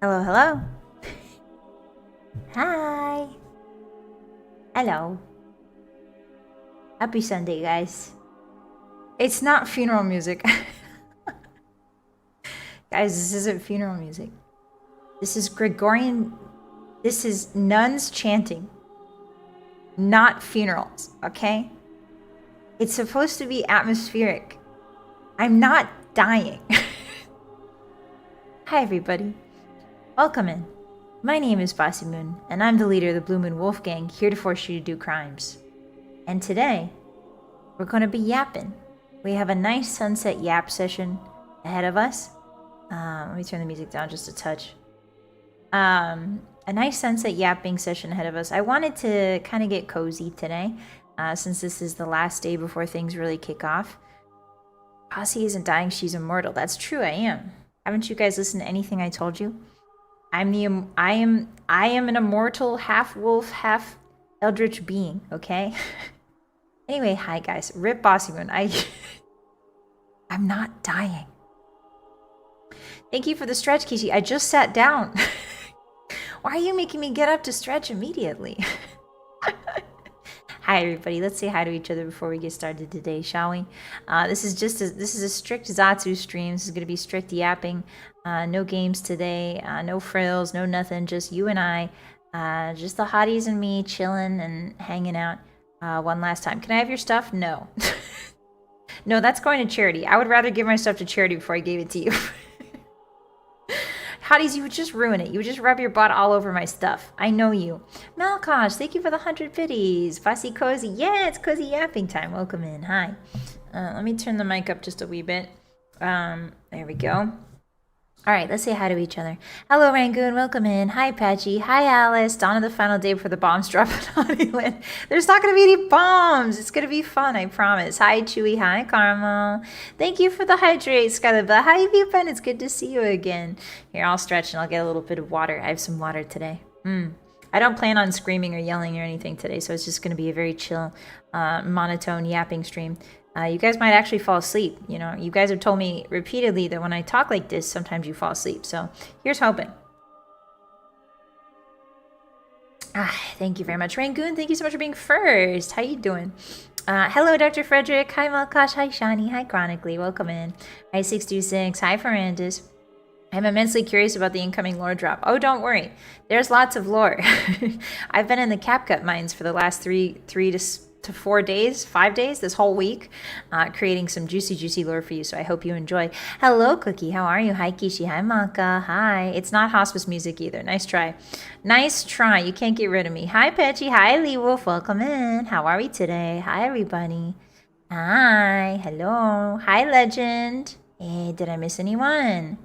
Hello, hello. Hi. Hello. Happy Sunday, guys. It's not funeral music. Guys, this isn't funeral music. This is Gregorian. This is nuns chanting, not funerals, okay? It's supposed to be atmospheric. I'm not dying. Hi, everybody. Welcome in. My name is Bossymoon, and I'm the leader of the Blue Moon Wolf Gang, here to force you to do crimes. And today, we're going to be yapping. We have a nice sunset yap session ahead of us. Let me turn the music down just a touch. A nice sunset yapping session ahead of us. I wanted to kind of get cozy today, since this is the last day before things really kick off. Bossy isn't dying, she's immortal. That's true, I am. Haven't you guys listened to anything I told you? I am an immortal, half wolf, half eldritch being, okay? Anyway, hi guys. Rip Bossymoon. I'm not dying. Thank you for the stretch, Kishi. I just sat down. Why are you making me get up to stretch immediately? Hi everybody. Let's say hi to each other before we get started today, shall we? This is a strict Zatsu stream. This is going to be strict yapping. No games today. No frills. No nothing. Just you and I. Just the hotties and me chilling and hanging out. One last time. Can I have your stuff? No. No, that's going to charity. I would rather give my stuff to charity before I gave it to you. Hotties, you would just ruin it. You would just rub your butt all over my stuff. I know you. Malkosh, thank you for the 100 biddies. Fussy Cozy. Yeah, it's cozy yapping time. Welcome in. Hi. Let me turn the mic up just a wee bit. There we go. All right, let's say hi to each other. Hello, Rangoon. Welcome in. Hi, Patchy. Hi, Alice. Dawn of the final day before the bombs drop at Honeyland. There's not going to be any bombs. It's going to be fun, I promise. Hi, Chewy. Hi, Caramel. Thank you for the hydrate, Skylar. But hi, Viewpen. It's good to see you again. Here, I'll stretch and I'll get a little bit of water. I have some water today. I don't plan on screaming or yelling or anything today, so it's just going to be a very chill, monotone yapping stream. You guys might actually fall asleep. You know, you guys have told me repeatedly that when I talk like this, sometimes you fall asleep. So here's hoping. Thank you very much. Rangoon, thank you so much for being first. How you doing? Hello, Dr. Frederick. Hi, Malkosh. Hi, Shani. Hi, Chronically. Welcome in. Hi, 626. Hi, Ferrandis. I'm immensely curious about the incoming lore drop. Oh, don't worry. There's lots of lore. I've been in the CapCut mines for the last 3 to 4 days, 5 days, this whole week, creating some juicy lore for you, so I hope you enjoy. Hello, Cookie. How are you? Hi, Kishi. Hi, Maka. Hi. It's not hospice music either. Nice try. Nice try. You can't get rid of me. Hi, Petchy. Hi, Lee Wolf. Welcome in. How are we today? Hi, everybody. Hi. Hello. Hi, Legend. Hey, did I miss anyone?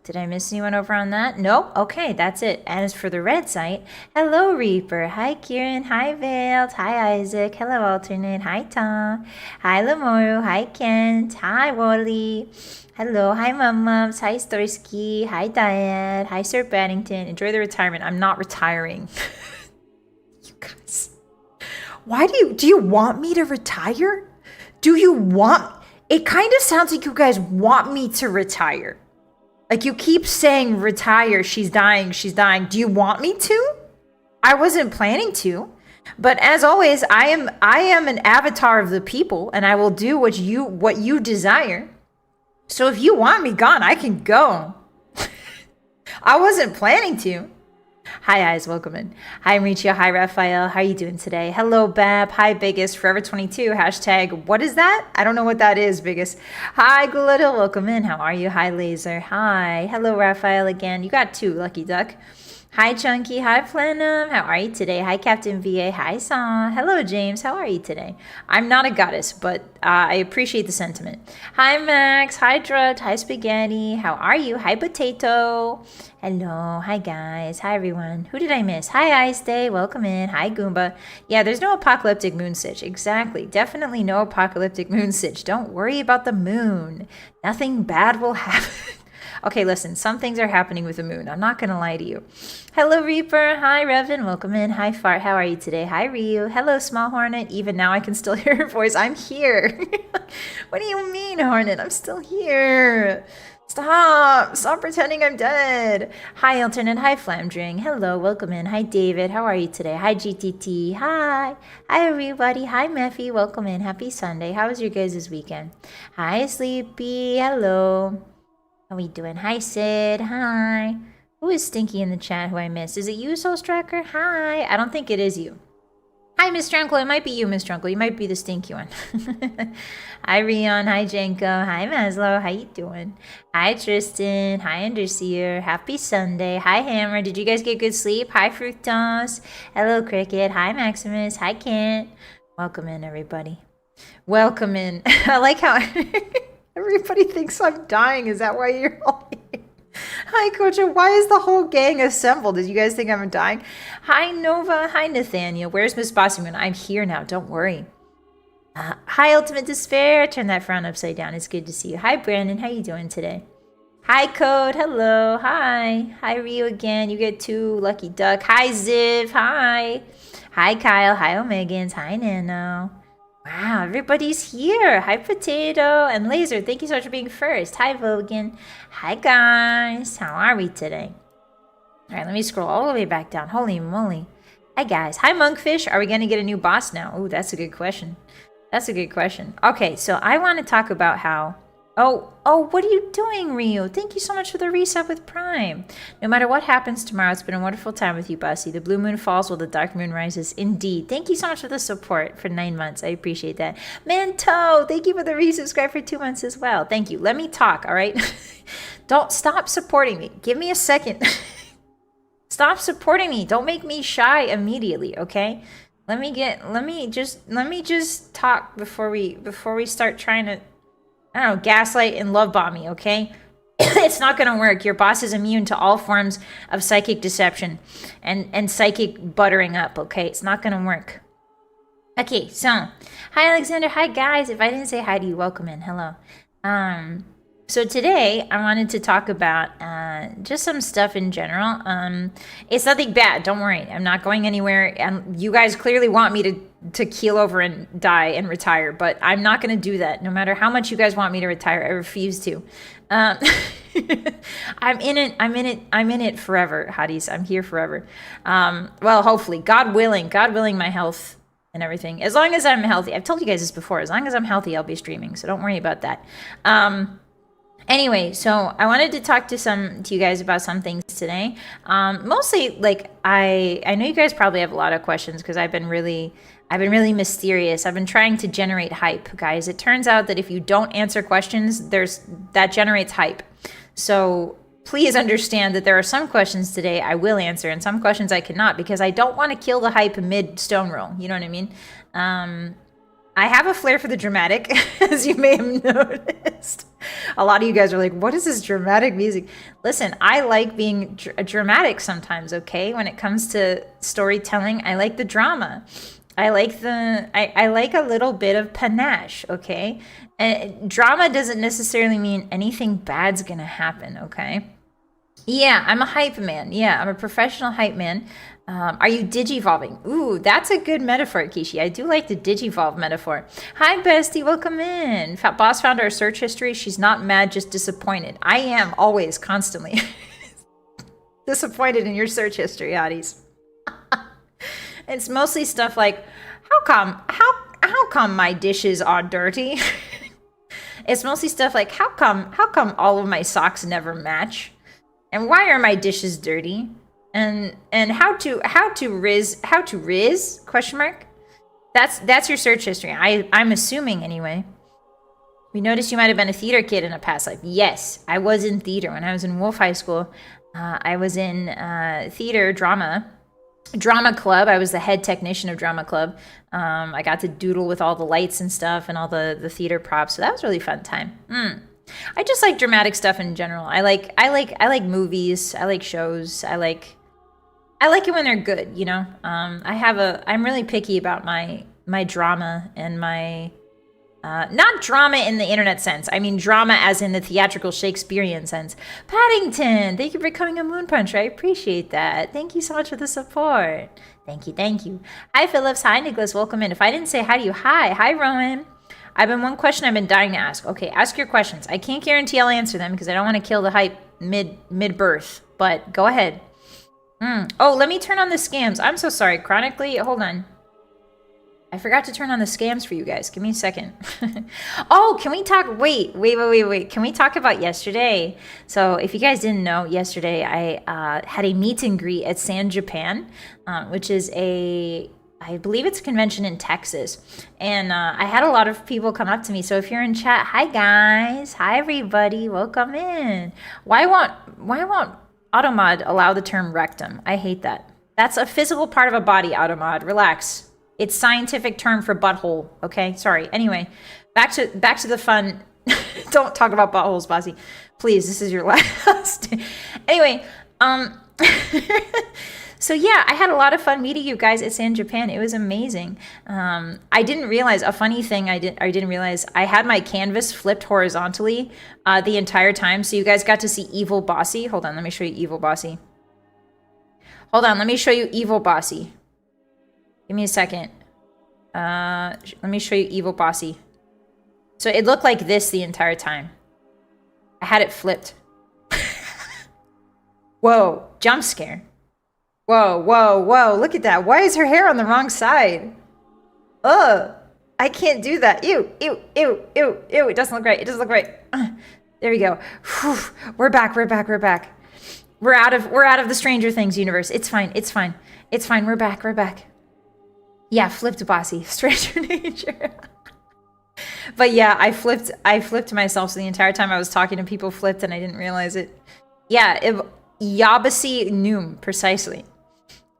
Did I miss anyone over on that? Nope. Okay, that's it. And as for the red site, hello, Reaper. Hi, Kieran. Hi, Veiled. Hi, Isaac. Hello, Alternate. Hi, Tom. Hi, Lamoru. Hi, Kent. Hi, Wally. Hello. Hi, Mums. Hi, Storsky. Hi, Diane. Hi, Sir Baddington. Enjoy the retirement. I'm not retiring. You guys. Why do you want me to retire? Do you want... It kind of sounds like you guys want me to retire. Like, you keep saying retire, she's dying, she's dying. Do you want me to? I wasn't planning to. But as always, I am an avatar of the people, and I will do what you desire. So if you want me gone, I can go. I wasn't planning to. Hi, eyes, welcome in. Hi, Mauricio. Hi, Raphael. How are you doing today? Hello, Bab. Hi, Biggest. Forever22. Hashtag, what is that? I don't know what that is, Biggest. Hi, Glittle. Welcome in. How are you? Hi, Laser. Hi. Hello, Raphael again. You got 2, Lucky Duck. Hi, Chunky. Hi, Plenum. How are you today? Hi, Captain VA. Hi, Saw. Hello, James. How are you today? I'm not a goddess, but I appreciate the sentiment. Hi, Max. Hi, Drudge. Hi, Spaghetti. How are you? Hi, Potato. Hello. Hi, guys. Hi, everyone. Who did I miss? Hi, Ice Day. Welcome in. Hi, Goomba. Yeah, there's no apocalyptic moon sitch. Exactly. Definitely no apocalyptic moon sitch. Don't worry about the moon. Nothing bad will happen. Okay, listen, some things are happening with the moon. I'm not gonna lie to you. Hello, Reaper. Hi, Revan. Welcome in. Hi, Fart. How are you today? Hi, Ryu. Hello, Small Hornet. Even now I can still hear your voice. I'm here. What do you mean, Hornet? I'm still here. Stop pretending I'm dead. Hi, Alternate. Hi, Flamdring. Hello, welcome in. Hi, David. How are you today? Hi, GTT. Hi. Hi, everybody. Hi, Mephi. Welcome in. Happy Sunday. How was your guys' weekend? Hi, Sleepy. Hello. How we doing? Hi, Sid. Hi. Who is Stinky in the chat who I missed? Is it you, Soul Striker? Hi. I don't think it is you. Hi, Miss Drunkle. It might be you, Miss Drunkle. You might be the stinky one. Hi, Rion. Hi, Jenko. Hi, Maslow. How you doing? Hi, Tristan. Hi, Underseer. Happy Sunday. Hi, Hammer. Did you guys get good sleep? Hi, Fructose. Hello, Cricket. Hi, Maximus. Hi, Kent. Welcome in, everybody. Welcome in. I like how everybody thinks I'm dying. Is that why you're all here? Hi, Coach. Why is the whole gang assembled? Did you guys think I'm dying? Hi, Nova. Hi, Nathaniel. Where's Miss Bossymoon? I'm here now. Don't worry. Hi, Ultimate Despair. Turn that frown upside down. It's good to see you. Hi, Brandon. How you doing today? Hi, Code. Hello. Hi. Hi, Rio again. You get 2. Lucky Duck. Hi, Ziv. Hi. Hi, Kyle. Hi, Omegans. Hi, Nano. Wow, everybody's here. Hi, Potato and Laser. Thank you so much for being first. Hi, Vogan. Hi, guys. How are we today? All right, let me scroll all the way back down. Holy moly. Hi, guys. Hi, Monkfish. Are we going to get a new boss now? Oh, that's a good question. That's a good question. Okay, so I want to talk about how... Oh, what are you doing, Rio? Thank you so much for the reset with Prime. No matter what happens tomorrow, it's been a wonderful time with you, Bussy. The blue moon falls while the dark moon rises. Indeed. Thank you so much for the support for 9 months. I appreciate that. Manto, thank you for the resubscribe for 2 months as well. Thank you. Let me talk, all right? Don't stop supporting me. Give me a second. Stop supporting me. Don't make me shy immediately, okay? Let me just talk before we start trying to, I don't know, gaslight and love bomb me, okay? It's not gonna work. Your boss is immune to all forms of psychic deception and psychic buttering up, okay? It's not gonna work. Okay, so hi Alexander, hi guys. If I didn't say hi to you, welcome in. Hello. So today I wanted to talk about just some stuff in general. It's nothing bad, don't worry. I'm not going anywhere, and you guys clearly want me to keel over and die and retire, but I'm not going to do that. No matter how much you guys want me to retire, I refuse to. I'm in it forever, Hotties. I'm here forever. Well, hopefully, God willing, my health and everything. As long as I'm healthy, I've told you guys this before. As long as I'm healthy, I'll be streaming, so don't worry about that. Anyway, so I wanted to talk to you guys about some things today. Mostly, like I know you guys probably have a lot of questions because I've been really mysterious. I've been trying to generate hype, guys. It turns out that if you don't answer questions, that generates hype. So please understand that there are some questions today I will answer and some questions I cannot because I don't want to kill the hype mid stone roll. You know what I mean? I have a flair for the dramatic, as you may have noticed. A lot of you guys are like, what is this dramatic music? Listen, I like being dramatic sometimes, okay? When it comes to storytelling, I like the drama. I like I like a little bit of panache, okay? And drama doesn't necessarily mean anything bad's gonna happen, okay? Yeah, I'm a hype man. Yeah, I'm a professional hype man. Are you digivolving? Ooh, that's a good metaphor, Kishi. I do like the digivolve metaphor. Hi, bestie. Welcome in. Boss found our search history. She's not mad, just disappointed. I am always, constantly disappointed in your search history, Hotties. It's mostly stuff like, how come my dishes are dirty? It's mostly stuff like, how come all of my socks never match? And why are my dishes dirty? And how to riz question mark? That's your search history. I'm assuming anyway. We noticed you might have been a theater kid in a past life. Yes, I was in theater when I was in Wolf High School. I was in theater drama club. I was the head technician of drama club. I got to doodle with all the lights and stuff and all the theater props. So that was a really fun time. I just like dramatic stuff in general. I like movies. I like shows. I like it when they're good, you know. I'm really picky about my drama and my Not drama in the internet sense. I mean drama as in the theatrical Shakespearean sense. Paddington, thank you for becoming a Moon Puncher. I appreciate that. Thank you so much for the support. Thank you, thank you. Hi, Phillips. Hi, Nicholas. Welcome in. If I didn't say hi to you, hi. Hi, Rowan. I've been one question I've been dying to ask. Okay, ask your questions. I can't guarantee I'll answer them because I don't want to kill the hype mid-birth, but go ahead. Oh, let me turn on the scams. I'm so sorry. Chronically, hold on. I forgot to turn on the scams for you guys. Give me a second. Oh, can we talk? Wait. Can we talk about yesterday? So if you guys didn't know, yesterday I had a meet and greet at San Japan, which is I believe it's a convention in Texas. And I had a lot of people come up to me. So if you're in chat, hi guys. Hi everybody. Welcome in. Why won't Automod allow the term rectum? I hate that. That's a physical part of a body, Automod. Relax. It's scientific term for butthole, okay? Sorry. Anyway, back to the fun. Don't talk about buttholes, Bossy. Please, this is your last. Anyway, so yeah, I had a lot of fun meeting you guys at San Japan. It was amazing. I didn't realize, a funny thing I didn't realize, I had my canvas flipped horizontally the entire time, so you guys got to see Evil Bossy. Hold on, let me show you Evil Bossy. Hold on, let me show you Evil Bossy. Give me a second. Let me show you Evil Bossy. So it looked like this the entire time. I had it flipped. Whoa, jump scare. Whoa, look at that. Why is her hair on the wrong side? Ugh, I can't do that. Ew. It doesn't look right. It doesn't look right. There we go. Whew. We're back. We're out of the Stranger Things universe. It's fine. We're back. Yeah, flipped Bossy. Stranger nature. But yeah, I flipped myself, so the entire time I was talking to people flipped and I didn't realize it. Yeah, Yabasi Noom, precisely.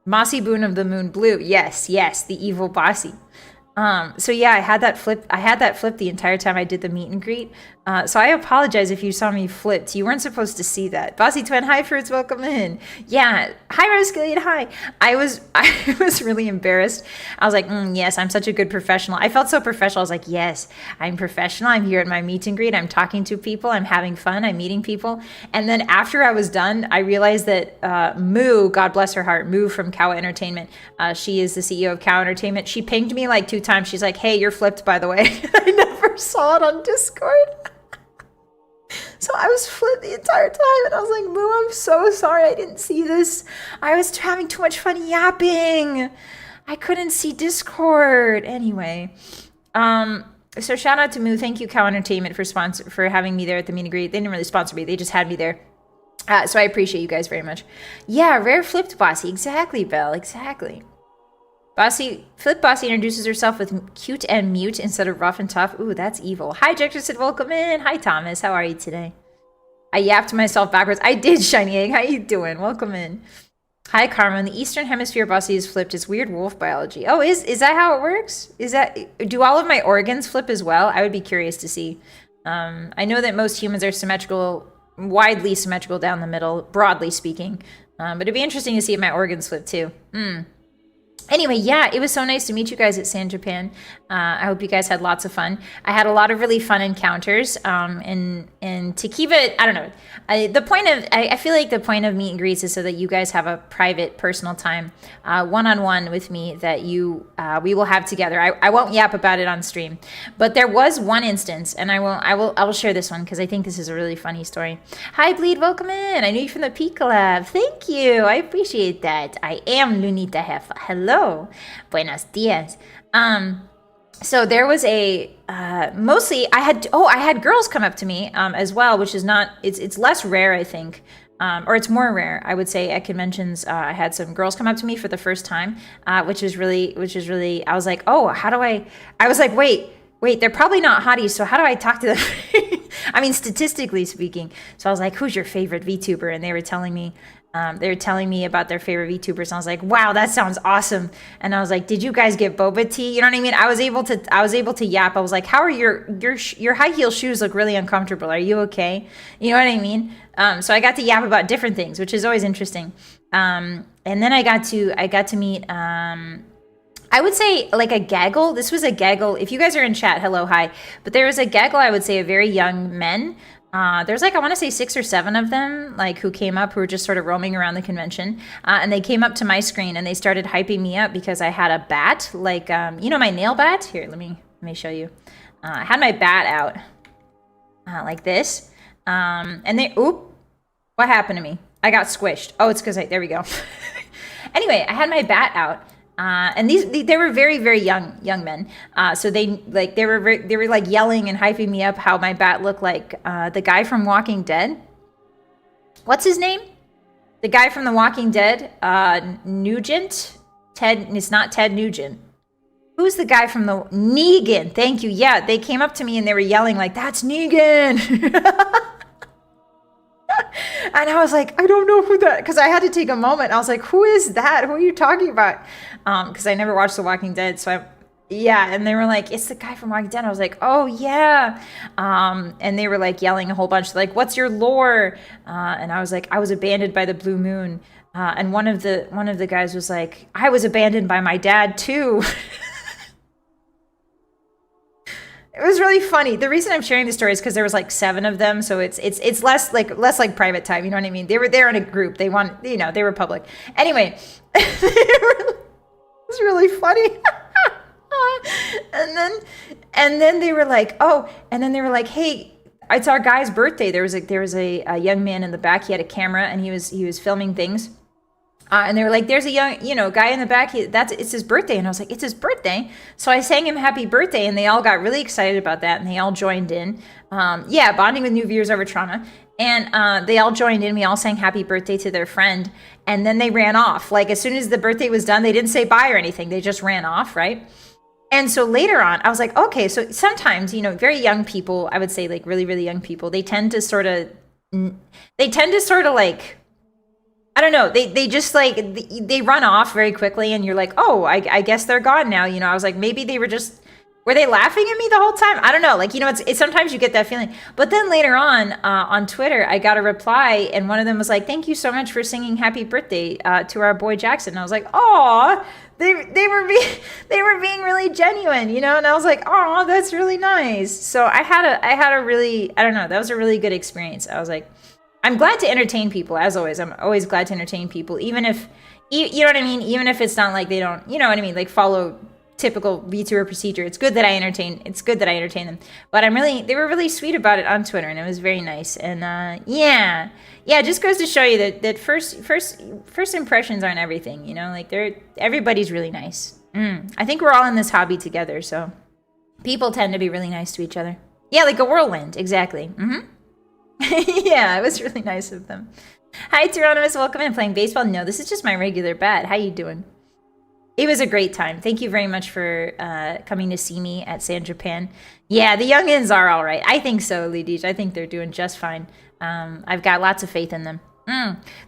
Mossy Boon of the Moon Blue. Yes, the evil Bossy. So yeah, I had that flip the entire time I did the meet and greet. So I apologize if you saw me flipped. You weren't supposed to see that. Bossy Twin, hi Fruits, welcome in. Yeah, hi Roscallion, hi. I was really embarrassed. I was like, yes, I'm such a good professional. I felt so professional. I was like, yes, I'm professional. I'm here at my meet and greet. I'm talking to people. I'm having fun. I'm meeting people. And then after I was done, I realized that Moo, God bless her heart, Moo from Cow Entertainment, she is the CEO of Cow Entertainment. She pinged me like 2 times. She's like, hey, you're flipped, by the way. I never saw it on Discord. So I was flipped the entire time, and I was like, Moo, I'm so sorry I didn't see this. I was having too much fun yapping. I couldn't see Discord. Anyway, so shout out to Moo. Thank you, Cow Entertainment, for having me there at the meet and greet. They didn't really sponsor me. They just had me there. So I appreciate you guys very much. Yeah, rare flipped Bossy. Exactly, Belle. Exactly. Flip Bossy introduces herself with cute and mute instead of rough and tough. Ooh, that's evil. Hi, Jeckerson, welcome in. Hi, Thomas. How are you today? I yapped myself backwards. I did, Shiny Egg. How you doing? Welcome in. Hi, Karma. In the Eastern Hemisphere, Bossy is flipped. It's weird wolf biology. Oh, is that how it works? Do all of my organs flip as well? I would be curious to see. I know that most humans are symmetrical, widely symmetrical down the middle, broadly speaking. But it'd be interesting to see if my organs flip too. Anyway, yeah, it was so nice to meet you guys at San Japan. I hope you guys had lots of fun. I had a lot of really fun encounters. And to keep it, I don't know. I feel like the point of meet and greets is so that you guys have a private, personal time, one-on-one with me that we will have together. I won't yap about it on stream, but there was one instance, and I will share this one because I think this is a really funny story. Hi, Bleed, welcome in. I knew you from the Peak Collab. Thank you. I appreciate that. I am Lunita Hefa. Hello. Buenos dias. So there was mostly I had girls come up to me as well, which is not, it's less rare, I think, or it's more rare, I would say, at conventions. I had some girls come up to me for the first time, which is really, I was like, oh, I was like, wait, they're probably not hotties, so how do I talk to them? I mean, statistically speaking. So I was like, who's your favorite VTuber? And they were telling me about their favorite VTubers, and I was like, wow, that sounds awesome. And I was like, did you guys get boba tea? You know what I mean? I was able to yap. I was like, how are your high heel shoes look really uncomfortable? Are you okay? You know what I mean? So I got to yap about different things, which is always interesting. And then I got to meet I would say like a gaggle. This was a gaggle. If you guys are in chat, hello, hi. But there was a gaggle, I would say, of very young men. There's like, I want to say 6 or 7 of them, like who came up, who were just sort of roaming around the convention. And they came up to my screen and they started hyping me up because I had a bat, like, you know, my nail bat? Here, let me show you. I had my bat out like this. And they, oop, what happened to me? I got squished. Oh, it's because there we go. Anyway, I had my bat out. And they were very, very young men. So they were like yelling and hyping me up how my bat looked like the guy from Walking Dead. What's his name? The guy from The Walking Dead, Nugent? Ted, it's not Ted Nugent. Who's the guy from the Negan? Thank you. Yeah, they came up to me and they were yelling like, "That's Negan." And I was like, I don't know who that, because I had to take a moment. I was like, who is that? Who are you talking about? Because I never watched The Walking Dead. So yeah. And they were like, it's the guy from Walking Dead. I was like, oh yeah. And they were like yelling a whole bunch, like, what's your lore? And I was like, I was abandoned by the blue moon. And one of the guys was like, I was abandoned by my dad too. It was really funny. The reason I'm sharing the story is because there was like 7 of them, so it's less like private time. You know what I mean? They were there in a group. They want, you know, they were public. Anyway, it was really funny. and then they were like, oh, and then they were like, hey, it's our guy's birthday. There was a young man in the back. He had a camera and he was filming things. And they were like, there's a young, you know, guy in the back. It's his birthday. And I was like, it's his birthday. So I sang him happy birthday and they all got really excited about that. And they all joined in. Yeah, bonding with new viewers over trauma. And they all joined in. We all sang happy birthday to their friend. And then they ran off. Like as soon as the birthday was done, they didn't say bye or anything. They just ran off, right? And so later on, I was like, okay, so sometimes, you know, very young people, I would say like really, really young people, they tend to sort of like, I don't know. They just like, they run off very quickly and you're like, oh, I guess they're gone now. You know, I was like, maybe they were they laughing at me the whole time? I don't know. Like, you know, it's sometimes you get that feeling. But then later on Twitter, I got a reply and one of them was like, thank you so much for singing happy birthday to our boy Jackson. And I was like, oh, they were being really genuine, you know? And I was like, oh, that's really nice. So I had a really, I don't know, that was a really good experience. I was like, I'm glad to entertain people, as always. I'm always glad to entertain people, even if, you know what I mean? Even if it's not like they don't, you know what I mean? Like follow typical VTuber procedure. It's good that I entertain them. But they were really sweet about it on Twitter and it was very nice. And yeah, it just goes to show you that first impressions aren't everything, you know? Like everybody's really nice. I think we're all in this hobby together, so people tend to be really nice to each other. Yeah, like a whirlwind, exactly. Yeah, it was really nice of them. Hi, Tyrannomus. Welcome in. Playing baseball? No, this is just my regular bat. How you doing? It was a great time. Thank you very much for coming to see me at San Japan. Yeah, the youngins are all right. I think so, Lidish. I think they're doing just fine. I've got lots of faith in them.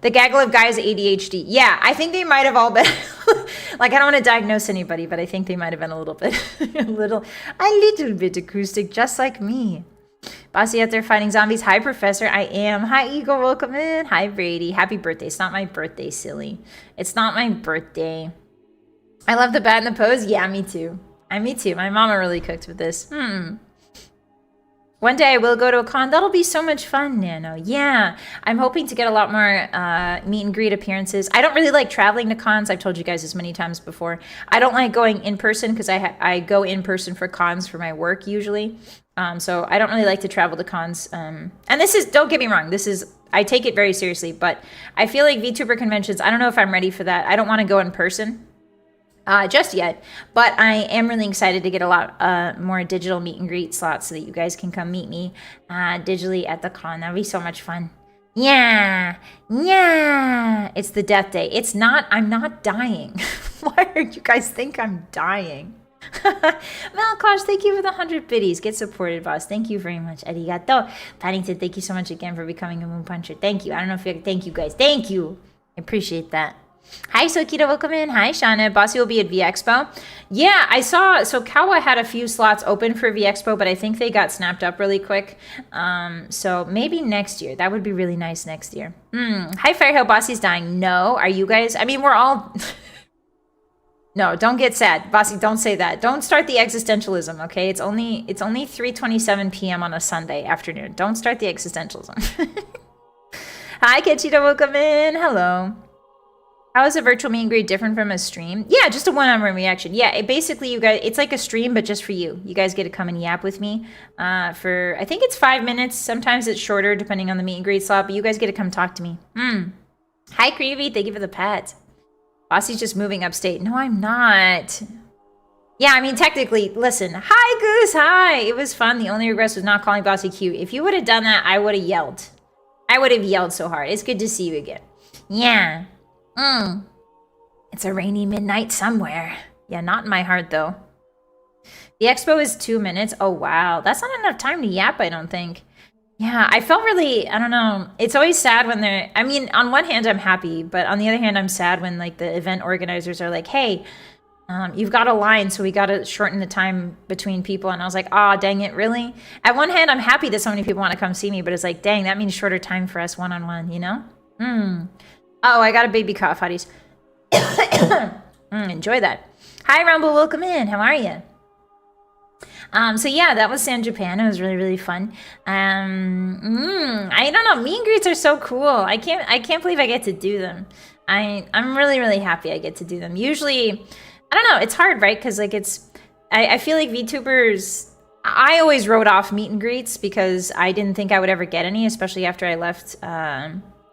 The gaggle of guys ADHD. Yeah, I think they might have all been. Like, I don't want to diagnose anybody, but I think they might have been a little bit, a little bit acoustic, just like me. Bossy out there fighting zombies. Hi, Professor. I am. Hi, Eagle. Welcome in. Hi, Brady. Happy birthday. It's not my birthday, silly. It's not my birthday. I love the bat and the pose. Yeah, me too. Me too. My mama really cooked with this. One day I will go to a con. That'll be so much fun, Nano. Yeah. I'm hoping to get a lot more meet and greet appearances. I don't really like traveling to cons. I've told you guys this many times before. I don't like going in person because I go in person for cons for my work usually. So I don't really like to travel to cons. And this is, don't get me wrong, I take it very seriously, but I feel like VTuber conventions, I don't know if I'm ready for that. I don't want to go in person just yet, but I am really excited to get a lot more digital meet and greet slots so that you guys can come meet me digitally at the con. That'll be so much fun. Yeah. It's the death day. It's not, I'm not dying. Why do you guys think I'm dying? Malkosh, thank you for the 100 biddies. Get supported, boss. Thank you very much. Arigato. Paddington, thank you so much again for becoming a moon puncher. Thank you. I don't know if you, thank you guys. Thank you. I appreciate that. Hi, Sokita. Welcome in. Hi, Shauna. Bossy will be at VExpo. Yeah, I saw, so Kawa had a few slots open for VExpo, but I think they got snapped up really quick. So maybe next year. That would be really nice next year. Hi, Firehill. Bossy's dying. No. Are you guys? I mean, we're all... No, don't get sad. Bossy, don't say that. Don't start the existentialism, okay? It's only 3:27 p.m. on a Sunday afternoon. Don't start the existentialism. Hi, Ketchito, welcome in. Hello. How is a virtual meet and greet different from a stream? Yeah, just a one-on-one reaction. Yeah, basically, you guys, it's like a stream, but just for you. You guys get to come and yap with me for, I think it's 5 minutes. Sometimes it's shorter, depending on the meet and greet slot, but you guys get to come talk to me. Hi, Creevy. Thank you for the pet. Bossy's just moving upstate. No, I'm not. Yeah, I mean, technically, listen. Hi, Goose. Hi. It was fun. The only regret was not calling Bossy cute. If you would have done that, I would have yelled. I would have yelled so hard. It's good to see you again. Yeah. It's a rainy midnight somewhere. Yeah, not in my heart, though. The expo is 2 minutes. Oh, wow. That's not enough time to yap, I don't think. Yeah, I felt really, I don't know. It's always sad when they're, I mean, on one hand, I'm happy, but on the other hand, I'm sad when like the event organizers are like, hey, you've got a line, so we got to shorten the time between people. And I was like, oh, dang it, really? At one hand, I'm happy that so many people want to come see me, but it's like, dang, that means shorter time for us one-on-one, you know? Oh, I got a baby cough, Hotties. Enjoy that. Hi, Rumble, welcome in. How are you? So yeah, that was San Japan. It was really, really fun. I don't know. Meet and greets are so cool. I can't believe I get to do them. I'm really, really happy I get to do them. Usually, I don't know. It's hard, right? Because like I feel like VTubers. I always wrote off meet and greets because I didn't think I would ever get any, especially after I left.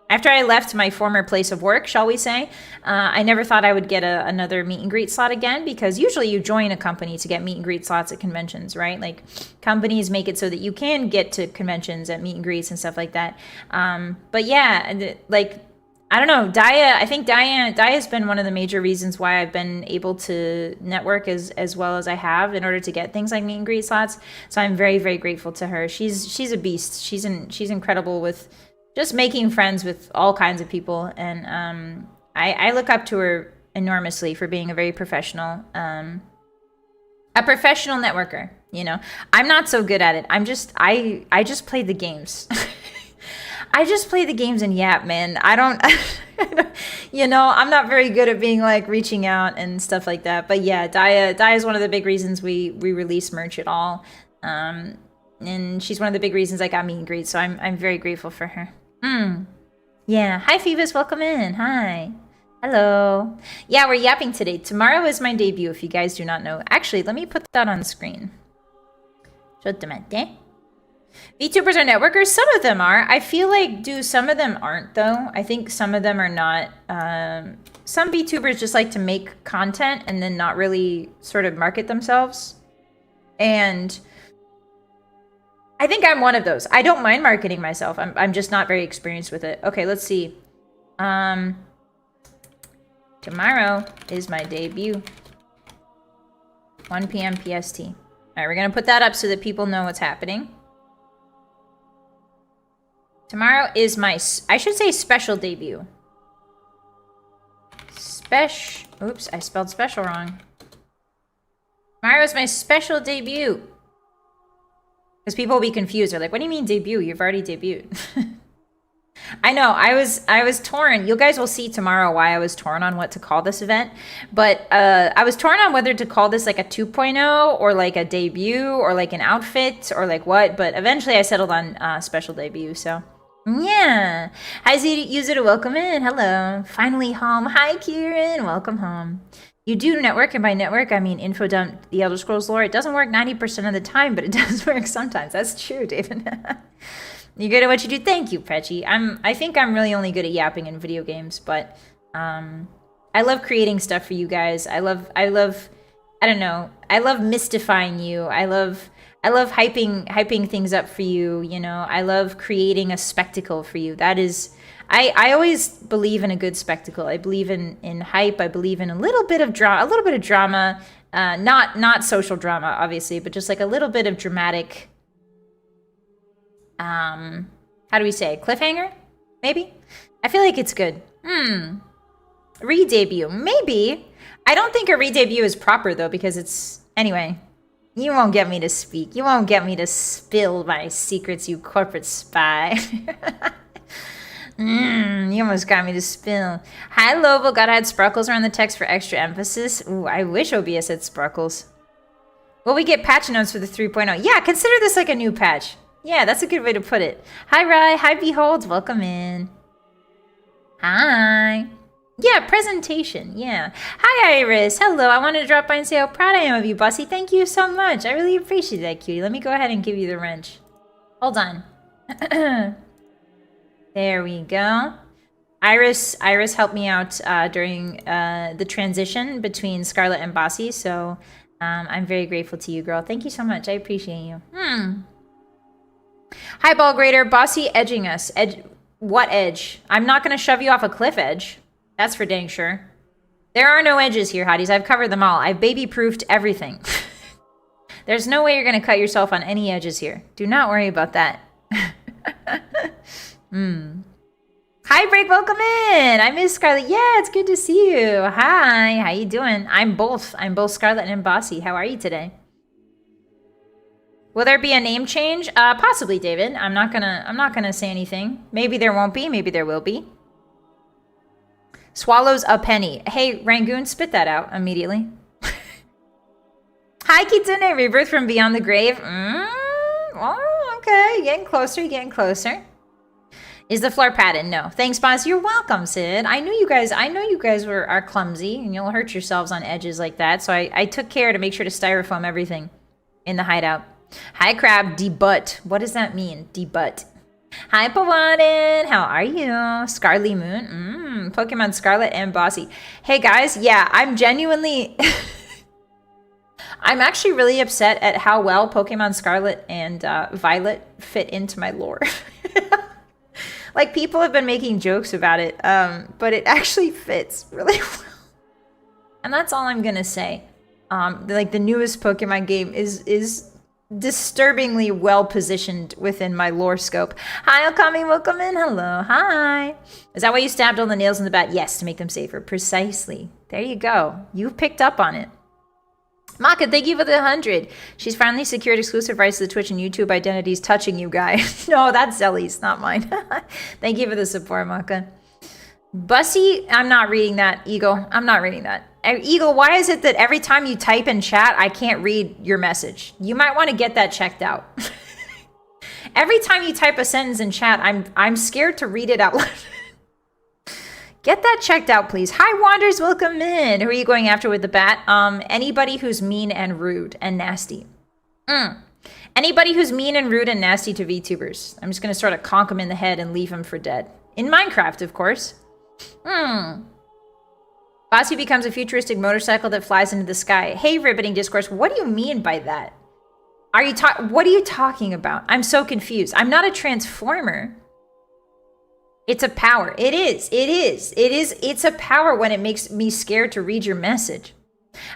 After I left my former place of work, shall we say, I never thought I would get another meet and greet slot again, because usually you join a company to get meet and greet slots at conventions, right? Like companies make it so that you can get to conventions at meet and greets and stuff like that. But yeah, like, I don't know, I think Daya's been one of the major reasons why I've been able to network as well as I have in order to get things like meet and greet slots. So I'm very, very grateful to her. She's a beast. She's incredible with just making friends with all kinds of people, and I look up to her enormously for being a very professional, a professional networker. You know, I'm not so good at it. I just play the games. I just play the games and yap, man. I don't, you know, I'm not very good at being like reaching out and stuff like that. But yeah, Daya is one of the big reasons we release merch at all, and she's one of the big reasons I got meet and greet. So I'm very grateful for her. Yeah. Hi, Phoebus. Welcome in. Hi. Hello. Yeah, we're yapping today. Tomorrow is my debut, if you guys do not know. Actually, let me put that on the screen. VTubers are networkers. Some of them are. I feel like, some of them aren't, though. I think some of them are not. Some VTubers just like to make content and then not really sort of market themselves. And I think I'm one of those. I don't mind marketing myself. I'm just not very experienced with it. Okay, let's see. Tomorrow is my debut. 1 p.m. PST. All right, we're going to put that up so that people know what's happening. Tomorrow is my, I should say, special debut. Oops, I spelled special wrong. Tomorrow is my special debut. Because people will be confused. They're like, what do you mean debut? You've already debuted. I know, I was torn. You guys will see tomorrow why I was torn on what to call this event. But I was torn on whether to call this like a 2.0 or like a debut or like an outfit or like what. But eventually I settled on special debut, so. Yeah. Hi, user to welcome in. Hello. Finally home. Hi, Kieran. Welcome home. You do network, and by network, I mean info dump the Elder Scrolls lore. It doesn't work 90% of the time, but it does work sometimes. That's true, David. You're good at what you do. Thank you, Pecci. I think I'm really only good at yapping in video games, but I love creating stuff for you guys. I love, I don't know. I love mystifying you. I love hyping things up for you, you know. I love creating a spectacle for you. That is, I always believe in a good spectacle. I believe in hype. I believe in a little bit of drama, not social drama, obviously, but just like a little bit of dramatic, how do we say, cliffhanger, maybe? I feel like it's good. Re-debut, maybe. I don't think a re-debut is proper, though, because it's, anyway, you won't get me to speak. You won't get me to spill my secrets, you corporate spy. You almost got me to spill. Hi, Lobo. Gotta add sparkles around the text for extra emphasis. Ooh, I wish OBS had sparkles. Will we get patch notes for the 3.0? Yeah, consider this like a new patch. Yeah, that's a good way to put it. Hi, Rai. Hi, Beholds. Welcome in. Hi. Yeah, presentation. Yeah. Hi, Iris. Hello. I wanted to drop by and say how proud I am of you, Bossy. Thank you so much. I really appreciate that, cutie. Let me go ahead and give you the wrench. Hold on. There we go. Iris helped me out during the transition between Scarlet and Bossy, so I'm very grateful to you, girl. Thank you so much. I appreciate you. Hi, Ball Grader. Bossy edging us. What edge? I'm not going to shove you off a cliff edge. That's for dang sure. There are no edges here, Hotties. I've covered them all. I've baby-proofed everything. There's no way you're going to cut yourself on any edges here. Do not worry about that. Hi, Break. Welcome in. I miss Scarlet. Yeah, it's good to see you. Hi. How you doing? I'm both Scarlet and Bossy. How are you today? Will there be a name change? Possibly, David. I'm not gonna say anything. Maybe there won't be. Maybe there will be. Swallows a penny. Hey, Rangoon, spit that out immediately. Hi, Kitsune. Rebirth from beyond the grave. Oh, okay. Getting closer. Getting closer. Is the floor padded? No. Thanks, boss. You're welcome, Sid. I know you guys are clumsy and you'll hurt yourselves on edges like that. So I took care to make sure to styrofoam everything in the hideout. Hi, Crab. Debut. What does that mean? Debut. Hi, Pawadin. How are you? Scarly Moon. Pokemon Scarlet and Bossy. Hey, guys. Yeah, I'm genuinely... I'm actually really upset at how well Pokemon Scarlet and Violet fit into my lore. Like, people have been making jokes about it, but it actually fits really well. And that's all I'm gonna say. Like, the newest Pokemon game is disturbingly well positioned within my lore scope. Hi, Okami, welcome in. Hello, hi. Is that why you stabbed all the nails in the bat? Yes, to make them safer. Precisely. There you go. You picked up on it. Maka, thank you for the 100. She's finally secured exclusive rights to the Twitch and YouTube identities. Touching you, guy. No, that's Zelly's, not mine. Thank you for the support, Maka. Bussy, I'm not reading that, Eagle. I'm not reading that. Eagle, why is it that every time you type in chat, I can't read your message? You might want to get that checked out. Every time you type a sentence in chat, I'm scared to read it out loud. Get that checked out, please. Hi, Wanders, welcome in. Who are you going after with the bat? Anybody who's mean and rude and nasty. Anybody who's mean and rude and nasty to VTubers. I'm just going to sort of conk them in the head and leave them for dead. In Minecraft, of course. Bossy becomes a futuristic motorcycle that flies into the sky. Hey, Riveting Discourse, what do you mean by that? What are you talking about? I'm so confused. I'm not a transformer. It's a power. It is. It's a power when it makes me scared to read your message.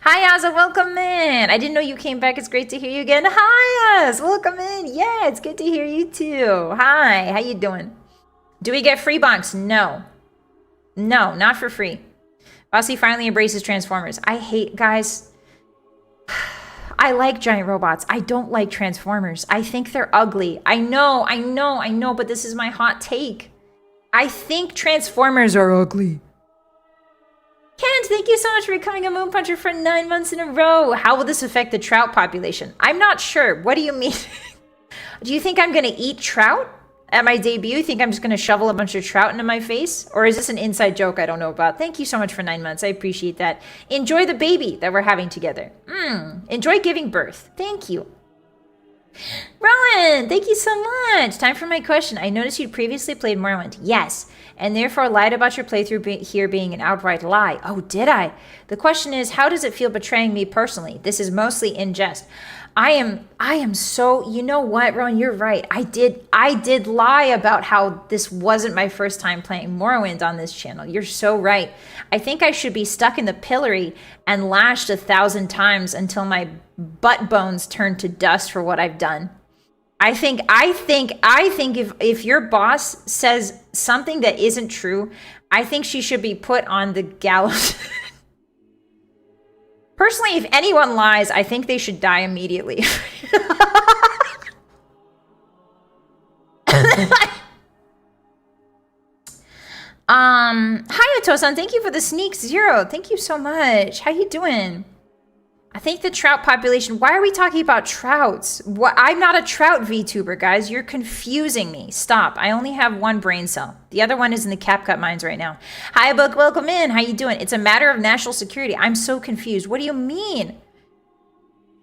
Hi, Azza. Welcome in. I didn't know you came back. It's great to hear you again. Hi, Az. Welcome in. Yeah, it's good to hear you too. Hi. How you doing? Do we get free bonks? No. No, not for free. Bossy finally embraces Transformers. I hate, guys. I like giant robots. I don't like Transformers. I think they're ugly. I know, but this is my hot take. I think Transformers are ugly. Kent, thank you so much for becoming a Moon Puncher for 9 months in a row. How will this affect the trout population? I'm not sure. What do you mean? Do you think I'm going to eat trout at my debut? You think I'm just going to shovel a bunch of trout into my face? Or is this an inside joke I don't know about? Thank you so much for 9 months. I appreciate that. Enjoy the baby that we're having together. Enjoy giving birth. Thank you. Rowan, thank you so much. Time for my question. I noticed you'd previously played Morrowind. Yes, and therefore lied about your playthrough here being an outright lie. Oh, did I? The question is, how does it feel betraying me personally? This is mostly in jest. I am so, you know what, Rowan, you're right. I did lie about how this wasn't my first time playing Morrowind on this channel. You're so right. I think I should be stuck in the pillory and lashed 1,000 times until my butt bones turn to dust for what I've done. I think if your boss says something that isn't true, I think she should be put on the gallows. Personally, if anyone lies, I think they should die immediately. Hi, Otosan. Thank you for the sneak. Zero. Thank you so much. How you doing? I think the trout population... Why are we talking about trouts? What? I'm not a trout VTuber, guys. You're confusing me. Stop. I only have one brain cell. The other one is in the CapCut mines right now. Hi, Book. Welcome in. How you doing? It's a matter of national security. I'm so confused. What do you mean?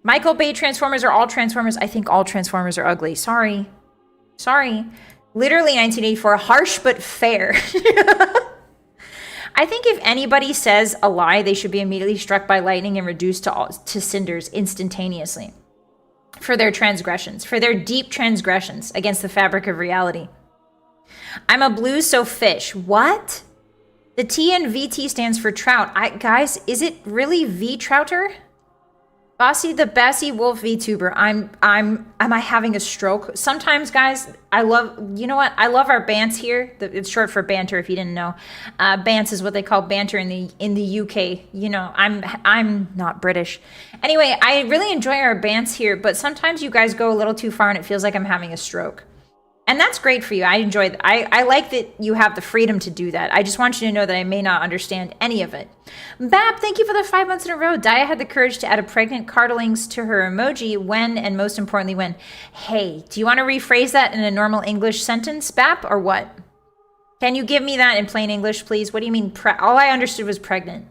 Michael Bay Transformers are all Transformers. I think all Transformers are ugly. Sorry. Sorry. Literally 1984. Harsh but fair. I think if anybody says a lie, they should be immediately struck by lightning and reduced to cinders instantaneously for their transgressions, for their deep transgressions against the fabric of reality. I'm a blue, so fish. What? The T in VT stands for trout. Guys, is it really V-trouter? Bossy the Bassy Wolf VTuber. Am I having a stroke? Sometimes, guys, I love, you know what? I love our bants here. It's short for banter, if you didn't know. Bants is what they call banter in the UK. You know, I'm not British. Anyway, I really enjoy our bants here, but sometimes you guys go a little too far and it feels like I'm having a stroke. And that's great for you. I enjoy that. I like that you have the freedom to do that. I just want you to know that I may not understand any of it. Bap, thank you for the 5 months in a row. Daya had the courage to add a pregnant cardlings to her emoji when, and most importantly, when. Hey, do you want to rephrase that in a normal English sentence, Bap, or what? Can you give me that in plain English, please? What do you mean? All I understood was pregnant.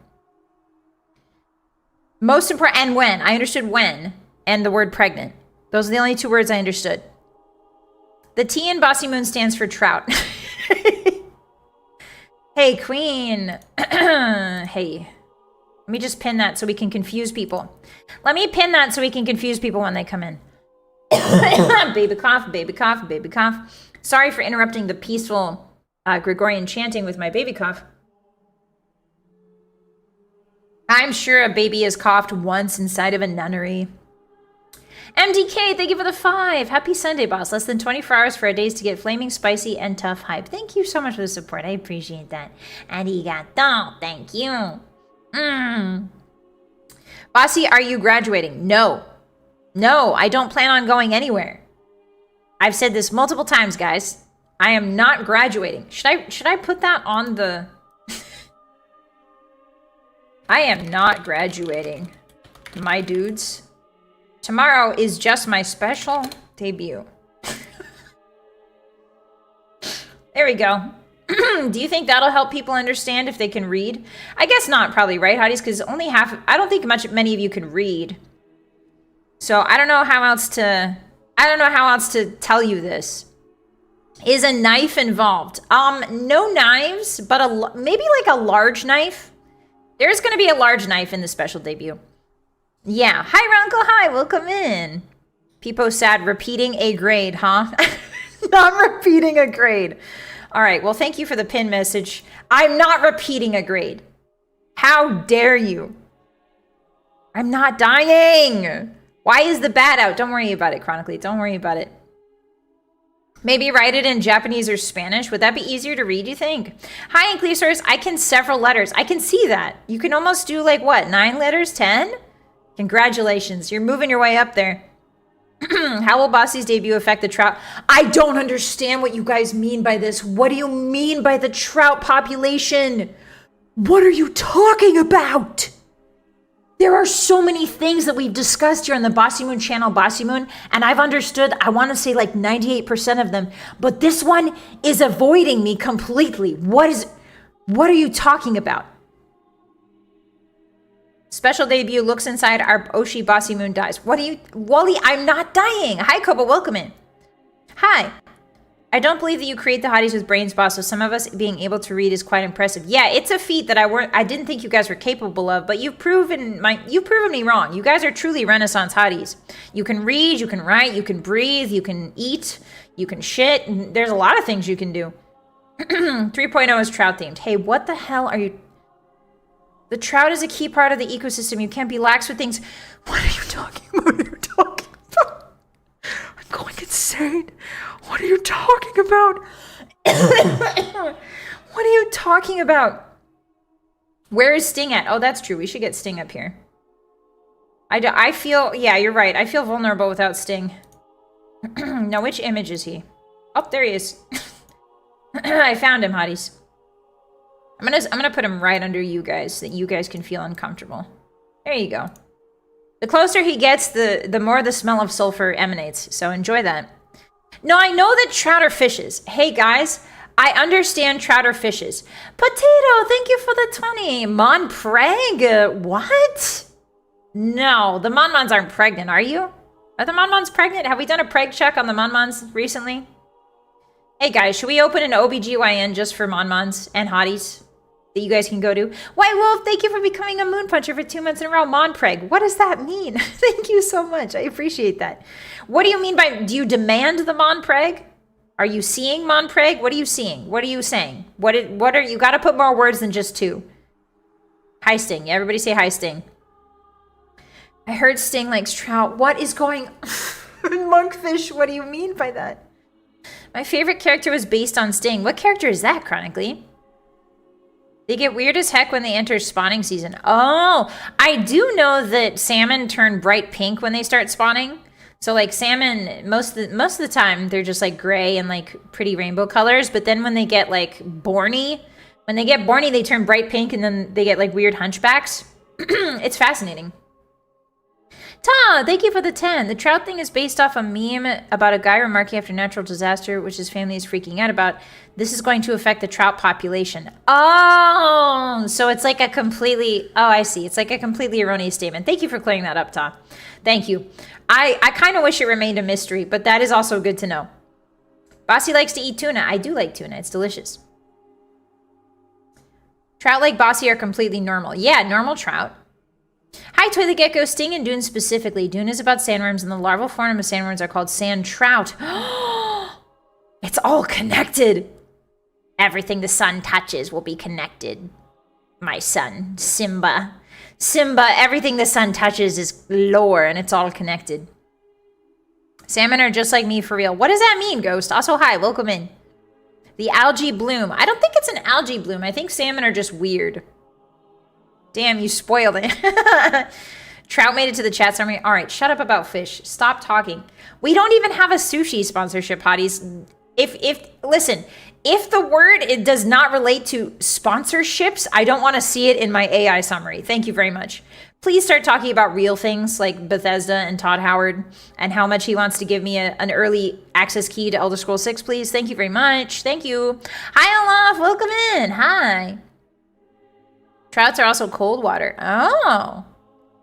Most important, and when. I understood when, and the word pregnant. Those are the only two words I understood. The T in Bossymoon stands for trout. Hey, queen. Hey. Let me just pin that so we can confuse people. Let me pin that so we can confuse people when they come in. Baby cough, baby cough, baby cough. Sorry for interrupting the peaceful Gregorian chanting with my baby cough. I'm sure a baby has coughed once inside of a nunnery. MDK, thank you for the 5. Happy Sunday, boss. Less than 24 hours for our days to get flaming, spicy, and tough hype. Thank you so much for the support. I appreciate that. Arigato. Thank you. Bossy, are you graduating? No. No, I don't plan on going anywhere. I've said this multiple times, guys. I am not graduating. Should I put that on the... I am not graduating, my dudes. Tomorrow is just my special debut. There we go. Do you think that'll help people understand if they can read? I guess not, probably, right, Hotties? Because only half... I don't think many of you can read. So I don't know how else to... I don't know how else to tell you this. Is a knife involved? No knives, but maybe like a large knife. There's going to be a large knife in the special debut. Yeah. Hi, Ronco. Hi. Welcome in. Peepo sad. Repeating a grade, huh? Not repeating a grade. All right. Well, thank you for the pin message. I'm not repeating a grade. How dare you? I'm not dying. Why is the bat out? Don't worry about it, Chronically. Don't worry about it. Maybe write it in Japanese or Spanish. Would that be easier to read, you think? Hi, Ankylosaurus. I can several letters. I can see that. You can almost do like, what, 9 letters? 10? Congratulations. You're moving your way up there. How will Bossy's debut affect the trout? I don't understand what you guys mean by this. What do you mean by the trout population? What are you talking about? There are so many things that we've discussed here on the Bossymoon channel, Bossymoon, and I've understood, I want to say like 98% of them, but this one is avoiding me completely. What are you talking about? Special debut looks inside our Oshi Bossymoon dies. What are you, Wally? I'm not dying. Hi, Koba. Welcome in. Hi. I don't believe that you create the hotties with brains, boss. So some of us being able to read is quite impressive. Yeah, it's a feat that I didn't think you guys were capable of, but you've proven me wrong. You guys are truly Renaissance hotties. You can read, you can write, you can breathe, you can eat, you can shit. And there's a lot of things you can do. 3.0 is trout themed. Hey, what the hell are you? The trout is a key part of the ecosystem. You can't be lax with things. What are you talking about? What are you talking about? I'm going insane. What are you talking about? What are you talking about? Where is Sting at? Oh, that's true. We should get Sting up here. I feel, yeah, you're right. I feel vulnerable without Sting. Now, which image is he? Oh, there he is. I found him, hotties. I'm gonna put him right under you guys so that you guys can feel uncomfortable. There you go. The closer he gets, the more the smell of sulfur emanates. So enjoy that. No, I know that trout are fishes. Hey guys, I understand trout are fishes. Potato, thank you for the 20. Mon preg, what? No, the Monmons aren't pregnant, are you? Are the Monmons pregnant? Have we done a preg check on the Monmons recently? Hey guys, should we open an OBGYN just for Monmons and Hotties that you guys can go to? White Wolf, thank you for becoming a moon puncher for 2 months in a row. Monpreg, what does that mean? Thank you so much. I appreciate that. What do you mean by, do you demand the Monpreg? Are you seeing Monpreg? What are you seeing? What are you saying? What are you got to put more words than just 2. Hi Sting. Everybody say hi Sting. I heard Sting likes trout. What is going Monkfish, what do you mean by that? My favorite character was based on Sting. What character is that, chronically? They get weird as heck when they enter spawning season. Oh, I do know that salmon turn bright pink when they start spawning. So like salmon, most of the time, they're just like gray and like pretty rainbow colors. But then when they get like borny, they turn bright pink and then they get like weird hunchbacks. It's fascinating. Ta, thank you for the 10. The trout thing is based off a meme about a guy remarking after natural disaster, which his family is freaking out about. This is going to affect the trout population. Oh, so it's like a completely, oh, I see. It's like a completely erroneous statement. Thank you for clearing that up, Ta. Thank you. I kind of wish it remained a mystery, but that is also good to know. Bossy likes to eat tuna. I do like tuna. It's delicious. Trout like Bossy are completely normal. Yeah, normal trout. Hi, Toilet Gecko, Sting and Dune specifically. Dune is about sandworms, and the larval form of sandworms are called sand trout. It's all connected. Everything the sun touches will be connected. My son, Simba. Simba, everything the sun touches is lore, and it's all connected. Salmon are just like me for real. What does that mean, Ghost? Also, hi, welcome in. The algae bloom. I don't think it's an algae bloom. I think salmon are just weird. Damn, you spoiled it. Trout made it to the chat summary. All right, shut up about fish. Stop talking. We don't even have a sushi sponsorship, Hotties. Listen, if the word it does not relate to sponsorships, I don't want to see it in my AI summary. Thank you very much. Please start talking about real things like Bethesda and Todd Howard and how much he wants to give me an early access key to Elder Scrolls 6, please. Thank you very much. Thank you. Hi, Olaf. Welcome in. Hi. Trouts are also cold water. Oh.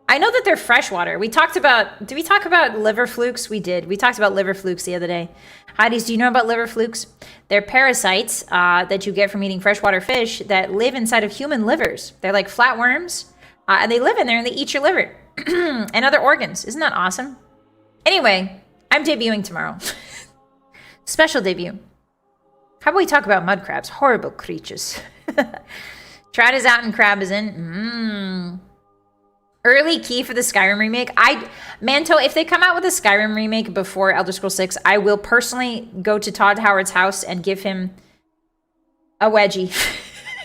I know that they're freshwater. We talked about, did we talk about liver flukes? We did. We talked about liver flukes the other day. Hotties, do you know about liver flukes? They're parasites that you get from eating freshwater fish that live inside of human livers. They're like flatworms, and they live in there and they eat your liver and other organs. Isn't that awesome? Anyway, I'm debuting tomorrow. Special debut. How about we talk about mud crabs? Horrible creatures. Trout is out and crab is in. Early key for the Skyrim remake. Manto, if they come out with a Skyrim remake before Elder Scrolls 6, I will personally go to Todd Howard's house and give him a wedgie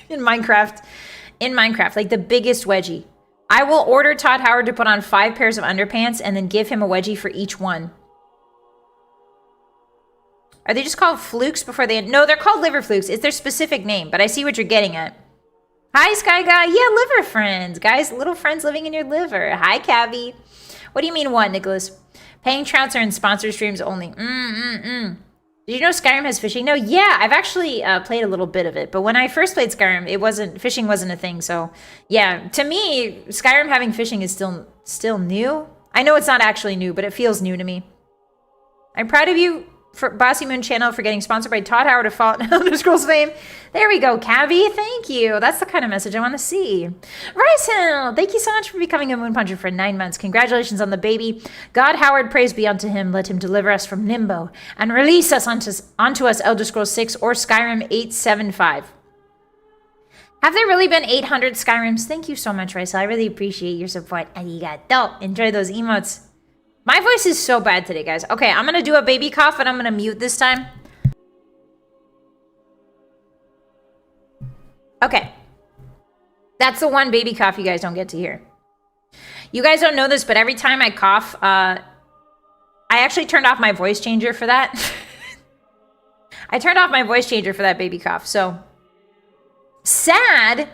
in Minecraft. Like the biggest wedgie. I will order Todd Howard to put on 5 pairs of underpants and then give him a wedgie for each one. Are they just called flukes before they... No, they're called liver flukes. It's their specific name, but I see what you're getting at. Hi, Sky Guy. Yeah, liver friends. Guys, little friends living in your liver. Hi, Cabby. What do you mean what, Nicholas? Paying trouts are in sponsor streams only. Did you know Skyrim has fishing? No, yeah, I've actually played a little bit of it. But when I first played Skyrim, fishing wasn't a thing. So, yeah, to me, Skyrim having fishing is still new. I know it's not actually new, but it feels new to me. I'm proud of you, for Bossymoon channel, for getting sponsored by Todd Howard of Fallout Elder Scrolls fame. There we go, Cabby. Thank you. That's the kind of message I want to see. Rice Hill, thank you so much for becoming a moon puncher for 9 months. Congratulations on the baby. God Howard, praise be unto him. Let him deliver us from limbo and release us onto us Elder Scrolls 6 or Skyrim 875. Have there really been 800 Skyrims? Thank you so much, Rice Hill. I really appreciate your support. Arigato. Enjoy those emotes. My voice is so bad today, guys. Okay, I'm going to do a baby cough, and I'm going to mute this time. Okay. That's the one baby cough you guys don't get to hear. You guys don't know this, but every time I cough, I actually turned off my voice changer for that. I turned off my voice changer for that baby cough. So Sad?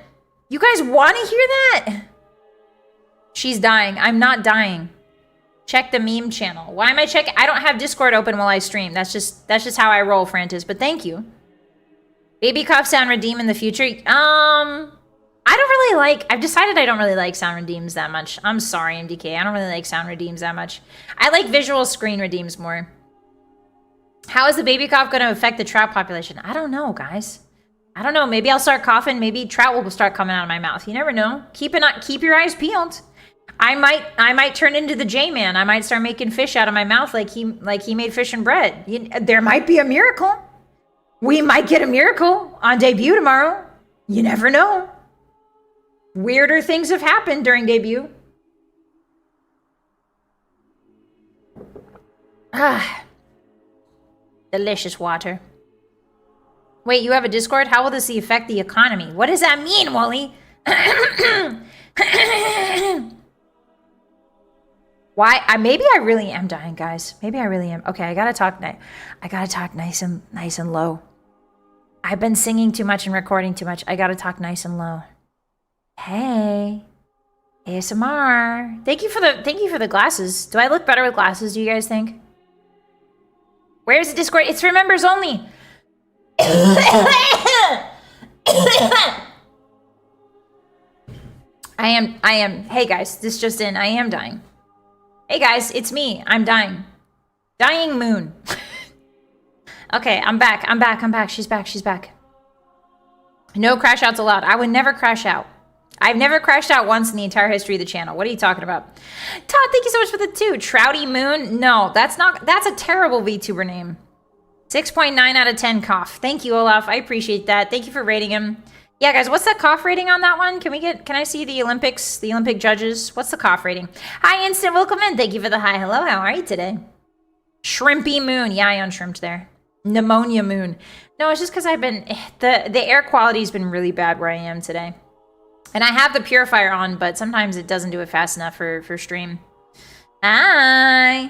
You guys want to hear that? She's dying. I'm not dying. Check the meme channel. Why am I checking? I don't have Discord open while I stream. That's just how I roll, Frantis. But thank you. Baby cough sound redeem in the future. I don't really like. I've decided I don't really like sound redeems that much. I'm sorry, MDK. I don't really like sound redeems that much. I like visual screen redeems more. How is the baby cough going to affect the trout population? I don't know, guys. I don't know. Maybe I'll start coughing. Maybe trout will start coming out of my mouth. You never know. Keep your eyes peeled. I might turn into the J-Man. I might start making fish out of my mouth like he made fish and bread. There might be a miracle. We might get a miracle on debut tomorrow. You never know. Weirder things have happened during debut. Ah. Delicious water. Wait, you have a Discord? How will this affect the economy? What does that mean, Wally? Why? Maybe I really am dying, guys. Maybe I really am. Okay, I gotta talk nice and low. I've been singing too much and recording too much. I gotta talk nice and low. Hey, ASMR. Thank you for the glasses. Do I look better with glasses? Do you guys think? Where's the Discord? It's for members only. I am. Hey guys, this just in. I am dying. Hey guys, it's me. I'm dying. Dying moon. Okay, I'm back. She's back. No crash outs allowed. I would never crash out. I've never crashed out once in the entire history of the channel. What are you talking about? Todd, thank you so much for the 2. Trouty Moon? No, that's a terrible VTuber name. 6.9 out of 10 cough. Thank you, Olaf. I appreciate that. Thank you for rating him. Yeah, guys, what's the cough rating on that one? Can I see the Olympic judges? What's the cough rating? Hi, Instant, welcome in. Thank you for the hi. Hello, how are you today? Shrimpy Moon. Yeah, I unshrimped there. Pneumonia Moon. No, it's just because I've been, the air quality's been really bad where I am today. And I have the purifier on, but sometimes it doesn't do it fast enough for stream. Hi,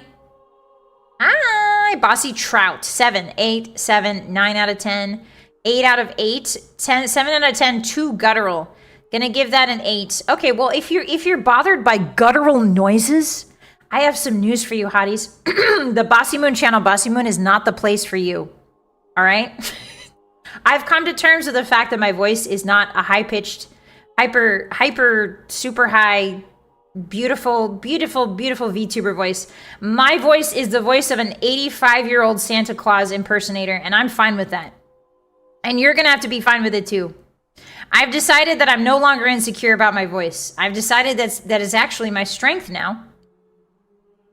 Bossy Trout. 7, 8, 7, 9 out of 10. 8 out of 8. 10, 7 out of 10, 2 guttural. Gonna give that an 8. Okay, well, if you're bothered by guttural noises, I have some news for you, hotties. The Bossymoon channel, Bossymoon, is not the place for you. All right? I've come to terms with the fact that my voice is not a high-pitched, hyper, super high, beautiful VTuber voice. My voice is the voice of an 85-year-old Santa Claus impersonator, and I'm fine with that. And you're gonna have to be fine with it too. I've decided that I'm no longer insecure about my voice. I've decided that is actually my strength now.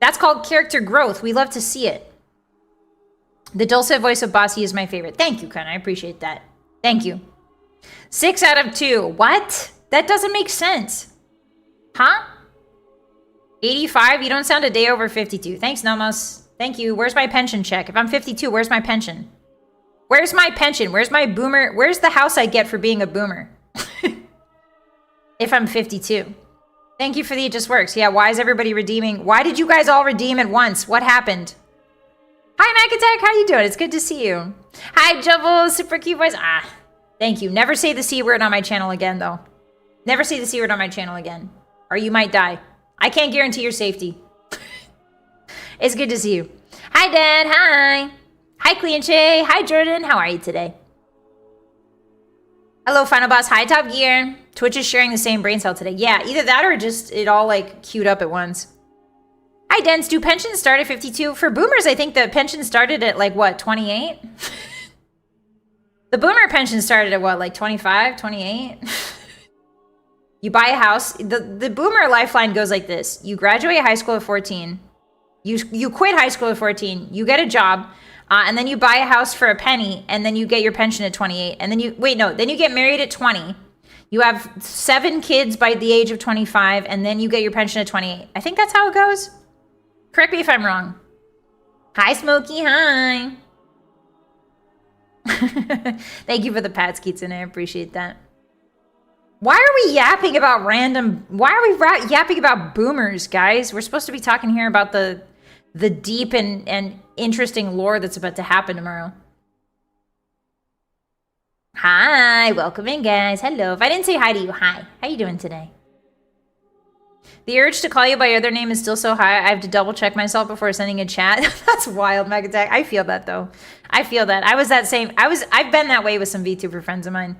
That's called character growth. We love to see it. The dulcet voice of Bossy is my favorite. Thank you, Kun. I appreciate that. Thank you. 6 out of 2. What? That doesn't make sense. Huh? 85? You don't sound a day over 52. Thanks, Nomos. Thank you. Where's my pension check? If I'm 52, where's my pension? Where's my pension? Where's my boomer? Where's the house I get for being a boomer? If I'm 52. Thank you for the It Just Works. Yeah, why is everybody redeeming? Why did you guys all redeem at once? What happened? Hi, Mac Attack. How you doing? It's good to see you. Hi, Jubble. Super cute voice. Thank you. Never say the C word on my channel again, though. Never say the C word on my channel again, or you might die. I can't guarantee your safety. It's good to see you. Hi, Dad. Hi. Hi, Clean-Shay. Hi, Jordan. How are you today? Hello, Final Boss. Hi, Top Gear. Twitch is sharing the same brain cell today. Yeah, either that or just it all like queued up at once. Hi, Dens. Do pensions start at 52? For boomers, I think the pension started at like, what, 28? The boomer pension started at what, like 25, 28? You buy a house. The boomer lifeline goes like this. You graduate high school at 14. You quit high school at 14. You get a job. And then you buy a house for a penny. And then you get your pension at 28. And then then you get married at 20. You have 7 kids by the age of 25. And then you get your pension at 28. I think that's how it goes. Correct me if I'm wrong. Hi, Smokey. Hi. Thank you for the pats, Keatson. I appreciate that. Why are we yapping about why are we yapping about boomers, guys? We're supposed to be talking here about the deep and interesting lore that's about to happen tomorrow. Hi, Hi, welcome in, guys. Hello. If I didn't say hi to you, hi. How you doing today? The urge to call you by your other name is still so high, I have to double check myself before sending a chat. That's wild, Megatech. I feel that, though. I feel that. I've been that way with some VTuber friends of mine.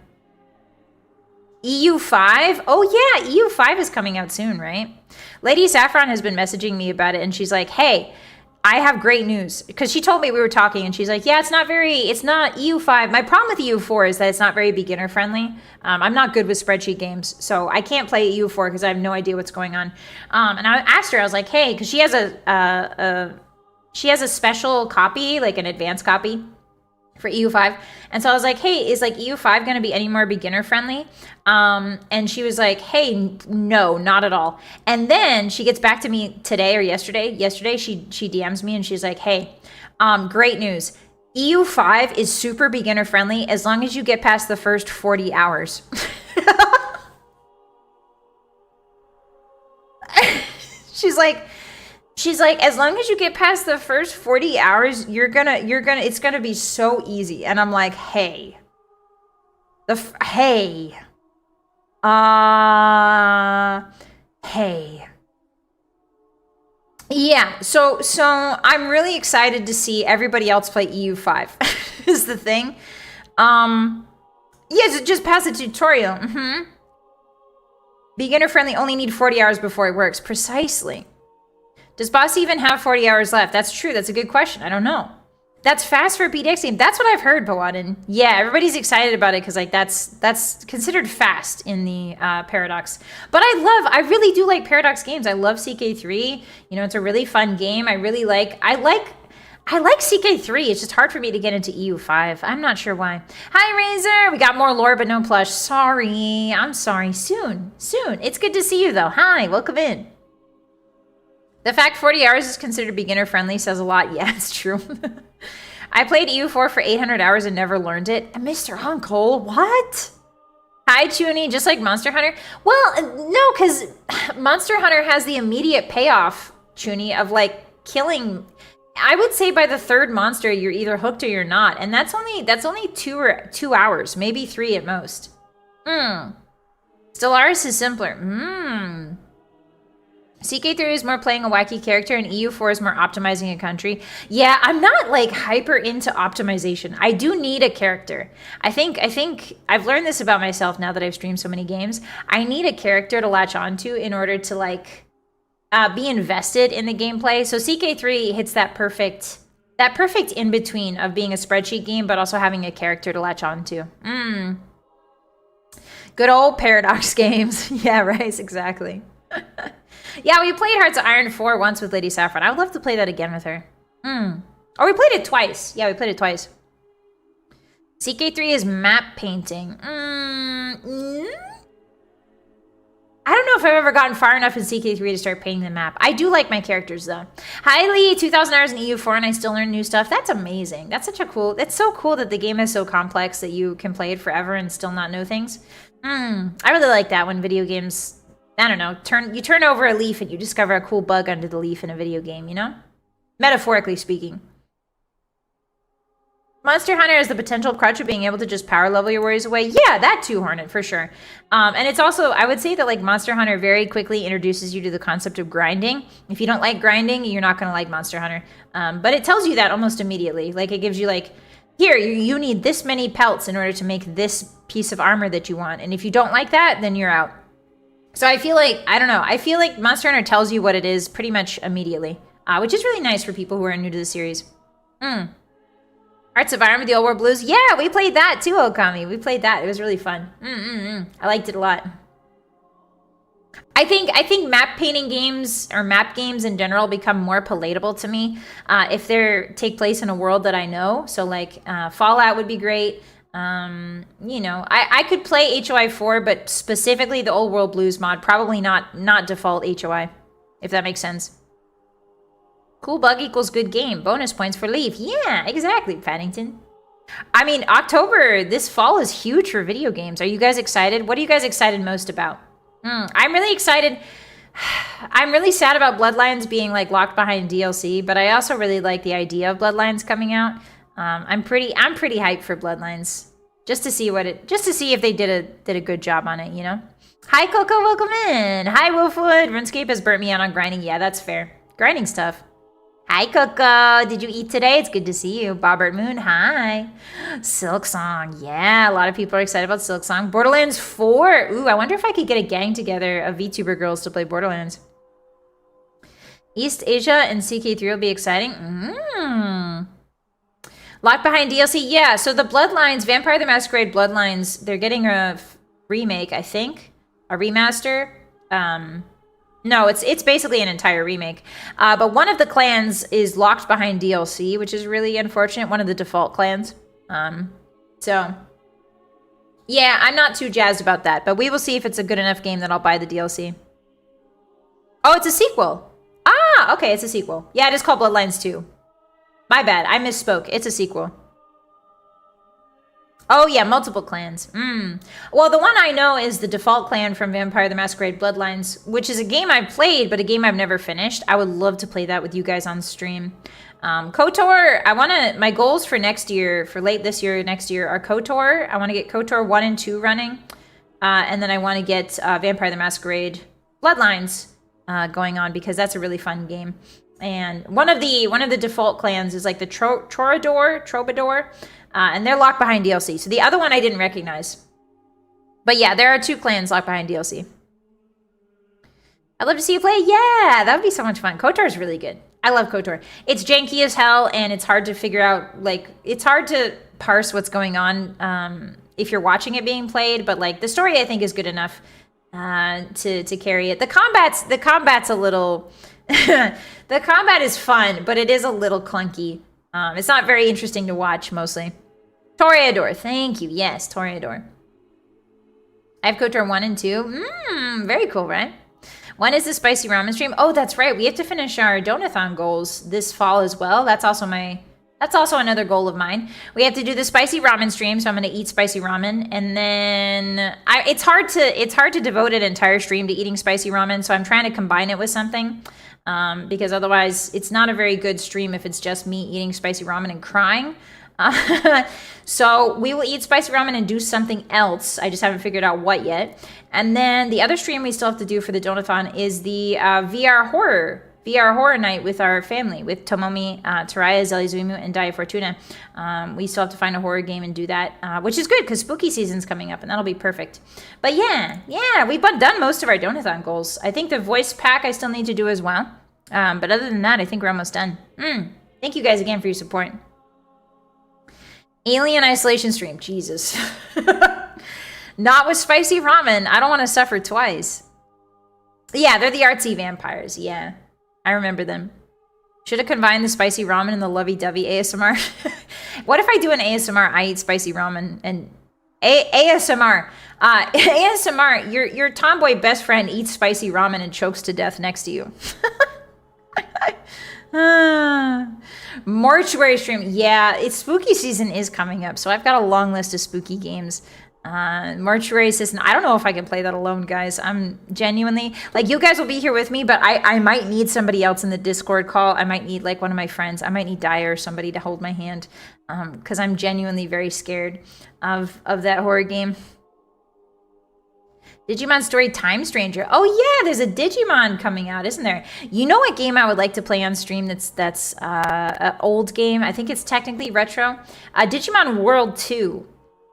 EU5? Oh, yeah, EU5 is coming out soon, right? Lady Saffron has been messaging me about it, and she's like, hey, I have great news. Because she told me we were talking, and she's like, yeah, it's not EU5. My problem with EU4 is that it's not very beginner friendly. I'm not good with spreadsheet games, so I can't play EU4 because I have no idea what's going on. And I asked her, I was like, hey, because she has a special copy, like an advanced copy for EU5. And so I was like, hey, is like EU5 going to be any more beginner friendly? And she was like, hey, no, not at all. And then she gets back to me today or yesterday. Yesterday, she DMs me and she's like, hey, great news. EU5 is super beginner friendly as long as you get past the first 40 hours. She's like, as long as you get past the first 40 hours, it's gonna be so easy. And I'm like, hey. Hey. Yeah, so I'm really excited to see everybody else play EU5, is the thing. Yeah, just pass the tutorial. Beginner friendly, only need 40 hours before it works. Precisely. Does Bossy even have 40 hours left? That's true. That's a good question. I don't know. That's fast for a PDX game. That's what I've heard, Pawadin. Yeah, everybody's excited about it because like that's considered fast in the Paradox. But I really do like Paradox games. I love CK3. You know, it's a really fun game. I like CK3. It's just hard for me to get into EU5. I'm not sure why. Hi, Razor. We got more lore, but no plush. Sorry. I'm sorry. Soon. It's good to see you, though. Hi, welcome in. The fact 40 hours is considered beginner friendly says a lot. Yeah, it's true. I played EU4 for 800 hours and never learned it. Mr. Uncle, what? Hi, Chuni, just like Monster Hunter. Well, no, because Monster Hunter has the immediate payoff, Chuni, of like killing. I would say by the third monster, you're either hooked or you're not. And that's only 2 hours, maybe 3 at most. Stellaris is simpler. CK3 is more playing a wacky character and EU4 is more optimizing a country. Yeah, I'm not like hyper into optimization. I do need a character. I think I've learned this about myself now that I've streamed so many games. I need a character to latch onto in order to like be invested in the gameplay. So CK3 hits that perfect in between of being a spreadsheet game but also having a character to latch onto. Good old Paradox games. Yeah, right, exactly. Yeah, we played Hearts of Iron 4 once with Lady Saffron. I would love to play that again with her. Or we played it twice. Yeah, we played it twice. CK3 is map painting. I don't know if I've ever gotten far enough in CK3 to start painting the map. I do like my characters, though. Hi, Lee. 2,000 hours in EU4 and I still learn new stuff. That's amazing. That's such a cool... It's so cool that the game is so complex that you can play it forever and still not know things. I really like that when video games... I don't know, you turn over a leaf and you discover a cool bug under the leaf in a video game, you know? Metaphorically speaking. Monster Hunter has the potential crutch of being able to just power level your worries away. Yeah, that too, Hornet, for sure. And it's also, I would say that like Monster Hunter very quickly introduces you to the concept of grinding. If you don't like grinding, you're not going to like Monster Hunter. But it tells you that almost immediately. Like it gives you like, here, you need this many pelts in order to make this piece of armor that you want. And if you don't like that, then you're out. So I feel like, I don't know, I feel like Monster Hunter tells you what it is pretty much immediately, which is really nice for people who are new to the series. Hearts of Iron with the Old World Blues. Yeah, we played that too, Okami. We played that. It was really fun. I liked it a lot. I think map painting games or map games in general become more palatable to me if they take place in a world that I know. So like Fallout would be great. You know, I could play HOI 4, but specifically the Old World Blues mod, probably not default HOI, if that makes sense. Cool bug equals good game. Bonus points for Leaf. Yeah, exactly, Paddington. I mean, October, this fall is huge for video games. Are you guys excited? What are you guys excited most about? I'm really excited. I'm really sad about Bloodlines being like locked behind DLC, but I also really like the idea of Bloodlines coming out. I'm pretty hyped for Bloodlines. just to see if they did a good job on it, you know? Hi, Coco, welcome in. Hi, Wolfwood. RuneScape has burnt me out on grinding. Yeah, that's fair. Grinding's tough. Hi, Coco. Did you eat today? It's good to see you. Bobbert Moon, hi. Silksong. Yeah, a lot of people are excited about Silksong. Borderlands 4. Ooh, I wonder if I could get a gang together of VTuber girls to play Borderlands. East Asia and CK3 will be exciting. Locked behind DLC. Yeah, so the Bloodlines, Vampire the Masquerade Bloodlines, they're getting a remake, I think. A remaster. No, it's basically an entire remake. But one of the clans is locked behind DLC, which is really unfortunate. One of the default clans. So, yeah, I'm not too jazzed about that. But we will see if it's a good enough game that I'll buy the DLC. Oh, it's a sequel. Ah, okay, it's a sequel. Yeah, it is called Bloodlines 2. My bad, I misspoke. It's a sequel. Oh, yeah, multiple clans. Well, the one I know is the default clan from Vampire the Masquerade Bloodlines, which is a game I've played, but a game I've never finished. I would love to play that with you guys on stream. KOTOR, my goals for next year, for late this year, next year, are KOTOR. I want to get KOTOR 1 and 2 running. And then I want to get Vampire the Masquerade Bloodlines going on, because that's a really fun game. And one of the default clans is like the Troubadour, and they're locked behind DLC. So the other one I didn't recognize. But yeah, there are 2 clans locked behind DLC. I'd love to see you play. Yeah, that would be so much fun. KOTOR is really good. I love KOTOR. It's janky as hell, and it's hard to figure out, like, it's hard to parse what's going on if you're watching it being played. But like, the story I think is good enough to carry it. The combat's a little... The combat is fun, but it is a little clunky. It's not very interesting to watch, mostly. Toreador, thank you. Yes, Toreador. I have KOTOR 1 and 2. Very cool, right? When is the spicy ramen stream? Oh, that's right. We have to finish our Donathon goals this fall as well. That's also another goal of mine. We have to do the spicy ramen stream, so I'm going to eat spicy ramen, and then it's hard to devote an entire stream to eating spicy ramen, so I'm trying to combine it with something. Because otherwise it's not a very good stream if it's just me eating spicy ramen and crying. So we will eat spicy ramen and do something else. I just haven't figured out what yet. And then the other stream we still have to do for the Donathon is the VR horror night with our family, with Tomomi, Taraya, Zelizuimu, and Daya Fortuna. We still have to find a horror game and do that, which is good because spooky season's coming up, and that'll be perfect. But yeah, we've done most of our Donathon goals. I think the voice pack I still need to do as well. But other than that, I think we're almost done. Thank you guys again for your support. Alien Isolation stream. Jesus. Not with spicy ramen. I don't want to suffer twice. Yeah, they're the artsy vampires. Yeah. I remember them. Should have combined the spicy ramen and the lovey-dovey ASMR. What if I do an ASMR, I eat spicy ramen, and ASMR. ASMR, your tomboy best friend eats spicy ramen and chokes to death next to you. Mortuary stream. Yeah, spooky season is coming up, so I've got a long list of spooky games. Mortuary system. I don't know if I can play that alone, guys. I'm genuinely, like, you guys will be here with me, but I might need somebody else in the Discord call. I might need like one of my friends. I might need Dyer or somebody to hold my hand, because I'm genuinely very scared of that horror game. Digimon Story Time Stranger. Oh yeah, there's a Digimon coming out, isn't there? You know what game I would like to play on stream that's an old game? I think it's technically retro. Digimon World 2.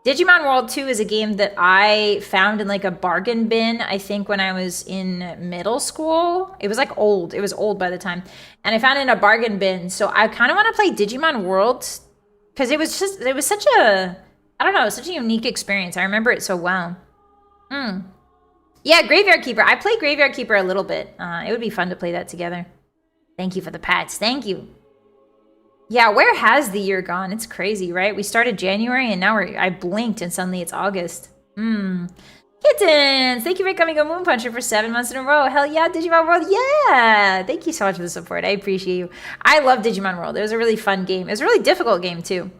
Digimon World 2 is a game that I found in like a bargain bin, I think when I was in middle school. It was like old. It was old by the time. And I found it in a bargain bin. So I kind of want to play Digimon World because it was such a, I don't know, such a unique experience. I remember it so well. Yeah, Graveyard Keeper. I played Graveyard Keeper a little bit. It would be fun to play that together. Thank you for the pats. Thank you. Yeah, where has the year gone? It's crazy, right? We started January and now I blinked and suddenly it's August. Kittens! Thank you for coming on Moon Puncher for 7 months in a row. Hell yeah, Digimon World. Yeah! Thank you so much for the support. I appreciate you. I love Digimon World. It was a really fun game. It was a really difficult game too.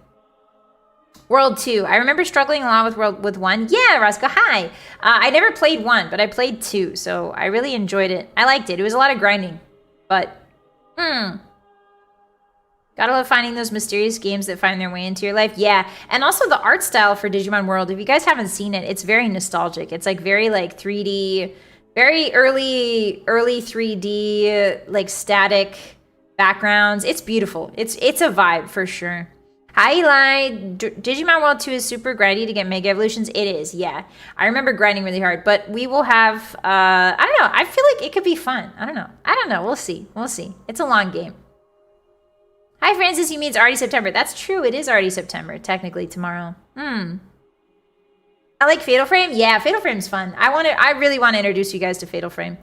World 2. I remember struggling a lot with 1. Yeah, Roscoe, hi! I never played 1, but I played 2, so I really enjoyed it. I liked it. It was a lot of grinding. But, Gotta love finding those mysterious games that find their way into your life. Yeah, and also the art style for Digimon World. If you guys haven't seen it, it's very nostalgic. It's like very like 3D, very early 3D, like static backgrounds. It's beautiful. It's a vibe for sure. Hi Eli, Digimon World 2 is super grindy to get Mega Evolutions. It is, yeah. I remember grinding really hard, but we will have, I don't know. I feel like it could be fun. I don't know. We'll see. It's a long game. Hi Francis, you mean it's already September. That's true. It is already September, technically tomorrow. I like Fatal Frame. Yeah, Fatal Frame's fun. I really want to introduce you guys to Fatal Frame.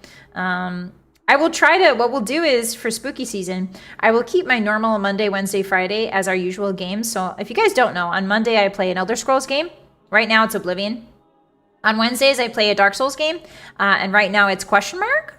I will try to, what we'll do is for spooky season, I will keep my normal Monday, Wednesday, Friday as our usual games. So if you guys don't know, on Monday I play an Elder Scrolls game. Right now it's Oblivion. On Wednesdays I play a Dark Souls game. And right now it's question mark?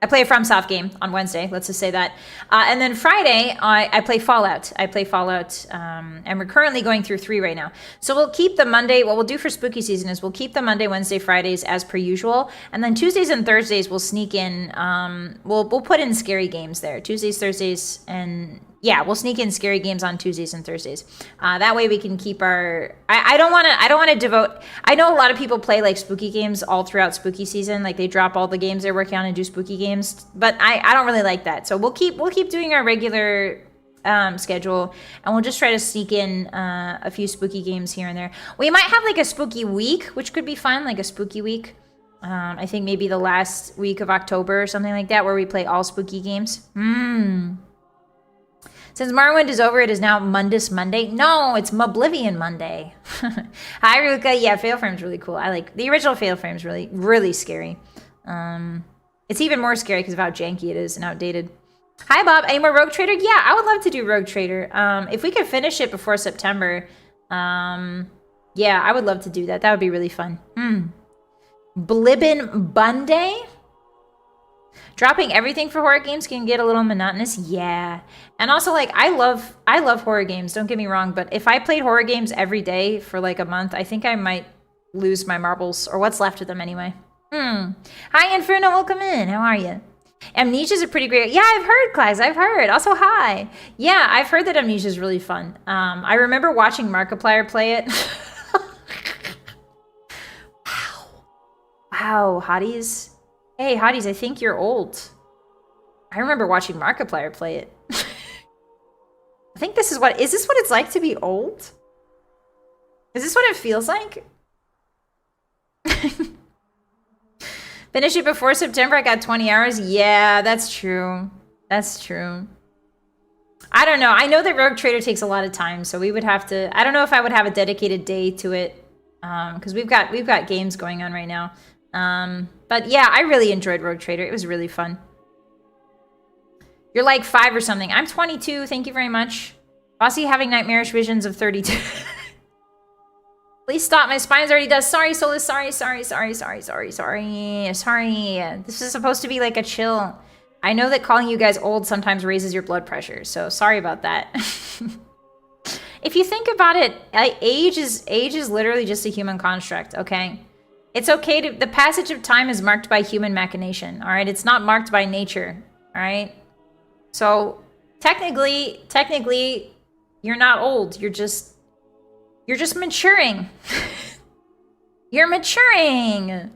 I play a FromSoft game on Wednesday. Let's just say that. And then Friday, I play Fallout. And we're currently going through 3 right now. So we'll keep the Monday. What we'll do for spooky season is we'll keep the Monday, Wednesday, Fridays as per usual. And then Tuesdays and Thursdays we'll sneak in. We'll put in scary games there. Tuesdays, Thursdays, and yeah, we'll sneak in scary games on Tuesdays and Thursdays. That way we can keep our. I don't want to devote. I know a lot of people play like spooky games all throughout spooky season. Like they drop all the games they're working on and do spooky games. But I don't really like that. So we'll keep doing our regular schedule, and we'll just try to sneak in a few spooky games here and there. We might have like a spooky week, which could be fun, like a spooky week. I think maybe the last week of October or something like that, where we play all spooky games. Since Morrowind is over, it is now Mundus Monday. No, it's Moblivion Monday. Hi, Ruka. Yeah, Fatal Frame's really cool. I like the original Fatal Frame's really, really scary. It's even more scary because of how janky it is and outdated. Hi, Bob. Any more Rogue Trader? Yeah, I would love to do Rogue Trader. If we could finish it before September, yeah, I would love to do that. That would be really fun. Blibbin Bunday? Dropping everything for horror games can get a little monotonous. Yeah. And also, like, I love horror games, don't get me wrong, but if I played horror games every day for like a month, I think I might lose my marbles, or what's left of them anyway. Hi, Inferno, welcome in. How are you? Amnesia's a pretty great. Yeah, I've heard, Clags. I've heard. Also, hi. Yeah, I've heard that Amnesia's really fun. I remember watching Markiplier play it. Wow, Hotties. Hey, Hotties, I think you're old. I remember watching Markiplier play it. I think is this what it's like to be old? Is this what it feels like? Finish it before September, I got 20 hours. Yeah, that's true. That's true. I don't know. I know that Rogue Trader takes a lot of time, so we would have to, I don't know if I would have a dedicated day to it. Because we've got games going on right now. But yeah, I really enjoyed Rogue Trader. It was really fun. You're like 5 or something. I'm 22. Thank you very much. Bossy having nightmarish visions of 32. Please stop. My spine's already done. Sorry, Solus. Sorry. This is supposed to be like a chill. I know that calling you guys old sometimes raises your blood pressure, so sorry about that. If you think about it, age is literally just a human construct, okay? It's okay to, the passage of time is marked by human machination, all right? It's not marked by nature, all right? So technically, you're not old. You're just maturing. You're maturing.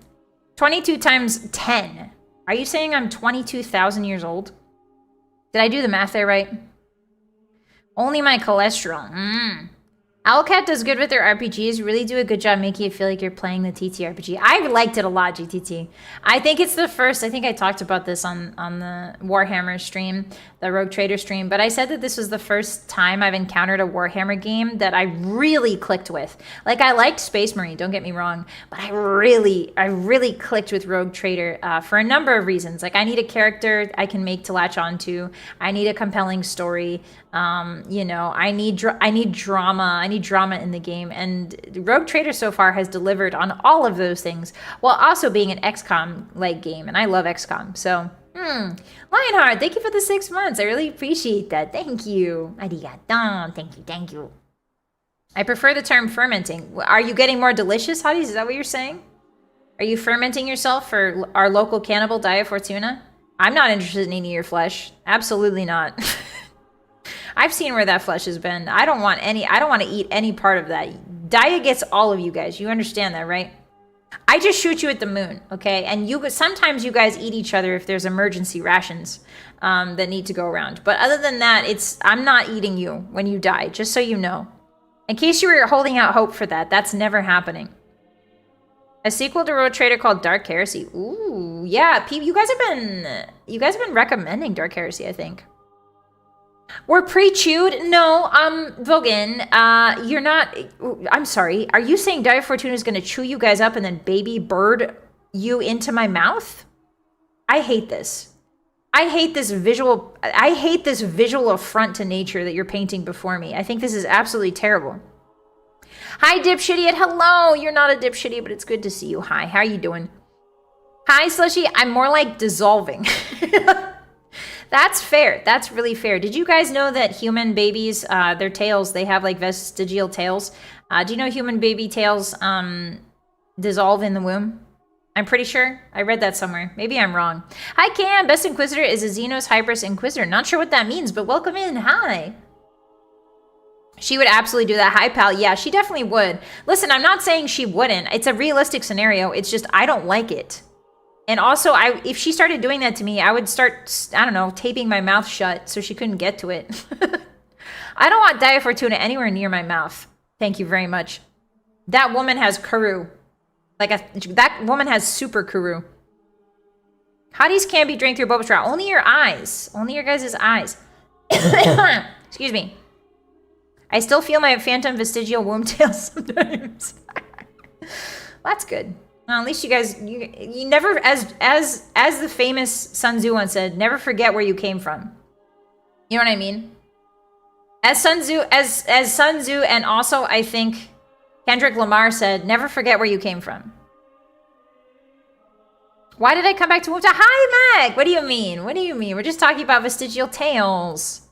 22 times 10. Are you saying I'm 22,000 years old? Did I do the math there right? Only my cholesterol. Owlcat does good with their RPGs. Really do a good job making you feel like you're playing the TTRPG. I liked it a lot, GTT. I think it's the first, I think I talked about this on the Warhammer stream, the Rogue Trader stream, but I said that this was the first time I've encountered a Warhammer game that I really clicked with. Like, I liked Space Marine, don't get me wrong, but I really clicked with Rogue Trader for a number of reasons. Like, I need a character I can make to latch onto. I need a compelling story. You know, I need drama. I need drama in the game, and Rogue Trader so far has delivered on all of those things, while also being an XCOM-like game, and I love XCOM. So, Lionheart, thank you for the 6 months. I really appreciate that. Thank you. Arigato. Thank you. I prefer the term fermenting. Are you getting more delicious, Hotties? Is that what you're saying? Are you fermenting yourself for our local cannibal, Dia Fortuna? I'm not interested in eating your flesh. Absolutely not. I've seen where that flesh has been. I don't want to eat any part of that. Diet gets all of you guys. You understand that, right? I just shoot you at the moon, okay? And sometimes you guys eat each other if there's emergency rations that need to go around. But other than that, I'm not eating you when you die, just so you know. In case you were holding out hope for that, that's never happening. A sequel to Road Trader called Dark Heresy. Ooh, yeah, you guys have been recommending Dark Heresy, I think. We're pre-chewed? No, Vogan, you're not. I'm sorry. Are you saying Dire Fortuna is going to chew you guys up and then baby bird you into my mouth? I hate this. I hate this visual affront to nature that you're painting before me. I think this is absolutely terrible. Hi, dipshitty. Hello. You're not a dipshitty, but it's good to see you. Hi, how are you doing? Hi, Slushy. I'm more like dissolving. That's fair. That's really fair. Did you guys know that human babies, their tails, they have like vestigial tails? Do you know human baby tails dissolve in the womb? I'm pretty sure. I read that somewhere. Maybe I'm wrong. Hi, Cam. Best Inquisitor is a Xenos Hybris Inquisitor. Not sure what that means, but welcome in. Hi. She would absolutely do that. Hi, pal. Yeah, she definitely would. Listen, I'm not saying she wouldn't. It's a realistic scenario. It's just I don't like it. And also, if she started doing that to me, I would start, I don't know, taping my mouth shut so she couldn't get to it. I don't want Dia Fortuna anywhere near my mouth. Thank you very much. That woman has Kuru. That woman has super Kuru. Hotties can't be drank through boba straw. Only your eyes. Only your guys' eyes. Excuse me. I still feel my phantom vestigial womb tail sometimes. Well, that's good. Well, at least you guys, you never, as the famous Sun Tzu once said, never forget where you came from. You know what I mean? As Sun Tzu, and also I think Kendrick Lamar said, never forget where you came from. Why did I come back to womb tail? Hi, Meg! What do you mean? What do you mean? We're just talking about vestigial tails.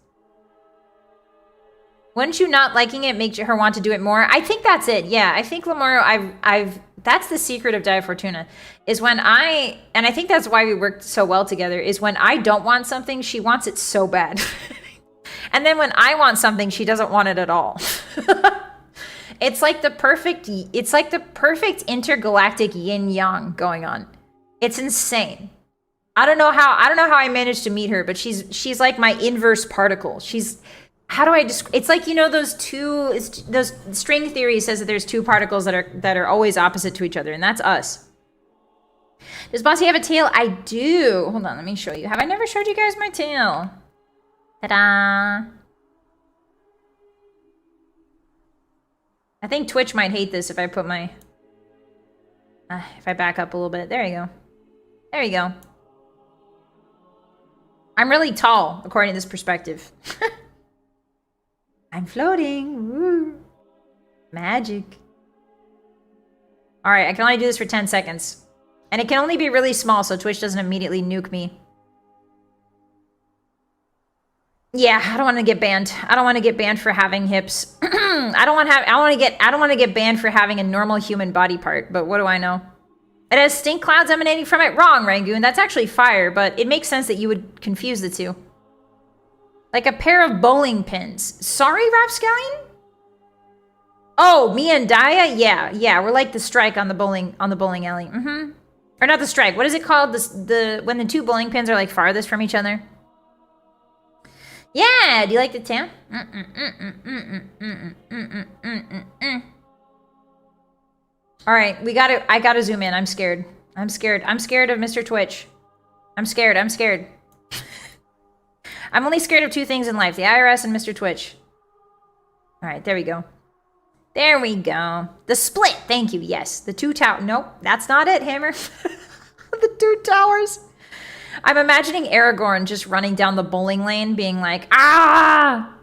Wouldn't you not liking it make her want to do it more? I think that's it. Yeah, I think Lamar, that's the secret of Dia Fortuna, is when and I think that's why we worked so well together, is when I don't want something, she wants it so bad. And then when I want something, she doesn't want it at all. It's like the perfect intergalactic yin-yang going on. It's insane. I don't know how I managed to meet her, but she's like my inverse particle. How do I describe? It's like, you know, those string theory says that there's two particles that are always opposite to each other, and that's us. Does Bossy have a tail? I do. Hold on, let me show you. Have I never showed you guys my tail? Ta-da! I think Twitch might hate this if I put my if I back up a little bit. There you go. There you go. I'm really tall according to this perspective. I'm floating. Woo. Magic. All right, I can only do this for 10 seconds. And it can only be really small so Twitch doesn't immediately nuke me. Yeah, I don't want to get banned. I don't want to get banned for having hips. I don't want to get banned for having a normal human body part, but what do I know? It has stink clouds emanating from it. Wrong, Rangoon. That's actually fire, but it makes sense that you would confuse the two. Like a pair of bowling pins. Sorry, Rapscallion? Oh, me and Daya? Yeah, we're like the strike on the bowling alley. Mm-hmm. Or not the strike. What is it called? When the two bowling pins are like farthest from each other. Yeah, do you like the tan? All right, I gotta zoom in. I'm scared. I'm scared of Mr. Twitch. I'm scared. I'm only scared of two things in life, the IRS and Mr. Twitch. All right, there we go. There we go. The split, thank you, yes. The two towers, nope, that's not it, Hammer. The two towers. I'm imagining Aragorn just running down the bowling lane being like, ah!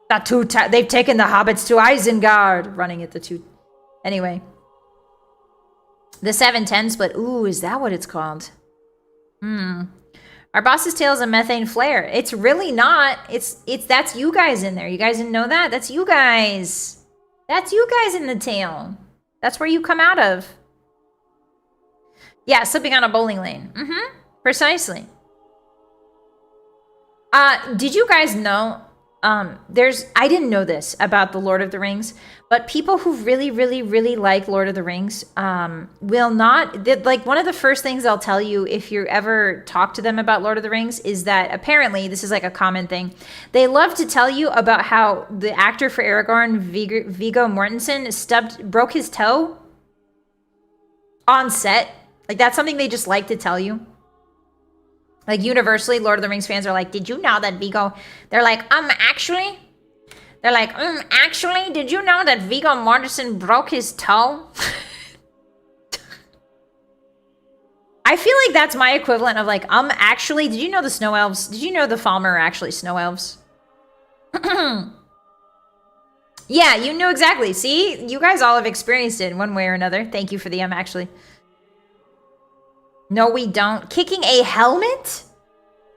They've taken the hobbits to Isengard. Running at the two. Anyway. The 7-10 split. Ooh, is that what it's called? Our boss's tail is a methane flare. It's really not. That's you guys in there. You guys didn't know that? That's you guys. That's you guys in the tail. That's where you come out of. Yeah, slipping on a bowling lane. Precisely. Did you guys know? I didn't know this about the Lord of the Rings, but people who really, really, really like Lord of the Rings, will not, like, one of the first things they'll tell you if you ever talk to them about Lord of the Rings is that apparently, this is like a common thing, they love to tell you about how the actor for Aragorn, Viggo Mortensen, broke his toe on set. Like, that's something they just like to tell you. Like, universally, Lord of the Rings fans are like, did you know that Viggo... They're like, actually... They're like, actually, did you know that Viggo Mortensen broke his toe? I feel like that's my equivalent of like, actually, did you know the snow elves? Did you know the Falmer are actually snow elves? Yeah, you know exactly. See? You guys all have experienced it in one way or another. Thank you for the actually. No, we don't. Kicking a helmet?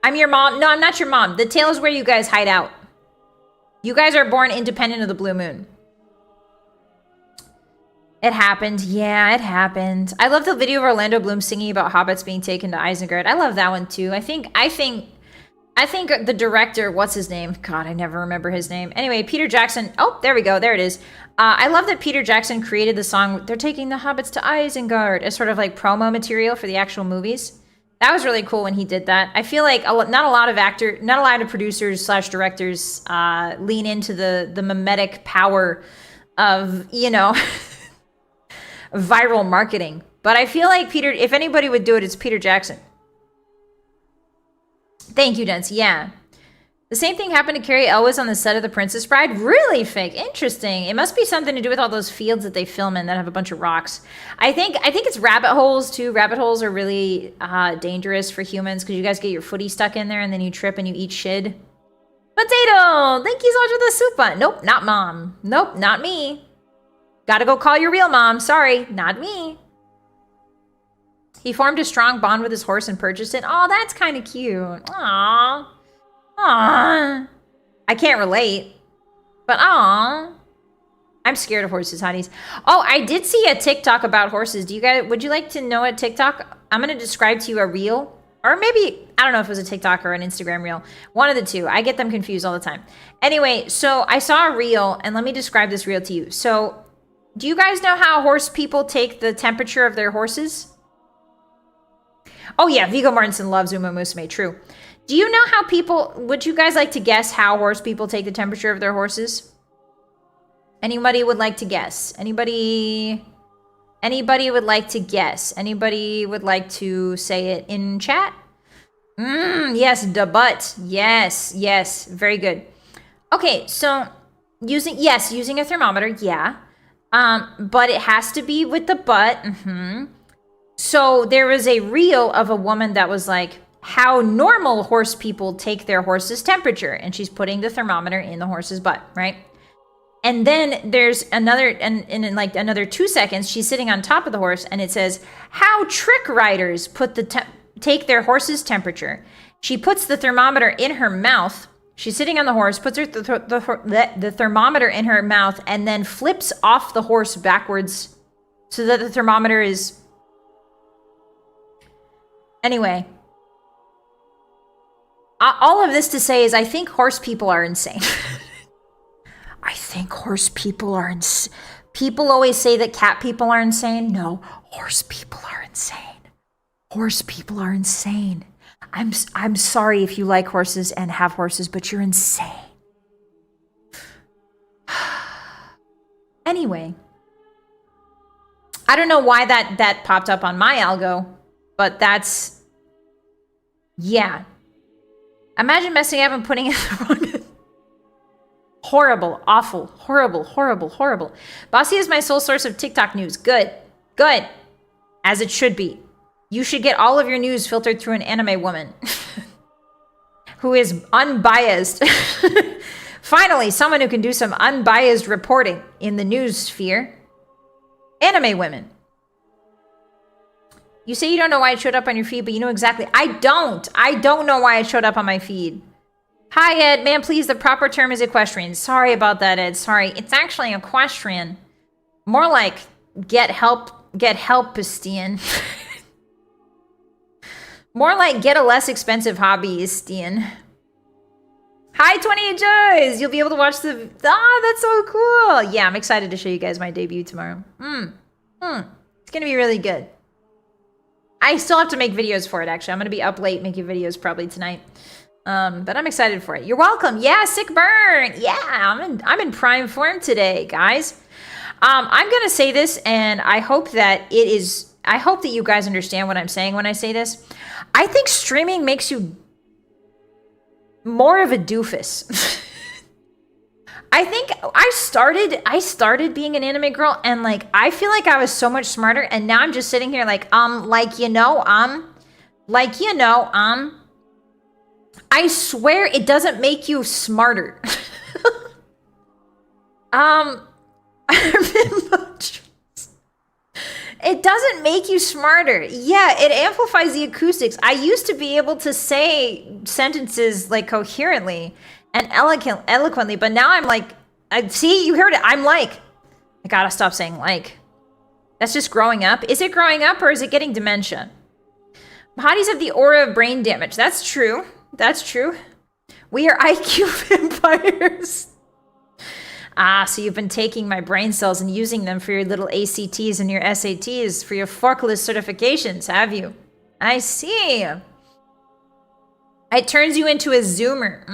I'm your mom. No, I'm not your mom. The tail is where you guys hide out. You guys are born independent of the blue moon. It happened. Yeah, it happened. I love the video of Orlando Bloom singing about hobbits being taken to Isengard. I love that one too. I think the director, what's his name? God, I never remember his name. Anyway, Peter Jackson. Oh, there we go. There it is. I love that Peter Jackson created the song, "They're taking the hobbits to Isengard," as sort of like promo material for the actual movies. That was really cool when he did that. I feel like not a lot of producers / directors lean into the mimetic power of, you know, viral marketing. But I feel like if anybody would do it, it's Peter Jackson. Thank you, Dents. Yeah. The same thing happened to Carrie Elwes on the set of The Princess Bride. Really fake. Interesting. It must be something to do with all those fields that they film in that have a bunch of rocks. I think it's rabbit holes too. Rabbit holes are really dangerous for humans because you guys get your footy stuck in there and then you trip and you eat shit. Potato! Thank you so much for the soup bun. Nope, not mom. Nope, not me. Gotta go call your real mom. Sorry, not me. He formed a strong bond with his horse and purchased it. Oh, that's kind of cute. Aww. Aww. I can't relate, but aww. I'm scared of horses, Hotties. Oh, I did see a TikTok about horses. Would you like to know a TikTok? I'm going to describe to you a reel, or maybe, I don't know if it was a TikTok or an Instagram reel. One of the two. I get them confused all the time. Anyway, so I saw a reel, and let me describe this reel to you. So, do you guys know how horse people take the temperature of their horses? Oh yeah, Viggo Mortensen loves Uma Musume, true. Do you know how would you guys like to guess how horse people take the temperature of their horses? Anybody would like to guess? Anybody would like to guess? Anybody would like to say it in chat? Yes, the butt. Yes, very good. Okay, so using a thermometer, yeah. But it has to be with the butt. So there was a reel of a woman that was like, how normal horse people take their horse's temperature. And she's putting the thermometer in the horse's butt, right? And then there's another, and in like another 2 seconds, she's sitting on top of the horse and it says, how trick riders take their horse's temperature. She puts the thermometer in her mouth. She's sitting on the horse, puts the thermometer in her mouth, and then flips off the horse backwards so that the thermometer is... Anyway, all of this to say is I think horse people are insane. I think horse people are insane. People always say that cat people are insane. No, horse people are insane. Horse people are insane. I'm sorry if you like horses and have horses, but you're insane. Anyway, I don't know why that popped up on my algo, but that's, yeah. Imagine messing up and putting it on. Horrible, awful, horrible. Bossy is my sole source of TikTok news. Good. As it should be. You should get all of your news filtered through an anime woman who is unbiased. Finally, someone who can do some unbiased reporting in the news sphere. Anime women. You say you don't know why it showed up on your feed, but you know exactly. I don't know why it showed up on my feed. Hi, Ed. Man, please, the proper term is equestrian. Sorry about that, Ed. Sorry. It's actually equestrian. More like get help-istian. More like get a less expensive hobby-istian. Hi, 28 Joys! You'll be able to watch the... Ah, that's so cool! Yeah, I'm excited to show you guys my debut tomorrow. It's gonna be really good. I still have to make videos for it, actually. I'm gonna be up late making videos probably tonight. But I'm excited for it. You're welcome. Yeah, sick burn. Yeah, I'm in prime form today, guys. I'm gonna say this, and I hope that you guys understand what I'm saying when I say this. I think streaming makes you more of a doofus. I think I started being an anime girl, and like I feel like I was so much smarter, and now I'm just sitting here like I swear it doesn't make you smarter. It doesn't make you smarter. Yeah, it amplifies the acoustics. I used to be able to say sentences like coherently and eloquently, but now I'm like, see, you heard it. I'm like, I gotta stop saying like. That's just growing up. Is it growing up or is it getting dementia? Hotties have the aura of brain damage. That's true. That's true. We are IQ vampires. Ah, so you've been taking my brain cells and using them for your little ACTs and your SATs for your forklift certifications, have you? I see. It turns you into a zoomer.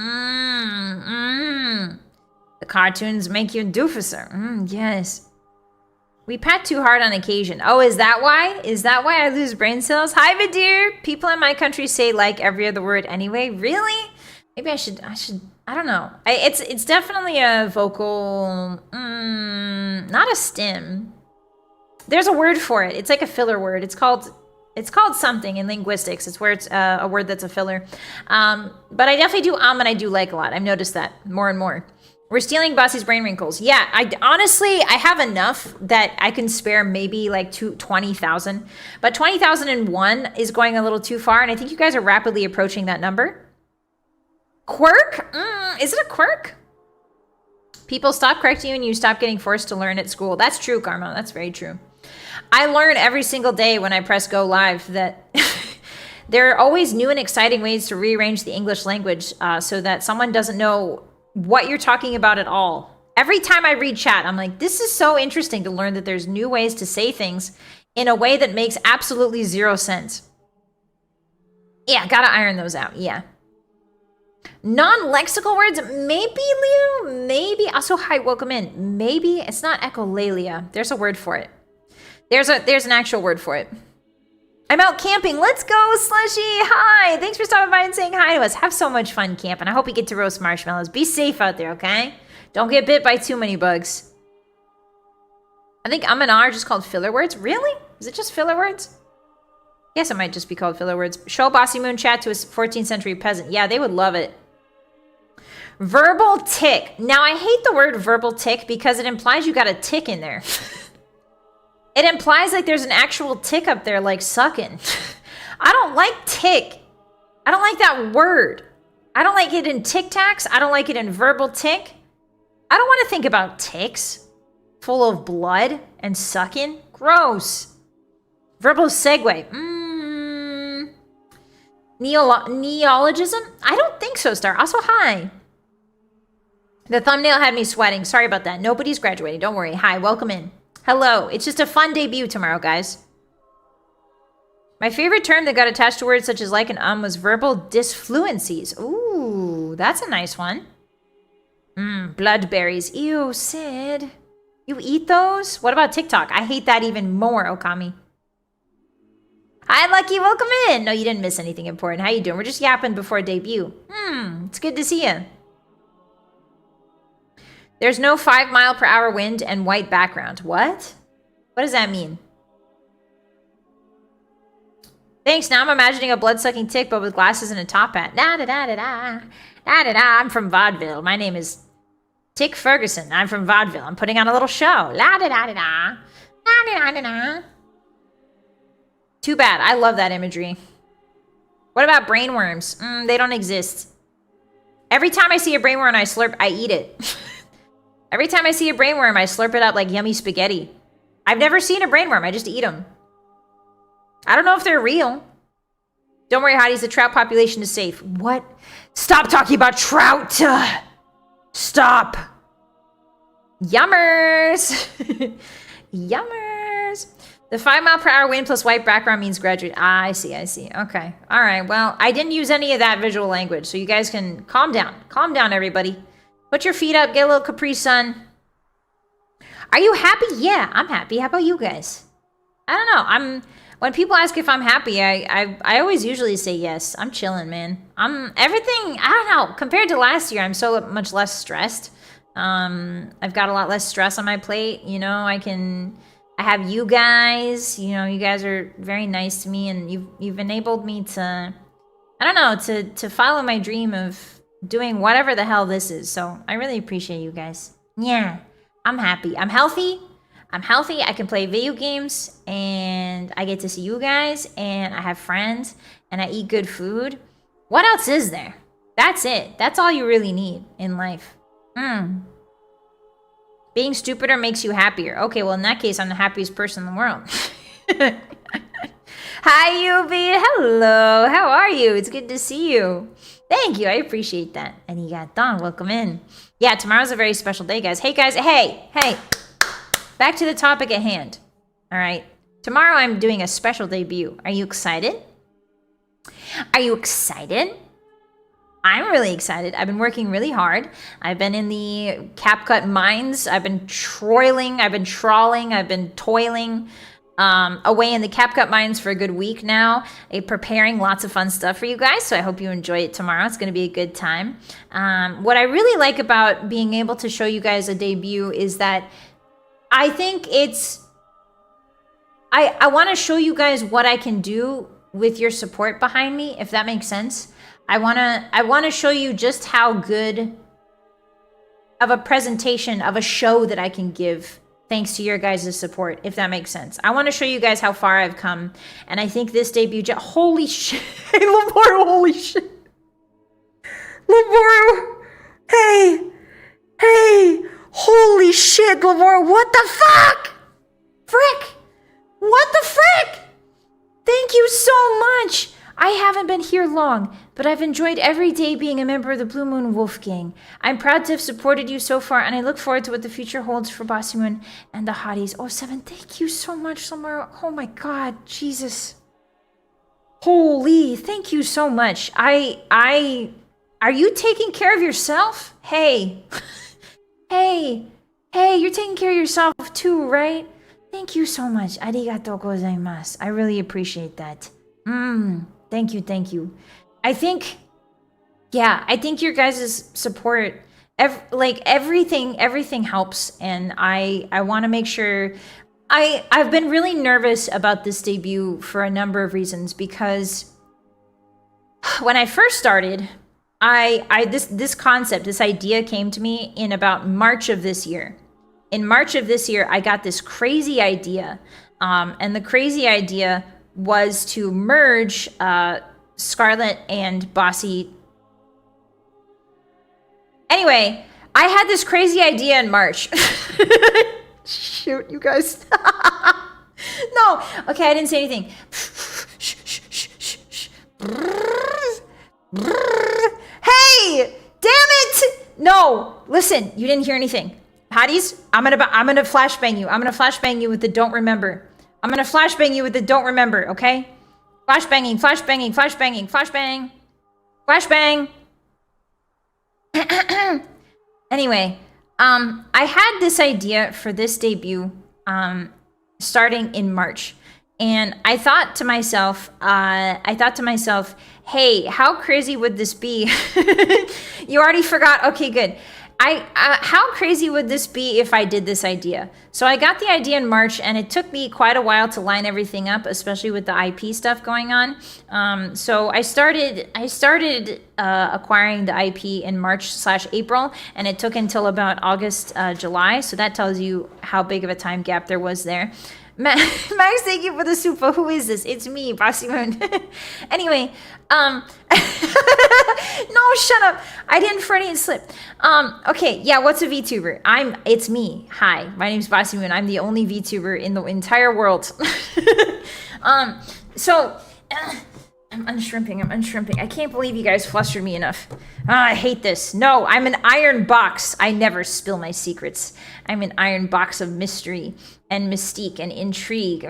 The cartoons make you a doofuser. Yes. We pat too hard on occasion. Oh, is that why? Is that why I lose brain cells? Hi, Vadir. People in my country say like every other word anyway. Really? Maybe I should, I don't know. It's definitely a vocal, not a stem. There's a word for it. It's like a filler word. It's called something in linguistics. It's where it's a word that's a filler. But I definitely do and I do like a lot. I've noticed that more and more. We're stealing Bossy's brain wrinkles. Yeah, honestly, I have enough that I can spare maybe like 20,000. But 20,001 is going a little too far, and I think you guys are rapidly approaching that number. Quirk? Is it a quirk? People stop correcting you and you stop getting forced to learn at school. That's true, Karma. That's very true. I learn every single day when I press go live that there are always new and exciting ways to rearrange the English language so that someone doesn't know what you're talking about at all. Every time I read chat, I'm like, this is so interesting to learn that there's new ways to say things in a way that makes absolutely zero sense. Yeah, gotta iron those out. Yeah. Non-lexical words, maybe, Leo, maybe. Also, hi, welcome in. Maybe it's not echolalia. There's a word for it. There's an actual word for it. I'm out camping. Let's go, Slushy. Hi. Thanks for stopping by and saying hi to us. Have so much fun camping. I hope you get to roast marshmallows. Be safe out there, okay? Don't get bit by too many bugs. I think and are just called filler words. Really? Is it just filler words? Yes, it might just be called filler words. Show Bossymoon chat to a 14th century peasant. Yeah, they would love it. Verbal tick. Now, I hate the word verbal tick because it implies you got a tick in there. It implies like there's an actual tick up there, like sucking. I don't like tick. I don't like that word. I don't like it in Tic Tacs. I don't like it in verbal tick. I don't want to think about ticks full of blood and sucking. Gross. Verbal segue. Neologism? I don't think so, Star. Also, hi. The thumbnail had me sweating. Sorry about that. Nobody's graduating. Don't worry. Hi, welcome in. Hello. It's just a fun debut tomorrow, guys. My favorite term that got attached to words such as like and was verbal disfluencies. Ooh, that's a nice one. Bloodberries. Ew, Sid. You eat those? What about TikTok? I hate that even more, Okami. Hi, Lucky. Welcome in. No, you didn't miss anything important. How you doing? We're just yapping before debut. It's good to see you. There's no 5-mile-per-hour wind and white background. What? What does that mean? Thanks. Now I'm imagining a blood-sucking tick, but with glasses and a top hat. Da-da-da-da-da. Da-da-da. I'm from vaudeville. My name is Tick Ferguson. I'm from vaudeville. I'm putting on a little show. La-da-da-da-da. La-da-da-da-da. Too bad. I love that imagery. What about brainworms? They don't exist. Every time I see a brainworm, I eat it. Every time I see a brainworm, I slurp it up like yummy spaghetti. I've never seen a brainworm. I just eat them. I don't know if they're real. Don't worry, Hotties, the trout population is safe. What? Stop talking about trout! Stop! Yummers! Yummers! The 5-mile-per-hour wind plus white background means graduate. Ah, I see, I see. Okay. All right, well, I didn't use any of that visual language, so you guys can calm down. Calm down, everybody. Put your feet up, get a little Capri Sun. Are you happy? Yeah, I'm happy. How about you guys? I don't know. When people ask if I'm happy, I always usually say yes. I'm chilling, man. Everything, I don't know. Compared to last year, I'm so much less stressed. I've got a lot less stress on my plate. You know, I have you guys. You know, you guys are very nice to me, and you've enabled me to, I don't know, to follow my dream of doing whatever the hell this is. So I really appreciate you guys. Yeah, I'm happy. I'm healthy. I can play video games, and I get to see you guys, and I have friends, and I eat good food. What else is there? That's it. That's all you really need in life. Being stupider makes you happier. Okay, well, in that case, I'm the happiest person in the world. Hi, Yubi. Hello. How are you? It's good to see you. Thank you. I appreciate that. And you got Don. Welcome in. Yeah, tomorrow's a very special day, guys. Hey, guys. Hey. Back to the topic at hand. All right. Tomorrow I'm doing a special debut. Are you excited? Are you excited? I'm really excited. I've been working really hard. I've been in the CapCut mines. I've been trawling. I've been toiling away in the CapCut mines for a good week now, preparing lots of fun stuff for you guys. So I hope you enjoy it tomorrow. It's going to be a good time. What I really like about being able to show you guys a debut is that I think I want to show you guys what I can do with your support behind me, if that makes sense. I want to show you just how good of a presentation of a show that I can give thanks to your guys' support, if that makes sense. I want to show you guys how far I've come, and I think this debut holy shit. Hey, Laboru, holy shit. Laboru, hey, holy shit, Laboru, what the fuck? Frick, what the frick? Thank you so much. I haven't been here long, but I've enjoyed every day being a member of the Blue Moon Wolf Gang. I'm proud to have supported you so far, and I look forward to what the future holds for Bossymoon and the Hotties. Oh, 7, thank you so much, Samara. Oh my god, Jesus. Holy, thank you so much. Are you taking care of yourself? Hey. Hey, you're taking care of yourself too, right? Thank you so much. Arigatou gozaimasu. I really appreciate that. Thank you. I think your guys' support, everything helps, and I want to make sure. I've been really nervous about this debut for a number of reasons, because when I first started, this idea came to me in about March of this year. In March of this year, I got this crazy idea, and the crazy idea was to merge Scarlet and Bossy. Anyway, I had this crazy idea in March. Shoot, you guys. No, okay, I didn't say anything. Hey, damn it! No, listen, you didn't hear anything. Hotties, I'm gonna flashbang you. I'm gonna flashbang you with the don't remember. I'm gonna flashbang you with the don't remember, okay? Flashbanging, flashbang. Anyway, I had this idea for this debut starting in March. And I thought to myself, hey, how crazy would this be? You already forgot. Okay, good. How crazy would this be if I did this idea? So I got the idea in March, and it took me quite a while to line everything up, especially with the IP stuff going on. So I started acquiring the IP in March/April, and it took until about August, July. So that tells you how big of a time gap there was there. Max, thank you for the super. Who is this? It's me, Bossymoon. Anyway, no, shut up. I didn't Freudian slip. Okay, yeah, what's a VTuber? It's me. Hi, my name's Bossymoon. I'm the only VTuber in the entire world. So, I'm unshrimping. I'm unshrimping. I can't believe you guys flustered me enough. I hate this. No, I'm an iron box. I never spill my secrets. I'm an iron box of mystery and mystique and intrigue.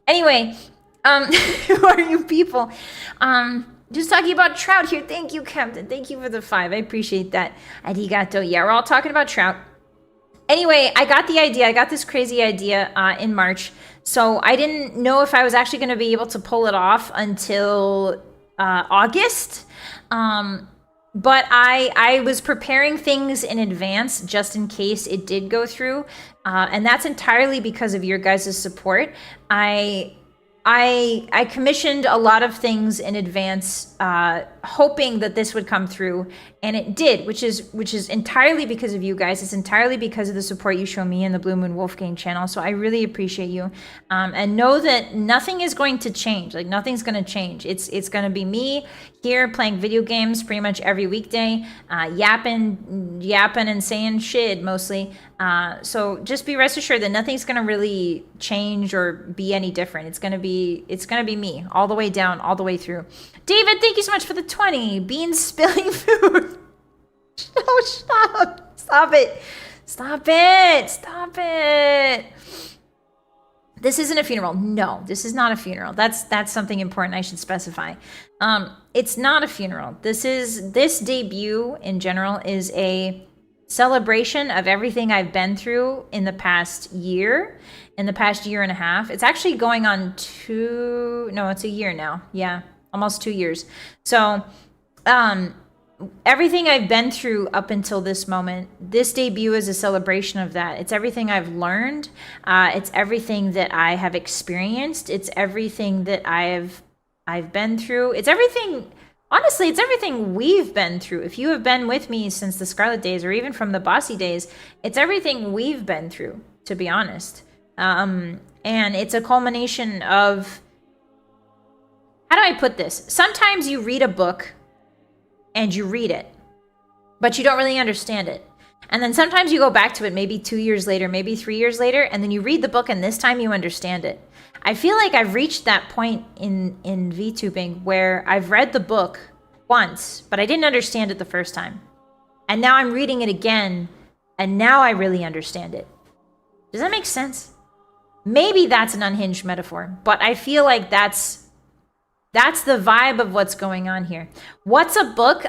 Anyway, who are you people? Just talking about trout here. Thank you, Captain. Thank you for the 5. I appreciate that. Arigato. Yeah, we're all talking about trout. Anyway, I got the idea. I got this crazy idea in March. So I didn't know if I was actually going to be able to pull it off until August. But I was preparing things in advance just in case it did go through. And that's entirely because of your guys' support. I commissioned a lot of things in advance, hoping that this would come through, and it did, which is entirely because of you guys. It's entirely because of the support you show me and the Blue Moon Wolfgang channel. So I really appreciate you, and know that nothing is going to change. Like nothing's going to change. It's going to be me here playing video games pretty much every weekday, yapping and saying shit mostly. So just be rest assured that nothing's going to really change or be any different. It's going to be me all the way down, all the way through. David, thank you so much for the 20. Beans spilling food. Oh, stop it. This isn't a funeral. No, this is not a funeral. That's something important I should specify. It's not a funeral. This debut in general is a celebration of everything I've been through in the past year, in the past year and a half. It's actually going on it's a year now. Yeah, almost 2 years. So, everything I've been through up until this moment, this debut is a celebration of that. It's everything I've learned. It's everything that I have experienced. It's everything that I've been through. It's everything. Honestly, it's everything we've been through. If you have been with me since the Scarlet days or even from the Bossy days, it's everything we've been through, to be honest. And it's a culmination of, how do I put this? Sometimes you read a book and you read it, but you don't really understand it. And then sometimes you go back to it maybe 2 years later, maybe 3 years later, and then you read the book and this time you understand it. I feel like I've reached that point in VTubing where I've read the book once, but I didn't understand it the first time. And now I'm reading it again, and now I really understand it. Does that make sense? Maybe that's an unhinged metaphor, but I feel like that's the vibe of what's going on here. What's a book?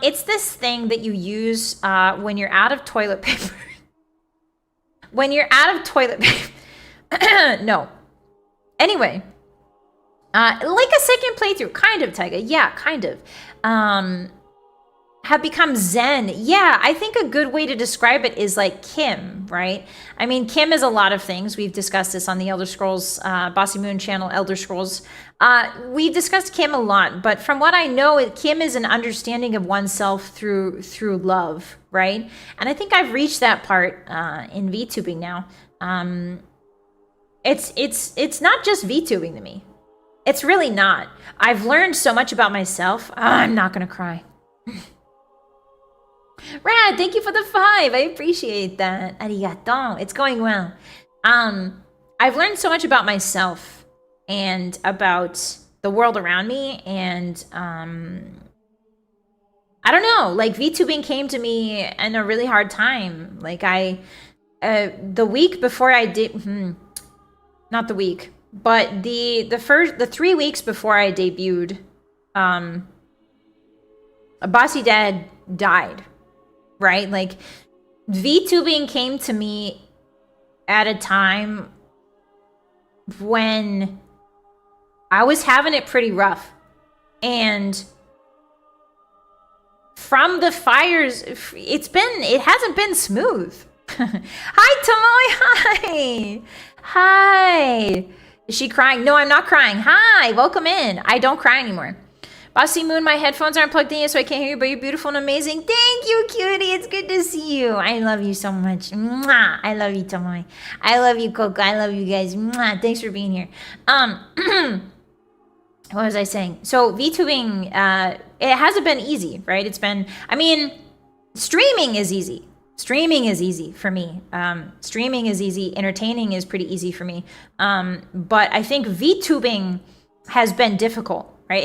It's this thing that you use when you're out of toilet paper. When you're out of toilet paper. No. Anyway, like a second playthrough, kind of, Taiga. Yeah, kind of. Have become zen. Yeah, I think a good way to describe it is like Kim, right? I mean, Kim is a lot of things. We've discussed this on the Elder Scrolls, Bossymoon channel, Elder Scrolls. We've discussed Kim a lot, but from what I know, Kim is an understanding of oneself through love, right? And I think I've reached that part in VTubing now. It's not just VTubing to me. It's really not. I've learned so much about myself. I'm not gonna cry. Rad, thank you for the 5. I appreciate that. Arigato. It's going well. I've learned so much about myself and about the world around me, and I don't know, like VTubing came to me in a really hard time. Like the week before I did, not the week, but the 3 weeks before I debuted, a Bossy Dad died. Right? Like, VTubing came to me at a time when I was having it pretty rough. And from the fires, it hasn't been smooth. Hi, Tomoe! Hi! Is she crying? No, I'm not crying. Hi! Welcome in. I don't cry anymore. Bossymoon, my headphones aren't plugged in yet, so I can't hear you, but you're beautiful and amazing. Thank you, cutie. It's good to see you. I love you so much. Mwah. I love you, Tomoe. I love you, Coco. I love you guys. Mwah. Thanks for being here. What was I saying? So VTubing, it hasn't been easy, right? It's been, I mean, streaming is easy. Streaming is easy for me. Streaming is easy. Entertaining is pretty easy for me. But I think VTubing has been difficult. right?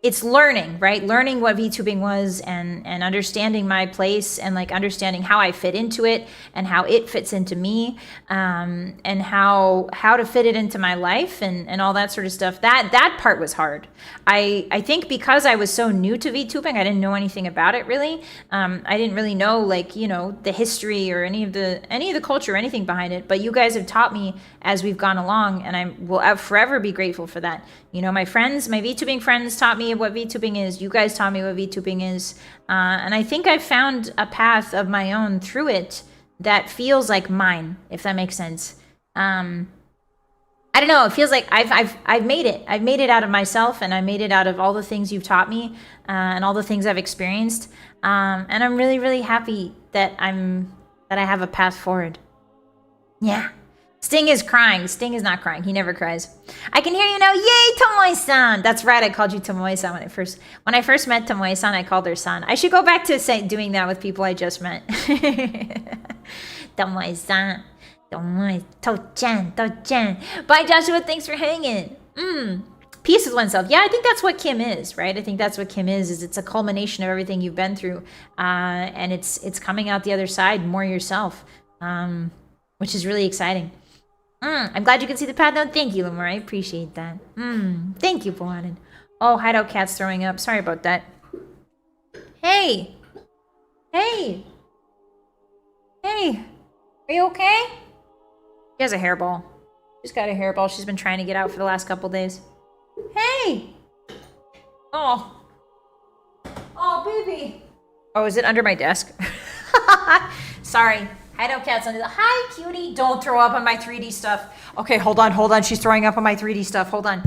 It's learning, right? Learning what VTubing was and understanding my place and like understanding how I fit into it and how it fits into me, and how to fit it into my life and all that sort of stuff. That part was hard. I think because I was so new to VTubing, I didn't know anything about it really. I didn't really know, like, you know, the history or any of the culture or anything behind it. But you guys have taught me as we've gone along, and I will forever be grateful for that. You know, my VTubing friends taught me what VTubing is. You guys taught me what VTubing is. And I think I found a path of my own through it that feels like mine, if that makes sense. I don't know. It feels like I've made it. I've made it out of myself, and I made it out of all the things you've taught me, and all the things I've experienced. And I'm really, really happy that I have a path forward. Yeah. Sting is crying. Sting is not crying. He never cries. I can hear you now. Yay, Tomoe-san. That's right. I called you Tomoe-san when I first met Tomoe-san. I called her san. I should go back to doing that with people I just met. Tomoe-san. To-chan. Bye, Joshua. Thanks for hanging. Peace with oneself. Yeah, I think that's what Kim is, right? I think that's what Kim is it's a culmination of everything you've been through. And it's coming out the other side more yourself, which is really exciting. I'm glad you can see the path now. Thank you, Lamar. I appreciate that. Thank you, Boanin. Oh, Hideout Cat's throwing up. Sorry about that. Hey! Hey! Hey! Are you okay? She has a hairball. She's got a hairball she's been trying to get out for the last couple days. Hey! Oh. Oh, baby. Oh, is it under my desk? Sorry. Hideout Cat's under the... Hi, cutie. Don't throw up on my 3D stuff. Okay, hold on. She's throwing up on my 3D stuff. Hold on.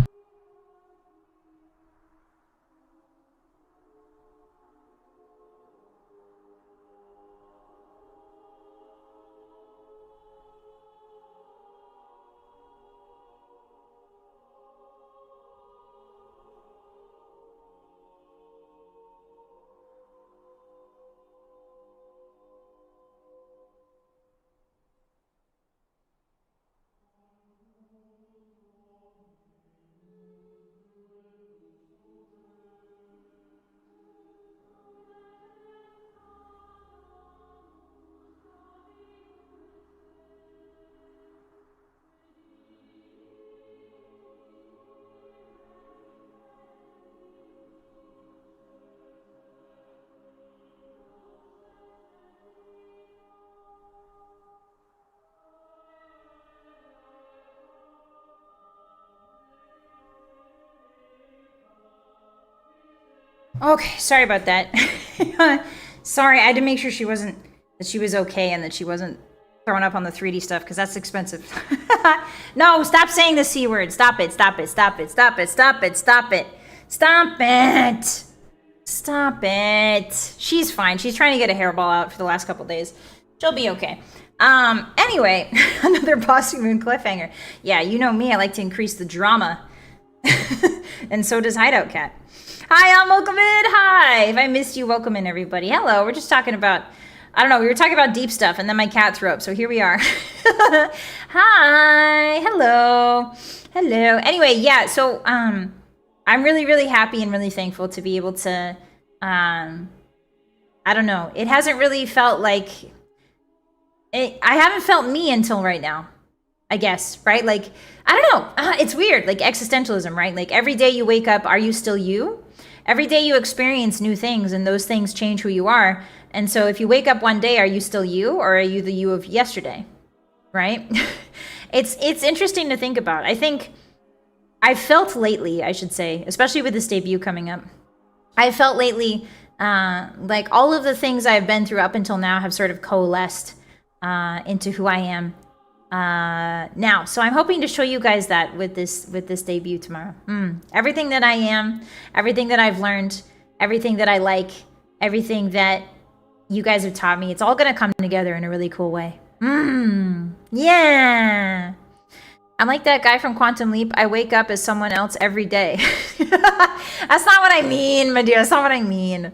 Okay, sorry about that. Sorry, I had to make sure she was okay and that she wasn't throwing up on the 3D stuff because that's expensive. No, stop saying the C word. Stop it. Stop it. She's fine. She's trying to get a hairball out for the last couple days. She'll be okay. Anyway, another Bossymoon cliffhanger. Yeah, you know me. I like to increase the drama. And so does Hideout Cat. Hi, I'm welcome in. Hi. If I missed you, welcome in, everybody. Hello. We're just talking about, I don't know, we were talking about deep stuff, and then my cat threw up, so here we are. Hi. Hello. Anyway, yeah, so I'm really, really happy and really thankful to be able to, I don't know, it hasn't really felt like, I haven't felt me until right now, I guess, right? Like, I don't know, it's weird, like existentialism, right? Like every day you wake up, are you still you? Every day you experience new things, and those things change who you are. And so if you wake up one day, are you still you, or are you the you of yesterday, right? It's interesting to think about. I think I've felt lately, I should say, especially with this debut coming up, I felt lately like all of the things I've been through up until now have sort of coalesced into who I am now. So I'm hoping to show you guys that with this debut tomorrow. Everything that I am, everything that I've learned, everything that I like, everything that you guys have taught me, it's all gonna come together in a really cool way. Yeah. I'm like that guy from Quantum Leap. I wake up as someone else every day. That's not what I mean, my dear. That's not what I mean.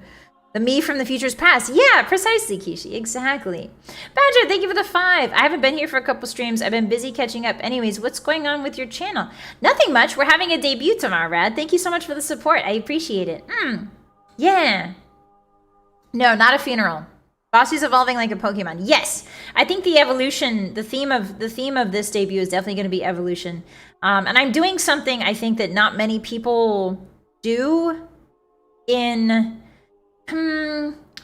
The me from the future's past. Yeah, precisely, Kishi. Exactly. Badger, thank you for the 5. I haven't been here for a couple streams. I've been busy catching up. Anyways, what's going on with your channel? Nothing much. We're having a debut tomorrow, Rad. Thank you so much for the support. I appreciate it. Yeah. No, not a funeral. Bossy's evolving like a Pokemon. Yes. I think the evolution, the theme of this debut is definitely going to be evolution. And I'm doing something I think that not many people do in...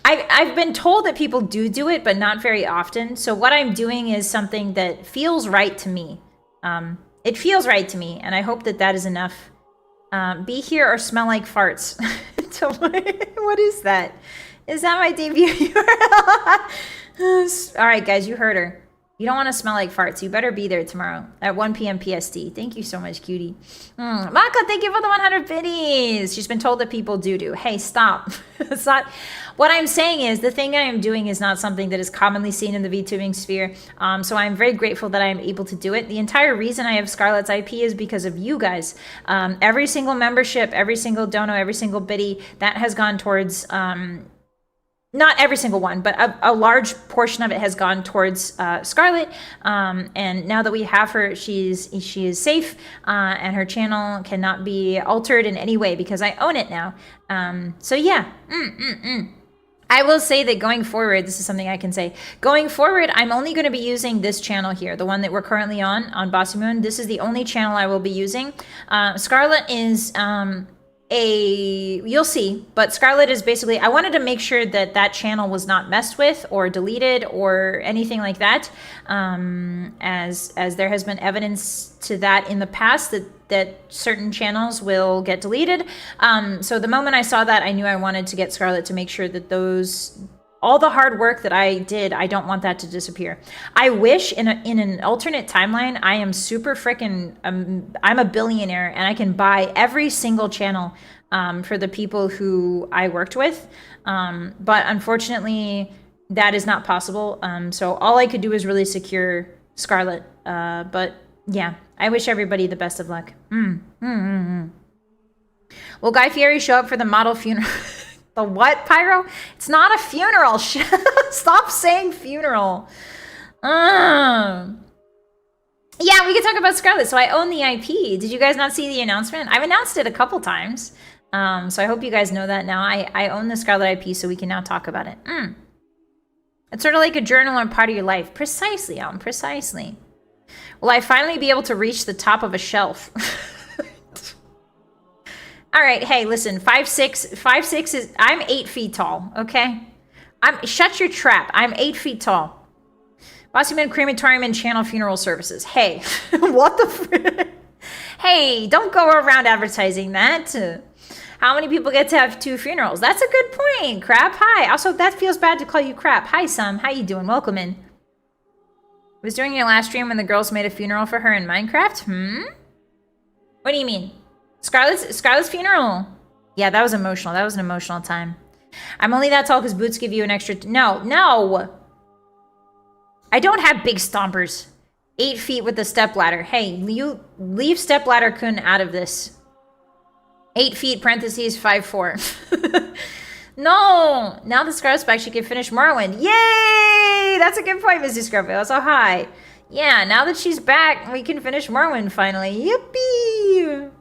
I've been told that people do it, but not very often. So what I'm doing is something that feels right to me. It feels right to me, and I hope that that is enough. Be here or smell like farts. What is that? Is that my debut URL? All right, guys, you heard her. You don't want to smell like farts. You better be there tomorrow at 1 p.m. PST. Thank you so much, cutie. Maka, thank you for the 100 biddies. She's been told that people do. Hey, stop. It's not... What I'm saying is the thing I am doing is not something that is commonly seen in the VTubing sphere. So I'm very grateful that I am able to do it. The entire reason I have Scarlet's IP is because of you guys. Every single membership, every single dono, every single biddy, that has gone towards... not every single one, but a large portion of it has gone towards Scarlet. And now that we have her, she is safe, and her channel cannot be altered in any way because I own it now. So yeah. I will say that going forward, this is something I can say. Going forward, I'm only going to be using this channel here, the one that we're currently on Bossymoon. This is the only channel I will be using. Scarlet is... you'll see, but Scarlet is basically, I wanted to make sure that that channel was not messed with or deleted or anything like that, as there has been evidence to that in the past that certain channels will get deleted. So the moment I saw that, I knew I wanted to get Scarlet to make sure that all the hard work that I did, I don't want that to disappear. I wish in an alternate timeline, I am super freaking, I'm a billionaire and I can buy every single channel for the people who I worked with. But unfortunately, that is not possible. So all I could do is really secure Scarlet. But yeah, I wish everybody the best of luck. Will Guy Fieri show up for the model funeral? The what, Pyro? It's not a funeral. Stop saying funeral. Yeah, we can talk about Scarlet. So I own the IP. Did you guys not see the announcement? I've announced it a couple times. So I hope you guys know that now. I own the Scarlet IP, so we can now talk about it. It's sort of like a journal or part of your life. Precisely, Alan, precisely. Will I finally be able to reach the top of a shelf? All right, hey, listen, 5'6" is, I'm 8 feet tall, okay? Shut your trap, I'm 8 feet tall. Bossymoon Crematorium and Channel Funeral Services. Hey, what the Hey, don't go around advertising that. How many people get to have 2 funerals? That's a good point, Crap. Hi, also, that feels bad to call you Crap. Hi, Sam, how you doing? Welcome in. I was doing your last stream when the girls made a funeral for her in Minecraft? What do you mean? Scarlet's funeral. Yeah, that was emotional. That was an emotional time. I'm only that tall because boots give you an extra... No. I don't have big stompers. 8 feet with the stepladder. Hey, you leave stepladder-kun out of this. 8 feet, parentheses, 5'4". No! Now the Scarlet's back, she can finish Morrowind. Yay! That's a good point, Mrs. Scruffy. So hi. Yeah, now that she's back, we can finish Morrowind finally. Yippee!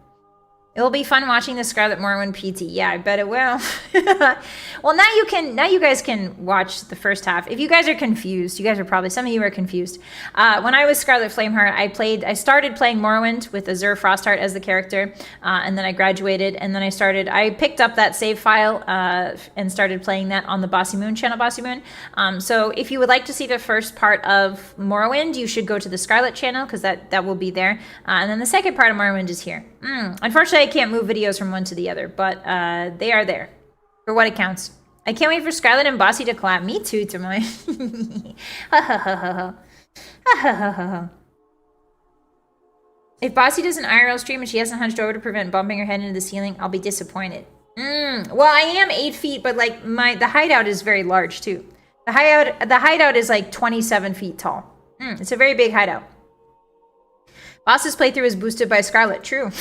It'll be fun watching the Scarlet Morrowind PT. Yeah, I bet it will. Well, now you guys can watch the first half. If you guys are confused, you guys are probably, some of you are confused. When I was Scarlet Flameheart, I started playing Morrowind with Azure Frostheart as the character, and then I graduated, and then I picked up that save file and started playing that on the Bossymoon channel, Bossymoon. So if you would like to see the first part of Morrowind, you should go to the Scarlet channel, because that will be there. And then the second part of Morrowind is here. Unfortunately, I can't move videos from one to the other, but they are there for what it counts. I can't wait for Scarlet and Bossy to collab. Me too, Tomoe. If Bossy does an IRL stream and she hasn't hunched over to prevent bumping her head into the ceiling, I'll be disappointed. Well, I am 8 feet, but like the hideout is very large too. The hideout is like 27 feet tall. It's a very big hideout. Boss's playthrough is boosted by Scarlet. True.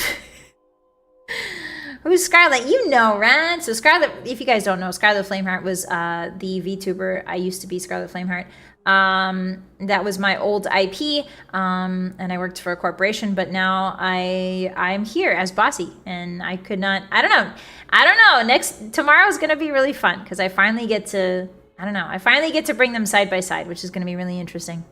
Who's Scarlet? You know, right? So Scarlet, if you guys don't know, Scarlet Flameheart was the VTuber. I used to be Scarlet Flameheart. That was my old IP, and I worked for a corporation, but now I'm here as Bossy, and I could not, I don't know, tomorrow's gonna be really fun, because I finally get to, I finally get to bring them side by side, which is gonna be really interesting.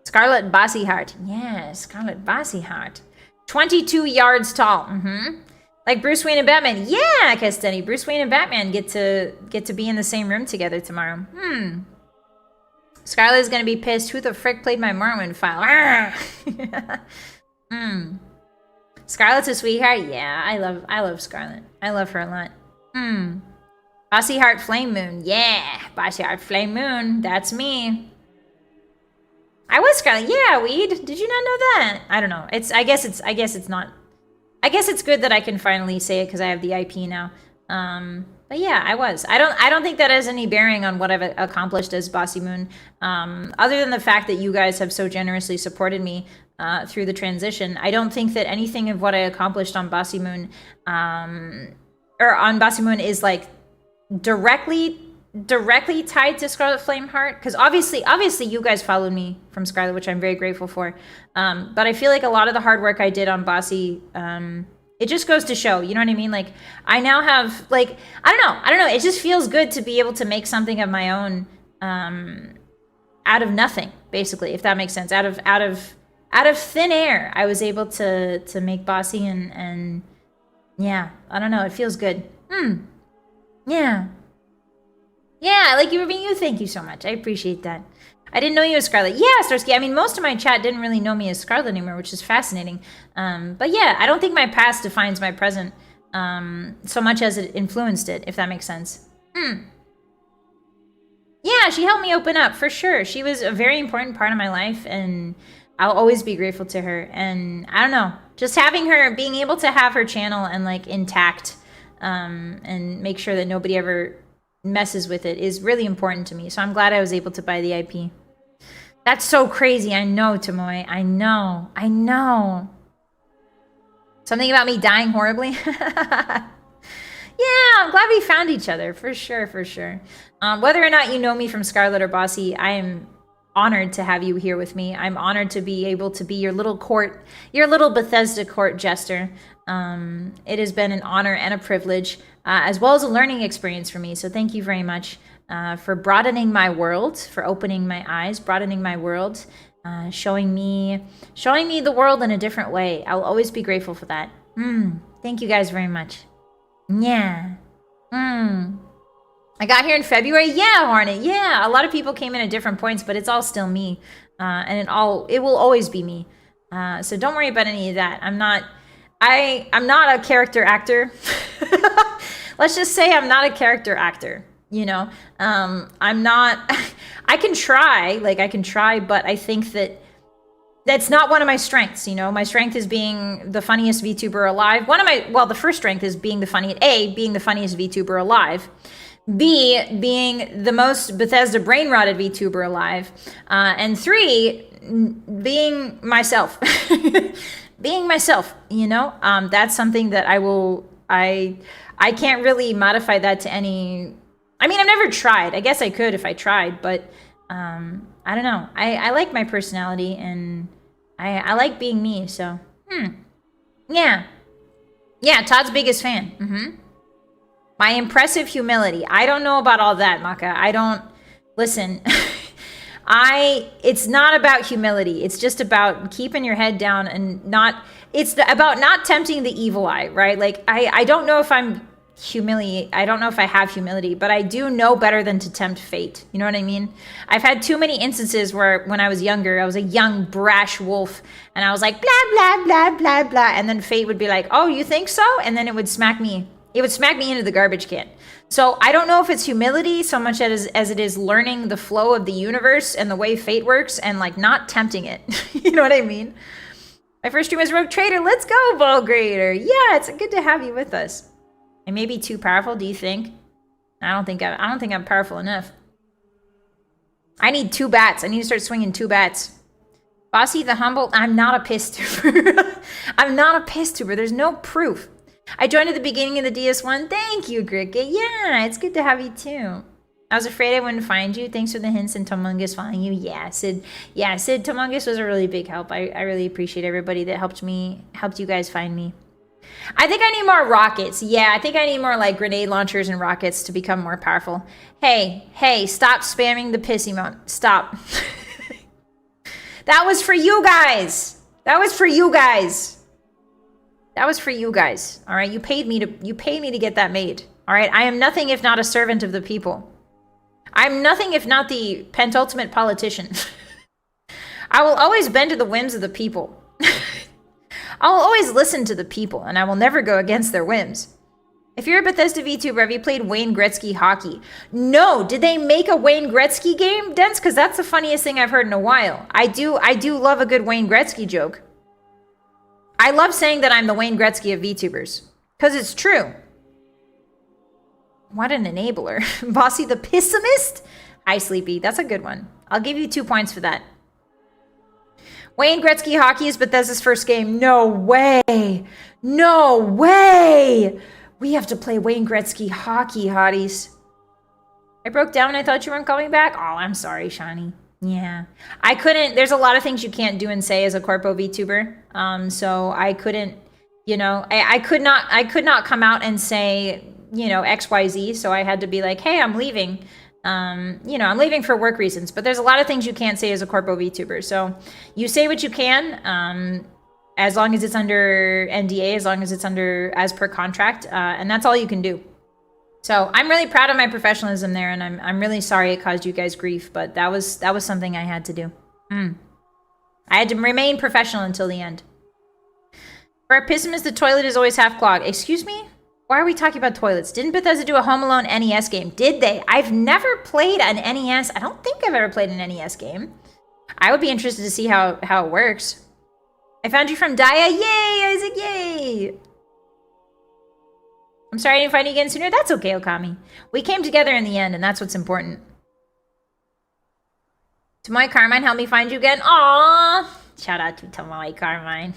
Scarlet Bossy Heart. Yeah, Scarlet Bossy Heart. 22 yards tall. Like Bruce Wayne and Batman. Yeah, Castani. Bruce Wayne and Batman get to be in the same room together tomorrow. Scarlet is gonna be pissed. Who the frick played my Morrowind file? Scarlet's a sweetheart. Yeah, I love Scarlet. I love her a lot. Bossy Heart Flame Moon. Yeah, Bossy Heart Flame Moon. That's me. I was Scarlet. Yeah, Weed. Did you not know that? I don't know. I guess it's not. I guess it's good that I can finally say it because I have the IP now. But yeah, I was. I don't think that has any bearing on what I've accomplished as Bossymoon. Other than the fact that you guys have so generously supported me through the transition, I don't think that anything of what I accomplished on Bossymoon or on Bossymoon is like directly tied to Scarlet Flameheart, because obviously you guys followed me from Scarlet, which I'm very grateful for, but I feel like a lot of the hard work I did on Bossy, it just goes to show, you know what I mean? Like I now have, like, I don't know, it just feels good to be able to make something of my own out of nothing, basically, if that makes sense. Out of thin air, I was able to make Bossy, and yeah, I don't know, it feels good. Yeah, like you, Ruby, thank you so much. I appreciate that. I didn't know you as Scarlet. Yeah, Starsky. I mean, most of my chat didn't really know me as Scarlet anymore, which is fascinating. But yeah, I don't think my past defines my present so much as it influenced it, if that makes sense. Yeah, she helped me open up, for sure. She was a very important part of my life, and I'll always be grateful to her. And I don't know, just having her, being able to have her channel and like intact and make sure that nobody ever messes with it is really important to me. So I'm glad I was able to buy the IP. That's so crazy. I know, Tomoe. I know. Something about me dying horribly. Yeah, I'm glad we found each other. For sure. Whether or not you know me from Scarlet or Bossy, I am honored to have you here with me. I'm honored to be able to be your little Bethesda court jester. It has been an honor and a privilege, as well as a learning experience for me. So thank you very much for broadening my world, for opening my eyes, broadening my world, showing me the world in a different way. I'll always be grateful for that. Thank you guys very much. Yeah. I got here in February. Yeah, Hornet. Yeah, a lot of people came in at different points, but it's all still me, and it will always be me. So don't worry about any of that. I'm not a character actor. Let's just say I'm not a character actor, you know? I'm not, I can try, but I think that's not one of my strengths, you know? My strength is being the funniest VTuber alive. The first strength is being the funniest VTuber alive. B, being the most Bethesda brain-rotted VTuber alive. And 3, being myself. Being myself, you know? That's something that I can't really modify that to any... I mean, I've never tried. I guess I could if I tried, but I don't know. I like my personality, and I like being me, so... Yeah. Yeah, Todd's biggest fan. My impressive humility. I don't know about all that, Maka. I don't... Listen... It's not about humility. It's just about keeping your head down and it's about not tempting the evil eye, right? Like, I don't know if I don't know if I have humility, but I do know better than to tempt fate. You know what I mean? I've had too many instances where when I was younger, I was a young, brash wolf, and I was like, blah, blah, blah, blah, blah. And then fate would be like, oh, you think so? And then it would smack me. It would smack me into the garbage can. So I don't know if it's humility so much as it is learning the flow of the universe and the way fate works and like not tempting it. You know what I mean? My first stream was Rogue Trader. Let's go, Volgrader. Yeah, it's good to have you with us. I may be too powerful, do you think? I don't think I'm powerful enough. I need 2 bats. I need to start swinging 2 bats. Bossy the Humble, I'm not a piss tuber. I'm not a piss tuber. There's no proof. I joined at the beginning of the DS1. Thank you, Cricket. Yeah, it's good to have you too. I was afraid I wouldn't find you. Thanks for the hints and Tomungus finding you. Yeah, Sid. Yeah, Sid, Tomungus was a really big help. I really appreciate everybody that helped you guys find me. I think I need more rockets. Yeah, I think I need more like grenade launchers and rockets to become more powerful. Hey, stop spamming the piss emote. Stop. That was for you guys. That was for you guys. That was for you guys. All right, you paid me to get that made. All right, I am nothing if not a servant of the people. I'm nothing if not the pentultimate politician. I will always bend to the whims of the people. I'll always listen to the people, and I will never go against their whims. If you're a Bethesda VTuber, have you played Wayne Gretzky hockey? No. Did they make a Wayne Gretzky game, Dents? Because that's the funniest thing I've heard in a while. I do love a good Wayne Gretzky joke. I love saying that I'm the Wayne Gretzky of VTubers. Because it's true. What an enabler. Bossy the Pessimist? Hi, Sleepy. That's a good one. I'll give you 2 points for that. Wayne Gretzky hockey is Bethesda's first game. No way. No way. We have to play Wayne Gretzky hockey, hotties. I broke down and I thought you weren't coming back. Oh, I'm sorry, Shani. Yeah. I couldn't. There's a lot of things you can't do and say as a Corpo VTuber. So I couldn't, you know, I could not come out and say, you know, XYZ. So I had to be like, hey, I'm leaving. You know, I'm leaving for work reasons, but there's a lot of things you can't say as a Corpo VTuber. So you say what you can, as long as it's under NDA, as long as it's under as per contract, and that's all you can do. So I'm really proud of my professionalism there, and I'm really sorry it caused you guys grief, but that was something I had to do. I had to remain professional until the end. For our pessimist, the toilet is always half clogged. Excuse me? Why are we talking about toilets? Didn't Bethesda do a Home Alone NES game? Did they? I've never played an NES. I don't think I've ever played an NES game. I would be interested to see how it works. I found you from Daya. Yay, Isaac, yay. I'm sorry I didn't find you again sooner. That's okay, Okami. We came together in the end, and that's what's important. Tomoe Carmine helped me find you again. Aww. Shout out to Tomoe Carmine.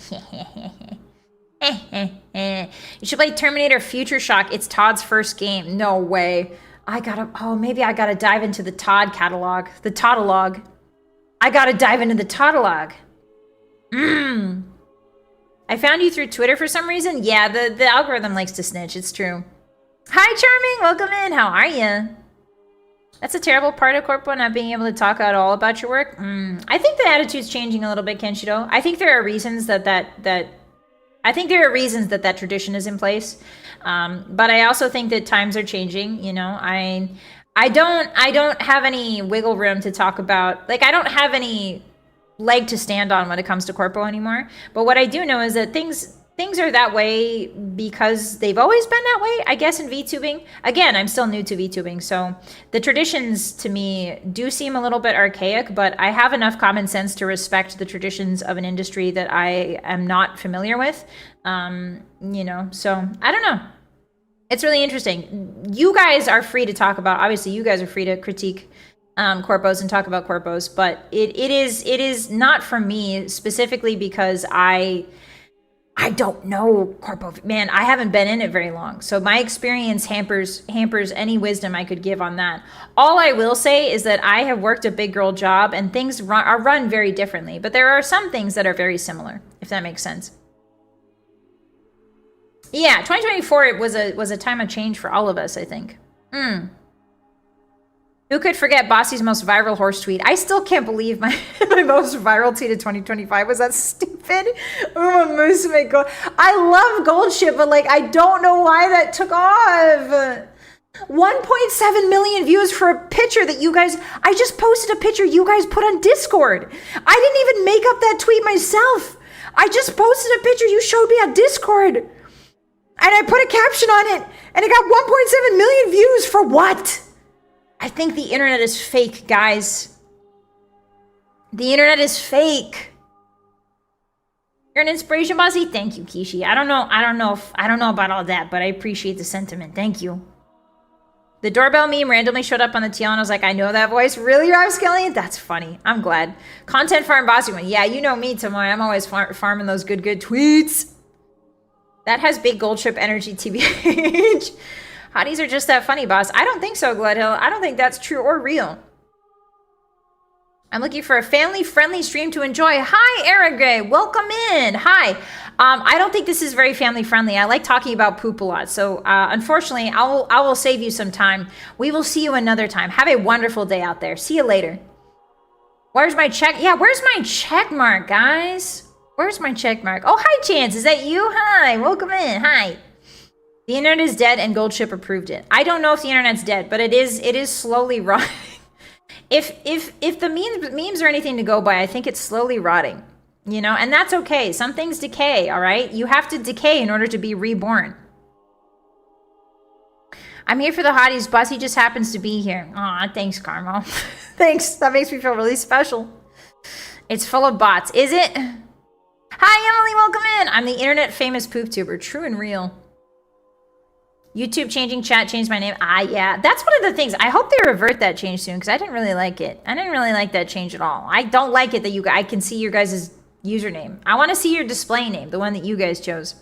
You should play Terminator Future Shock. It's Todd's first game. No way. Maybe I gotta dive into the Todd catalog. The Toddalog. I gotta dive into the Toddalog. I found you through Twitter for some reason. Yeah, the algorithm likes to snitch. It's true. Hi, Charming. Welcome in. How are you? That's a terrible part of Corpo, not being able to talk at all about your work. I think the attitude's changing a little bit, Kenshiro. I think there are reasons that tradition is in place. But I also think that times are changing. You know, I don't have any wiggle room to talk about. Like, I don't have any leg to stand on when it comes to Corpo anymore. But what I do know is that things are that way because they've always been that way, I guess, in VTubing. Again, I'm still new to VTubing, so the traditions to me do seem a little bit archaic, but I have enough common sense to respect the traditions of an industry that I am not familiar with. You know, so I don't know. It's really interesting. You guys are free to talk about, obviously you guys are free to critique Corpos and talk about Corpos, but it is not for me specifically because I don't know Corpo. Man, I haven't been in it very long. So my experience hampers any wisdom I could give on that. All I will say is that I have worked a big girl job and things are run very differently, but there are some things that are very similar, if that makes sense. Yeah, 2024 was a time of change for all of us, I think. Who could forget Bossy's most viral horse tweet? I still can't believe my most viral tweet of 2025 was that stupid Uma Musume gold. I love gold ship, but like I don't know why that took off. 1.7 million views for a picture that you guys, I just posted a picture you guys put on Discord. I didn't even make up that tweet myself. I just posted a picture you showed me on Discord. And I put a caption on it and it got 1.7 million views for what? I think the internet is fake, guys. The internet is fake. You're an inspiration, Bossy. Thank you, Kishi. I don't know about all that, but I appreciate the sentiment. Thank you. The doorbell meme randomly showed up on the TL and I was like, I know that voice. Really, Rob Skelly? That's funny. I'm glad. Content farm Bossymoon. Yeah, you know me, Tamoy. I'm always farming those good tweets. That has big gold chip energy, TBH. Hotties are just that funny, boss. I don't think so, Gledhill. I don't think that's true or real. I'm looking for a family-friendly stream to enjoy. Hi, Eric Gray. Welcome in. Hi. I don't think this is very family-friendly. I like talking about poop a lot. So, unfortunately, I will save you some time. We will see you another time. Have a wonderful day out there. See you later. Where's my check? Yeah, where's my check mark, guys? Where's my check mark? Oh, hi, Chance. Is that you? Hi. Welcome in. Hi. The internet is dead and Goldship approved it. I don't know if the internet's dead, but it is slowly rotting. If the memes are anything to go by, I think it's slowly rotting, you know, and that's okay. Some things decay, all right? You have to decay in order to be reborn. I'm here for the hotties. Bussy just happens to be here. Aw, thanks, Carmel. Thanks. That makes me feel really special. It's full of bots. Is it? Hi, Emily. Welcome in. I'm the internet famous poop tuber. True and real. YouTube changing chat, changed my name. Ah, yeah. That's one of the things. I hope they revert that change soon because I didn't really like it. I didn't really like that change at all. I don't like it that I can see your guys' username. I want to see your display name, the one that you guys chose.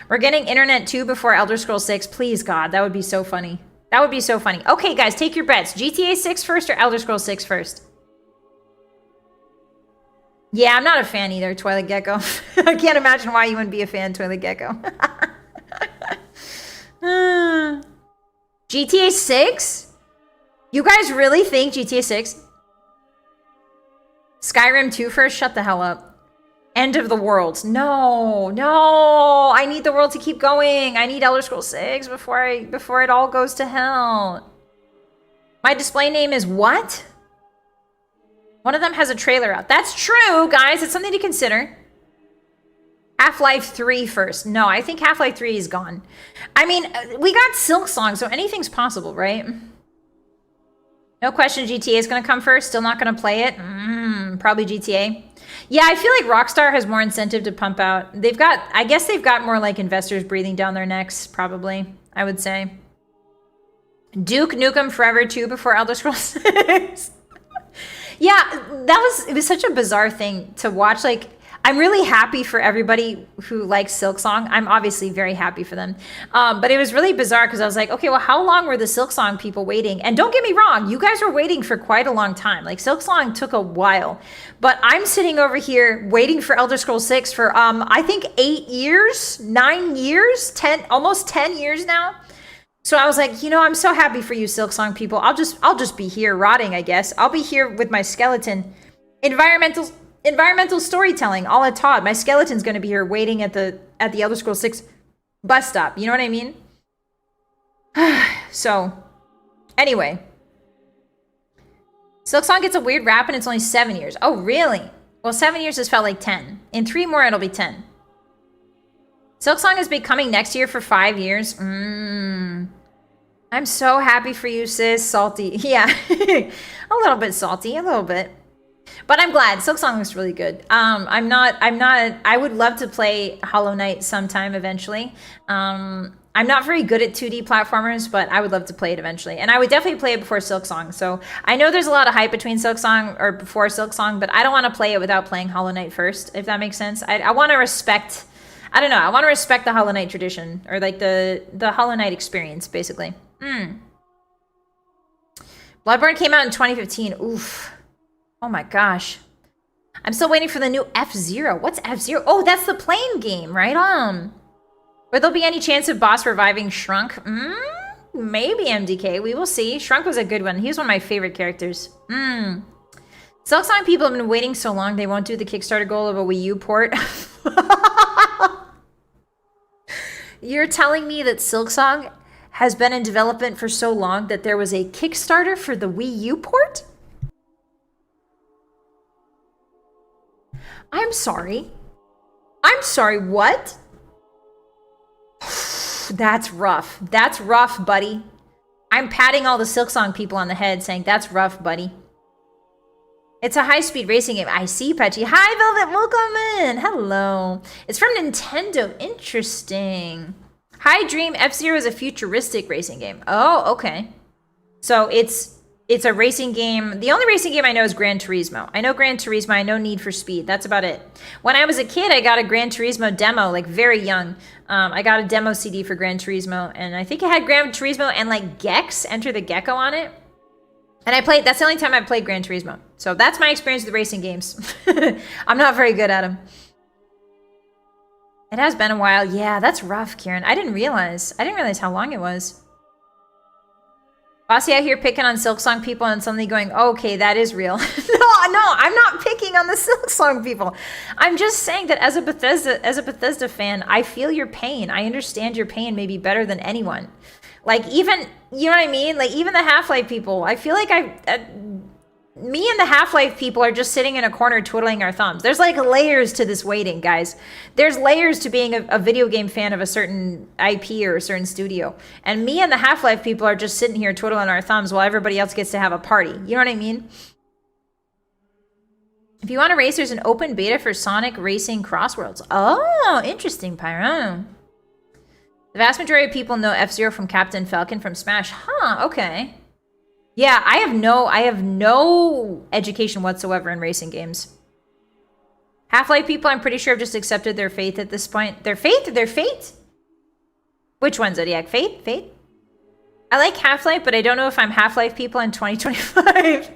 We're getting Internet 2 before Elder Scrolls 6. Please, God. That would be so funny. That would be so funny. Okay, guys, take your bets. GTA 6 first or Elder Scrolls 6 first? Yeah, I'm not a fan either, Twilight Gecko. I can't imagine why you wouldn't be a fan, Twilight Gecko. GTA 6? You guys really think GTA 6? Skyrim 2 first? Shut the hell up. End of the world. No, no. I need the world to keep going. I need Elder Scrolls 6 before it all goes to hell. My display name is what? One of them has a trailer out. That's true, guys. It's something to consider. Half-Life 3 first. No, I think Half-Life 3 is gone. I mean, we got Silksong, so anything's possible, right? No question GTA is going to come first. Still not going to play it. Probably GTA. Yeah, I feel like Rockstar has more incentive to pump out. I guess they've got more like investors breathing down their necks, probably, I would say. Duke Nukem Forever 2 before Elder Scrolls 6. Yeah, it was such a bizarre thing to watch. Like, I'm really happy for everybody who likes Silksong. I'm obviously very happy for them. But it was really bizarre because I was like, okay, well, how long were the Silksong people waiting? And don't get me wrong, you guys were waiting for quite a long time. Like, Silksong took a while. But I'm sitting over here waiting for Elder Scrolls 6 for, I think 8 years, 9 years, 10, almost 10 years now. So I was like, you know, I'm so happy for you Silksong people. I'll just be here rotting, I guess. I'll be here with my skeleton. Environmental storytelling, a la Todd. My skeleton's going to be here waiting at the Elder Scrolls 6 bus stop. You know what I mean? So, anyway. Silksong gets a weird rap and it's only 7 years. Oh, really? Well, 7 years has felt like 10. In 3 more, it'll be 10. Silksong has been coming next year for 5 years. I'm so happy for you, sis. Salty. Yeah. A little bit salty. A little bit. But I'm glad. Silksong looks really good. I would love to play Hollow Knight sometime eventually. I'm not very good at 2D platformers, but I would love to play it eventually. And I would definitely play it before Silksong. So I know there's a lot of hype between Silksong or before Silksong, but I don't want to play it without playing Hollow Knight first, if that makes sense. I want to respect, I don't know, I want to respect the Hollow Knight tradition or like the Hollow Knight experience, basically. Bloodborne came out in 2015. Oof. Oh my gosh. I'm still waiting for the new F-Zero. What's F-Zero? Oh, that's the plane game, right? Will there be any chance of boss reviving Shrunk? Maybe MDK. We will see. Shrunk was a good one. He was one of my favorite characters. Silksong people have been waiting so long they won't do the Kickstarter goal of a Wii U port. You're telling me that Silksong has been in development for so long that there was a Kickstarter for the Wii U port? I'm sorry. I'm sorry, what? That's rough. That's rough, buddy. I'm patting all the Silksong people on the head saying, that's rough, buddy. It's a high-speed racing game. I see, Petchy. Hi, Velvet. Welcome in. Hello. It's from Nintendo. Interesting. High Dream F-Zero is a futuristic racing game. Oh, okay. So it's a racing game. The only racing game I know is Gran Turismo. I know Gran Turismo. I know Need for Speed. That's about it. When I was a kid, I got a Gran Turismo demo, like very young. I got a demo CD for Gran Turismo, and I think it had Gran Turismo and like Gex, Enter the Gecko on it. And I played, that's the only time I played Gran Turismo. So that's my experience with racing games. I'm not very good at them. It has been a while. Yeah, that's rough, Kieran. I didn't realize how long it was. Bossy out here picking on Silksong people and suddenly going, oh, okay, that is real. No, I'm not picking on the Silksong people. I'm just saying that as a Bethesda fan, I feel your pain. I understand your pain maybe better than anyone. Like even, you know what I mean? Like even the Half-Life people, I feel like me and the Half-Life people are just sitting in a corner twiddling our thumbs. There's like layers to this waiting, guys. There's layers to being a video game fan of a certain IP or a certain studio. And me and the Half-Life people are just sitting here twiddling our thumbs while everybody else gets to have a party. You know what I mean? If you want to race, there's an open beta for Sonic Racing Crossworlds. Oh, interesting, Pyro. The vast majority of people know F-Zero from Captain Falcon from Smash. Huh, okay. Yeah, I have no education whatsoever in racing games. Half-Life people, I'm pretty sure, have just accepted their fate at this point. Their fate? Their fate? Which one, Zodiac? Fate? Fate? I like Half-Life, but I don't know if I'm Half-Life people in 2025.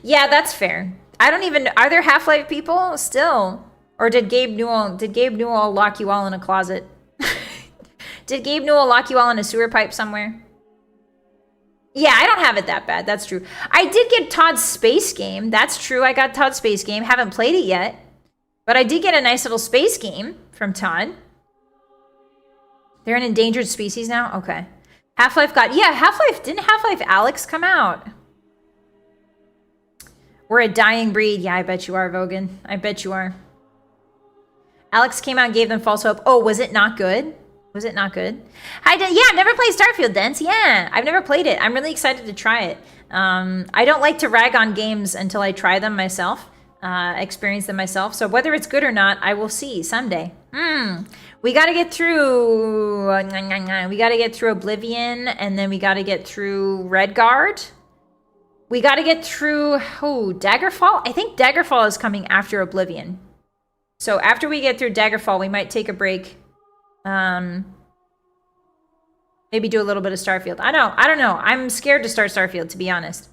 Yeah, that's fair. I don't even... Are there Half-Life people still? Or did Gabe Newell lock you all in a closet? Did Gabe Newell lock you all in a sewer pipe somewhere? Yeah, I don't have it that bad. That's true. I did get Todd's Space Game. That's true. I got Todd's Space Game. Haven't played it yet. But I did get a nice little space game from Todd. They're an endangered species now? Okay. Half-Life got... Yeah, Half-Life... Didn't Half-Life Alyx come out? We're a dying breed. Yeah, I bet you are, Vogan. I bet you are. Alyx came out and gave them false hope. Oh, was it not good? Was it not good? Hi, yeah, I've never played Starfield, Dents. Yeah, I've never played it. I'm really excited to try it. I don't like to rag on games until I try them myself, experience them myself. So whether it's good or not, I will see someday. We got to get through... We got to get through Oblivion, and then we got to get through Redguard. We got to get through... Oh, Daggerfall? I think Daggerfall is coming after Oblivion. So after we get through Daggerfall, we might take a break. Maybe do a little bit of Starfield. I don't know. I'm scared to start Starfield, to be honest.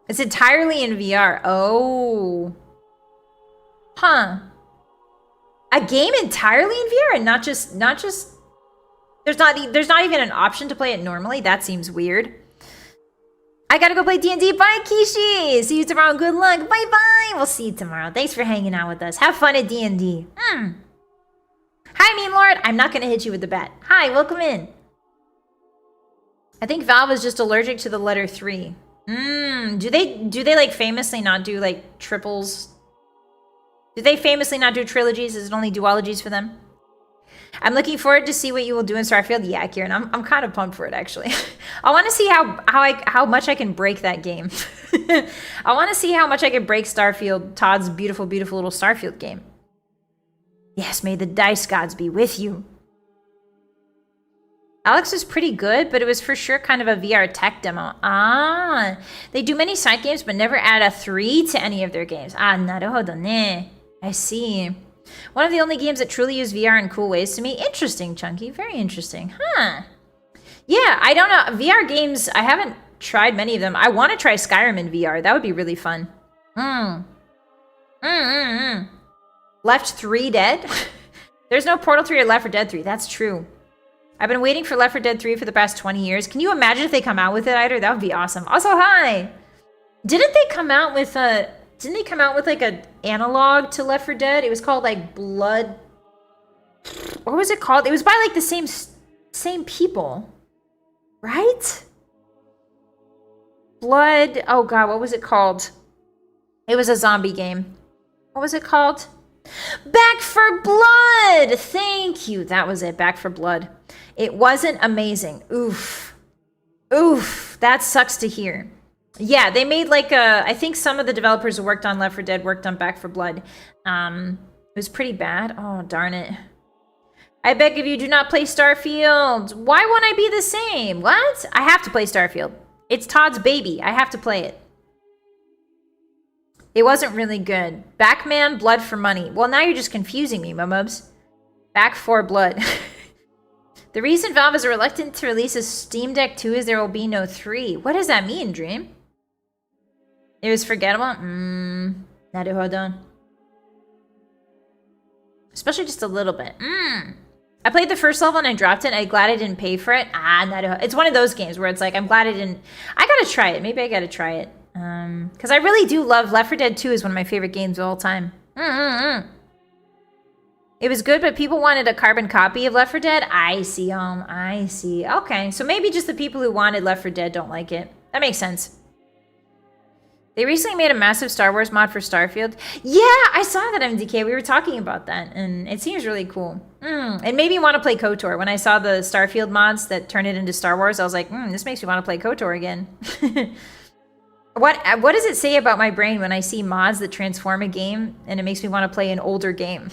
It's entirely in VR. Oh. Huh. A game entirely in VR and not just there's not even an option to play it normally. That seems weird. I gotta go play D&D. Bye, Kishi. See you tomorrow. Good luck. Bye-bye. We'll see you tomorrow. Thanks for hanging out with us. Have fun at D&D. Hi, Mean Lord. I'm not gonna hit you with the bat. Hi, welcome in. I think Valve is just allergic to the letter 3. Do they like famously not do like triples? Do they famously not do trilogies? Is it only duologies for them? I'm looking forward to see what you will do in Starfield. Yeah, Kieran, I'm kind of pumped for it, actually. I want to see how much I can break that game. I want to see how much I can break Starfield, Todd's beautiful, beautiful little Starfield game. Yes, may the dice gods be with you. Alyx was pretty good, but it was for sure kind of a VR tech demo. Ah, they do many side games, but never add a 3 to any of their games. Ah, naruhodo ne. I see. One of the only games that truly use VR in cool ways to me. Interesting, Chunky. Very interesting. Huh. Yeah, I don't know. VR games, I haven't tried many of them. I want to try Skyrim in VR. That would be really fun. Left 3 Dead? There's no Portal 3 or Left 4 Dead 3. That's true. I've been waiting for Left 4 Dead 3 for the past 20 years. Can you imagine if they come out with it, Eider? That would be awesome. Also, hi! Didn't they come out with a... Didn't they come out with like an analog to Left 4 Dead? It was called like Blood... What was it called? It was by like the same people. Right? Blood... Oh god, what was it called? It was a zombie game. What was it called? Back 4 Blood! Thank you. That was it. Back 4 Blood. It wasn't amazing. Oof. Oof. That sucks to hear. Yeah, they made like a... I think some of the developers who worked on Left 4 Dead worked on Back 4 Blood. It was pretty bad. Oh, darn it. I beg of you, do not play Starfield. Why won't I be the same? What? I have to play Starfield. It's Todd's baby. I have to play it. It wasn't really good. Backman, blood for money. Well, now you're just confusing me, Momobs. Back for blood. The reason Valve is reluctant to release a Steam Deck 2 is there will be no 3. What does that mean, Dream? It was forgettable? Naruhodo. Especially just a little bit. I played the first level and I dropped it. I'm glad I didn't pay for it. Naruhodo. It's one of those games where it's like, I'm glad I didn't... I gotta try it. Maybe I gotta try it. Because I really do love Left 4 Dead 2 is one of my favorite games of all time. It was good, but people wanted a carbon copy of Left 4 Dead. I see, I see. Okay, so maybe just the people who wanted Left 4 Dead don't like it. That makes sense. They recently made a massive Star Wars mod for Starfield. Yeah, I saw that, MDK. We were talking about that, and it seems really cool. It made me want to play KOTOR. When I saw the Starfield mods that turn it into Star Wars, I was like, this makes me want to play KOTOR again. What does it say about my brain when I see mods that transform a game and it makes me want to play an older game?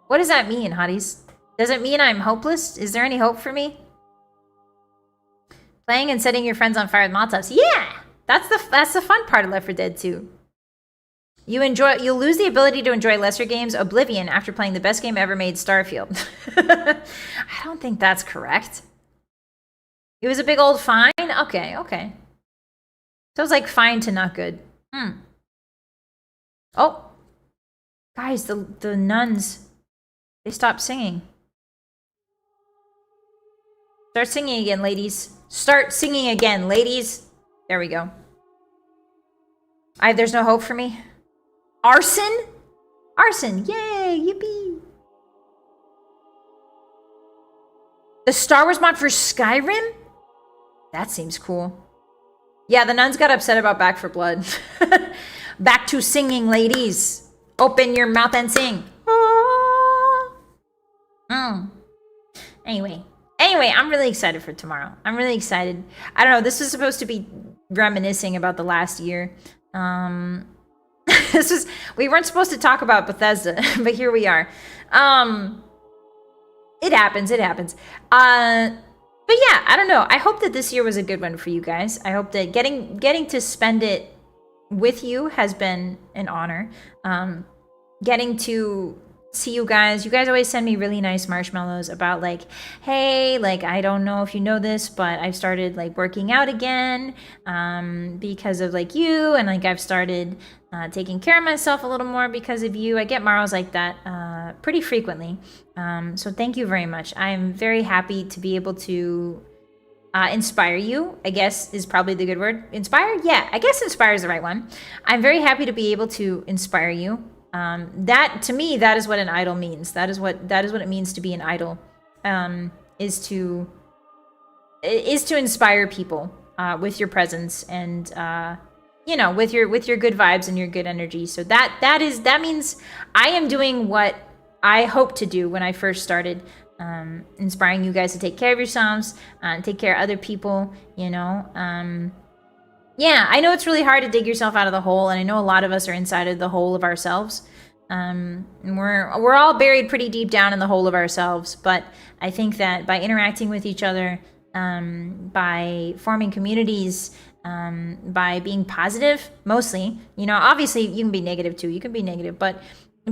What does that mean, Hotties? Does it mean I'm hopeless? Is there any hope for me? Playing and setting your friends on fire with Molotovs. Yeah! That's the fun part of Left 4 Dead 2. You'll lose the ability to enjoy lesser games, Oblivion, after playing the best game ever made, Starfield. I don't think that's correct. It was a big old fine? Okay, okay. So it was like fine to not good. Oh. Guys, the nuns, they stopped singing. Start singing again, ladies. Start singing again, ladies. There we go. There's no hope for me. Arson? Arson, yay, yippee. The Star Wars mod for Skyrim? That seems cool. Yeah, the nuns got upset about Back for Blood. Back to singing, ladies. Open your mouth and sing. Anyway, I'm really excited for tomorrow. I'm really excited. I don't know, this is supposed to be reminiscing about the last year. We weren't supposed to talk about Bethesda, but here we are. It happens. But yeah, I don't know. I hope that this year was a good one for you guys. I hope that getting to spend it with you has been an honor. Getting to see you guys always send me really nice marshmallows about like, hey, like, I don't know if you know this, but I've started like working out again because of like you, and like I've started taking care of myself a little more because of you. I get Maros like that pretty frequently. So thank you very much. I'm very happy to be able to inspire you, I guess is probably the good word. Inspire? Yeah, I guess inspire is the right one. I'm very happy to be able to inspire you. That to me, that is what an idol means. That is what it means to be an idol. Is to inspire people with your presence and you know, with your good vibes and your good energy. So that means I am doing what I hoped to do when I first started, inspiring you guys to take care of yourselves, take care of other people, you know. Yeah, I know it's really hard to dig yourself out of the hole, and I know a lot of us are inside of the hole of ourselves. And we're all buried pretty deep down in the hole of ourselves, but I think that by interacting with each other, by forming communities, by being positive, mostly, you know, obviously you can be negative too, but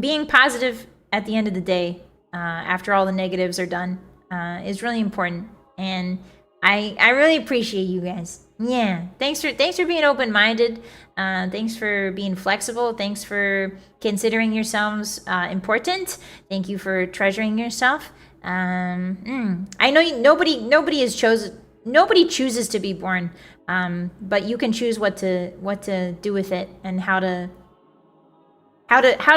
being positive at the end of the day, after all the negatives are done, is really important. And I really appreciate you guys. Yeah, thanks for being open-minded. Thanks for being flexible. Thanks for considering yourselves important. Thank you for treasuring yourself. I know nobody chooses to be born, but you can choose what to do with it and how to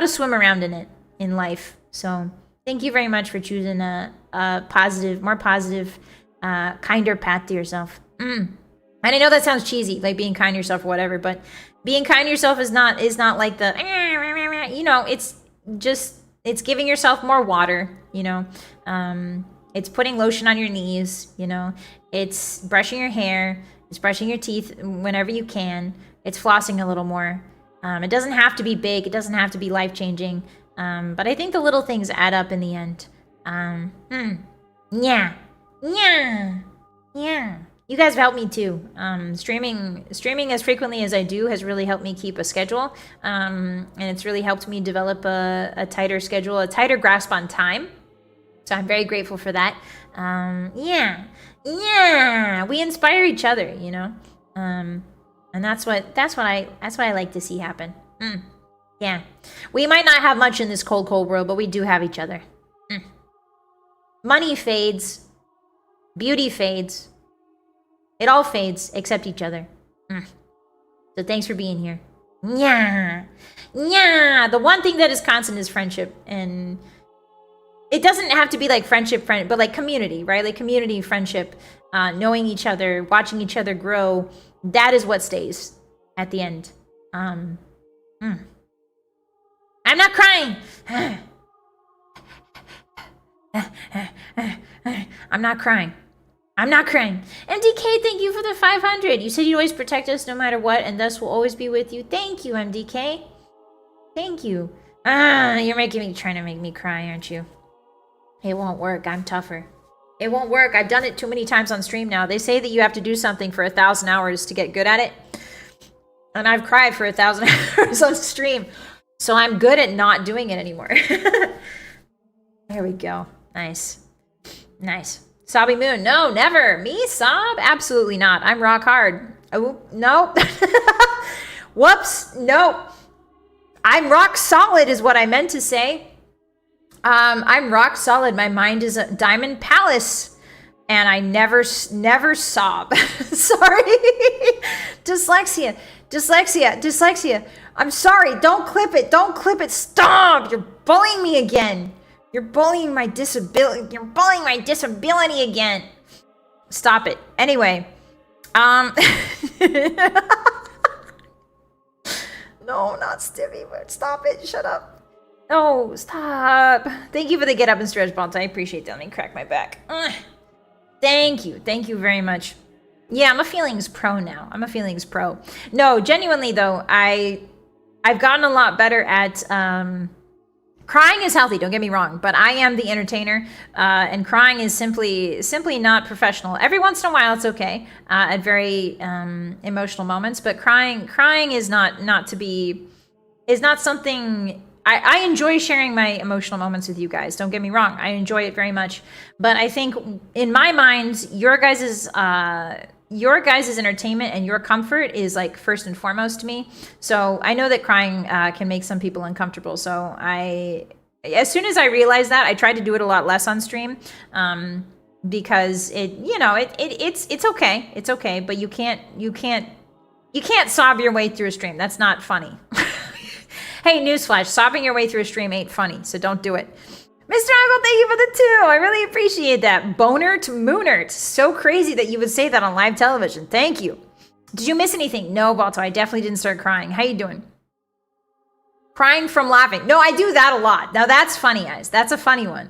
swim around in it in life. So thank you very much for choosing a positive, more positive, kinder path to yourself. And I know that sounds cheesy, like being kind to yourself or whatever, but being kind to yourself is not like the, you know, it's giving yourself more water, you know. It's putting lotion on your knees, you know. It's brushing your hair. It's brushing your teeth whenever you can. It's flossing a little more. It doesn't have to be big. It doesn't have to be life-changing. But I think the little things add up in the end. Yeah. You guys have helped me too. Streaming as frequently as I do has really helped me keep a schedule. And it's really helped me develop a tighter schedule, a tighter grasp on time. So I'm very grateful for that. We inspire each other, you know. And that's what I like to see happen. Yeah. We might not have much in this cold world, but we do have each other. Money fades. Beauty fades. It all fades except each other. So thanks for being here. Yeah. The one thing that is constant is friendship. And it doesn't have to be like friendship, but like community, right? Like community, friendship, knowing each other, watching each other grow. That is what stays at the end. I'm not crying. I'm not crying. MDK, thank you for the 500. You said you'd always protect us no matter what, and thus will always be with you. Thank you, MDK. Thank you. You're trying to make me cry, aren't you? It won't work. I'm tougher. It won't work. I've done it too many times on stream now. They say that you have to do something for 1,000 hours to get good at it. And I've cried for 1,000 hours on stream. So I'm good at not doing it anymore. There we go. Nice. Sobby Moon. No, never. Me, Sob? Absolutely not. I'm rock hard. Oh, no. Whoops. No. I'm rock solid is what I meant to say. I'm rock solid. My mind is a diamond palace. And I never sob. Sorry. Dyslexia. I'm sorry. Don't clip it. Stop. You're bullying me again. You're bullying my disability. Again. Stop it. Anyway. No, not Stevie. Stop it. Shut up. No, stop. Thank you for the get up and stretch balls. I appreciate that. Let me crack my back. Thank you very much. Yeah, I'm a feelings pro now. No, genuinely though, I've gotten a lot better at crying is healthy, don't get me wrong, but I am the entertainer, and crying is simply not professional. Every once in a while it's okay at very emotional moments, but crying is not something. I enjoy sharing my emotional moments with you guys. Don't get me wrong. I enjoy it very much. But I think in my mind, your guys' entertainment and your comfort is like first and foremost to me. So I know that crying can make some people uncomfortable. So as soon as I realized that, I tried to do it a lot less on stream, because it's okay. It's okay, but you can't sob your way through a stream. That's not funny. Hey, newsflash, sobbing your way through a stream ain't funny, so don't do it. Mr. Uncle, thank you for the 2. I really appreciate that. Boner to Moonert. So crazy that you would say that on live television. Thank you. Did you miss anything? No, Balto, I definitely didn't start crying. How you doing? Crying from laughing. No, I do that a lot. Now that's funny, guys. That's a funny one.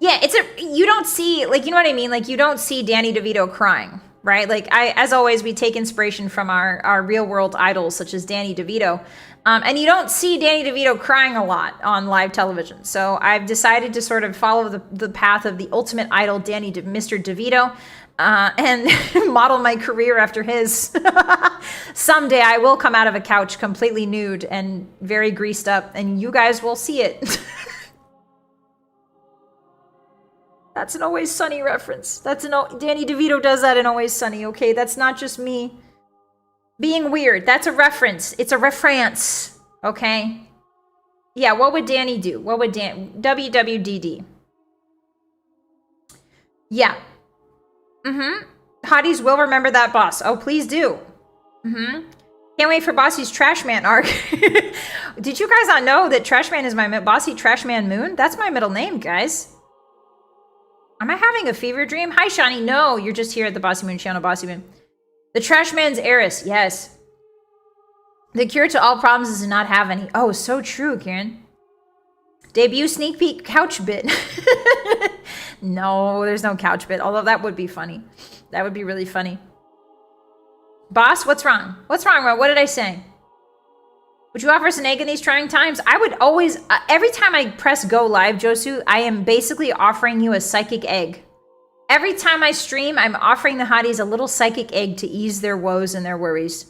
Yeah, you don't see, like, you know what I mean? Like, you don't see Danny DeVito crying, right? Like, as always, we take inspiration from our real world idols, such as Danny DeVito. And you don't see Danny DeVito crying a lot on live television. So I've decided to sort of follow the path of the ultimate idol, Mr. DeVito, and model my career after his. Someday I will come out of a couch completely nude and very greased up, and you guys will see it. That's an Always Sunny reference. Danny DeVito does that in Always Sunny, okay? That's not just me being weird. That's a reference. It's a reference, okay? Yeah, what would Danny do? WWDD. Yeah. Hotties will remember that boss. Oh, please do. Can't wait for Bossy's Trashman arc. Did you guys not know that Trashman is my Bossy Trashman Moon? That's my middle name, guys. Am I having a fever dream? Hi, Shani. No, you're just here at the Bossymoon channel, Bossymoon. The Trashman's heiress. Yes. The cure to all problems is to not have any. Oh, so true, Karen. Debut sneak peek couch bit. No, there's no couch bit. Although that would be funny. That would be really funny. Boss, what's wrong? What's wrong, Ro? What did I say? Would you offer us an egg in these trying times? I would always, every time I press go live, Josu, I am basically offering you a psychic egg. Every time I stream, I'm offering the hotties a little psychic egg to ease their woes and their worries.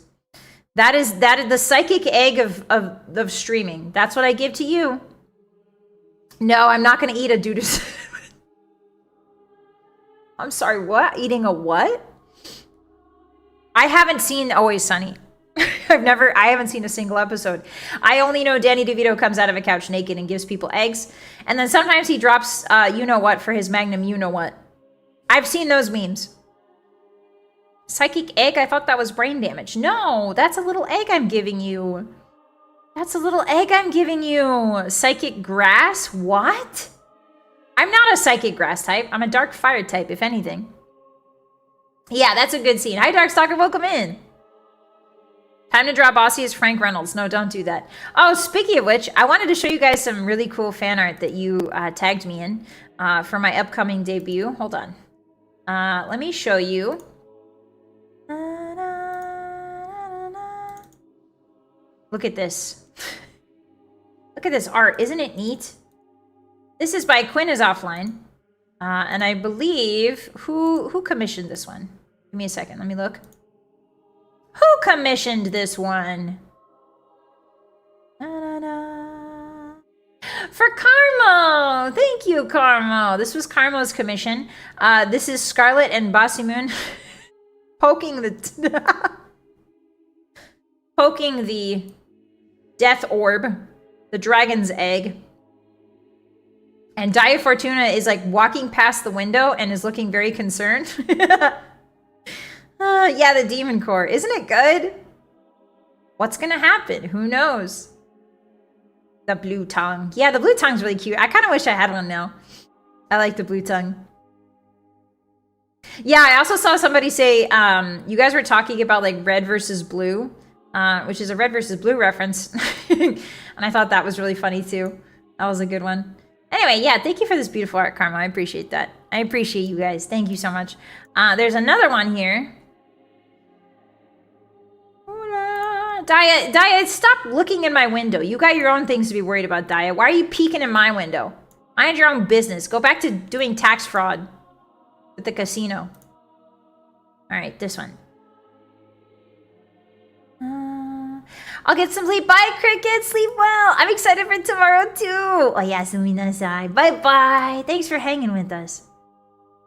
That is the psychic egg of streaming. That's what I give to you. No, I'm not going to eat a doo-doo. I'm sorry, what? Eating a what? I haven't seen Always Sunny. I haven't seen a single episode. I only know Danny DeVito comes out of a couch naked and gives people eggs. And then sometimes he drops, you know what, for his magnum, you know what. I've seen those memes. Psychic egg? I thought that was brain damage. No, that's a little egg I'm giving you. That's a little egg I'm giving you. Psychic grass? What? I'm not a psychic grass type. I'm a dark fire type, if anything. Yeah, that's a good scene. Hi, Darkstalker. Welcome in. Time to draw Bossy as Frank Reynolds. No, don't do that. Oh, speaking of which, I wanted to show you guys some really cool fan art that you tagged me in for my upcoming debut. Hold on. Let me show you. Look at this. Look at this art. Isn't it neat? This is by Quinn is Offline. And I believe... Who commissioned this one? Give me a second. Let me look. Who commissioned this one? For Carmo! Thank you, Carmo. This was Carmo's commission. This is Scarlet and Bossymoon poking the... poking the death orb, the dragon's egg. And Dia Fortuna is like walking past the window and is looking very concerned. Yeah, the demon core. Isn't it good? What's gonna happen? Who knows? The blue tongue. Yeah, the blue tongue's really cute. I kind of wish I had one now. I like the blue tongue. Yeah, I also saw somebody say, you guys were talking about like red versus blue, which is a red versus blue reference. And I thought that was really funny too. That was a good one. Anyway, yeah, thank you for this beautiful art, Karma. I appreciate that. I appreciate you guys. Thank you so much. There's another one here. Dia, stop looking in my window. You got your own things to be worried about, Dia. Why are you peeking in my window? Mind your own business. Go back to doing tax fraud with the casino. All right, this one. I'll get some sleep. Bye, Cricket. Sleep well. I'm excited for tomorrow, too. Oh, yeah, suminasai. Bye-bye. Thanks for hanging with us.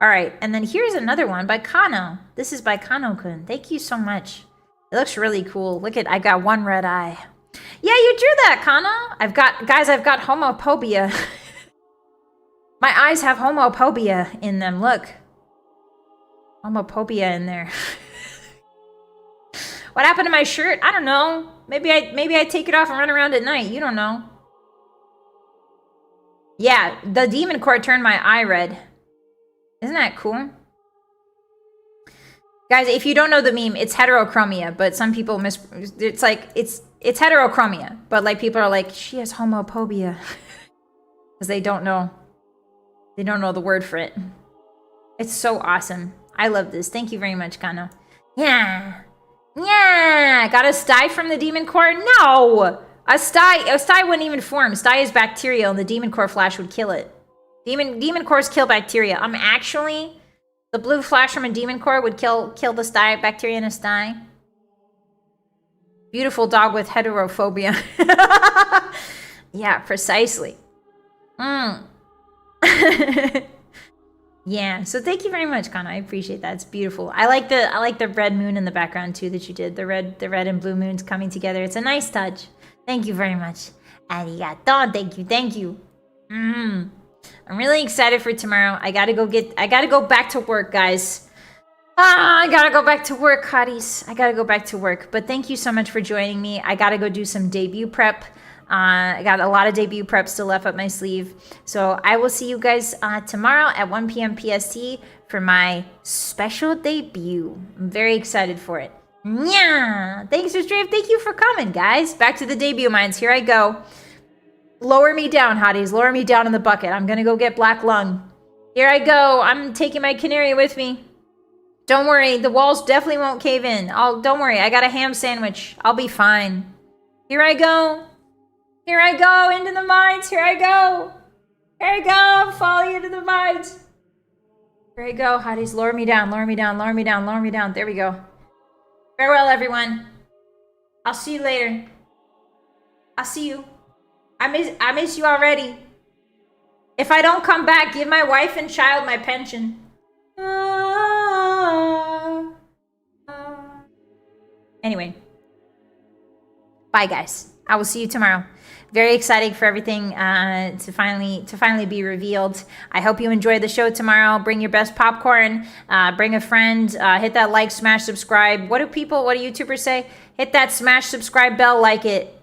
All right, and then here's another one by Kano. This is by Kano-kun. Thank you so much. It looks really cool. Look at, I got one red eye. Yeah, you drew that, Kano. I've got homophobia. My eyes have homophobia in them. Look. Homophobia in there. What happened to my shirt? I don't know. Maybe I take it off and run around at night. You don't know. Yeah, the demon core turned my eye red. Isn't that cool? Guys, if you don't know the meme, it's heterochromia, but some people it's like it's heterochromia, but like people are like, she has homophobia. Because they don't know the word for it. It's so awesome. I love this. Thank you very much, Kano. Yeah. Yeah. Got a sty from the demon core? No. A sty wouldn't even form. Sty is bacterial and the demon core flash would kill it. Demon cores kill bacteria. Actually, the blue flash from a demon core would kill the sty, bacteria in a sty. Beautiful dog with heterophobia. Yeah, precisely. Yeah, so thank you very much, Kana. I appreciate that. It's beautiful. I like the red moon in the background too that you did. The red and blue moons coming together. It's a nice touch. Thank you very much. Arigato. Thank you. I'm really excited for tomorrow. I gotta go back to work, guys. I gotta go back to work, hotties. I gotta go back to work. But thank you so much for joining me. I gotta go do some debut prep. I got a lot of debut prep still left up my sleeve. So I will see you guys tomorrow at 1 p.m. PST for my special debut. I'm very excited for it. Yeah. Thanks for stream. Thank you for coming, guys. Back to the debut mines. Here I go. Lower me down, hotties. Lower me down in the bucket. I'm gonna go get Black Lung. Here I go. I'm taking my canary with me. Don't worry. The walls definitely won't cave in. Don't worry. I got a ham sandwich. I'll be fine. Here I go. Here I go into the mines. Here I go. Here I go. I'm falling into the mines. Here I go. Hotties, lower me down, lower me down, lower me down, lower me down. There we go. Farewell, everyone. I'll see you later. I'll see you. I miss you already. If I don't come back, give my wife and child my pension. Anyway. Bye, guys. I will see you tomorrow. Very exciting for everything to finally be revealed. I hope you enjoy the show tomorrow. Bring your best popcorn. Bring a friend. Hit that like, smash, subscribe. What do YouTubers say? Hit that smash, subscribe bell, like it.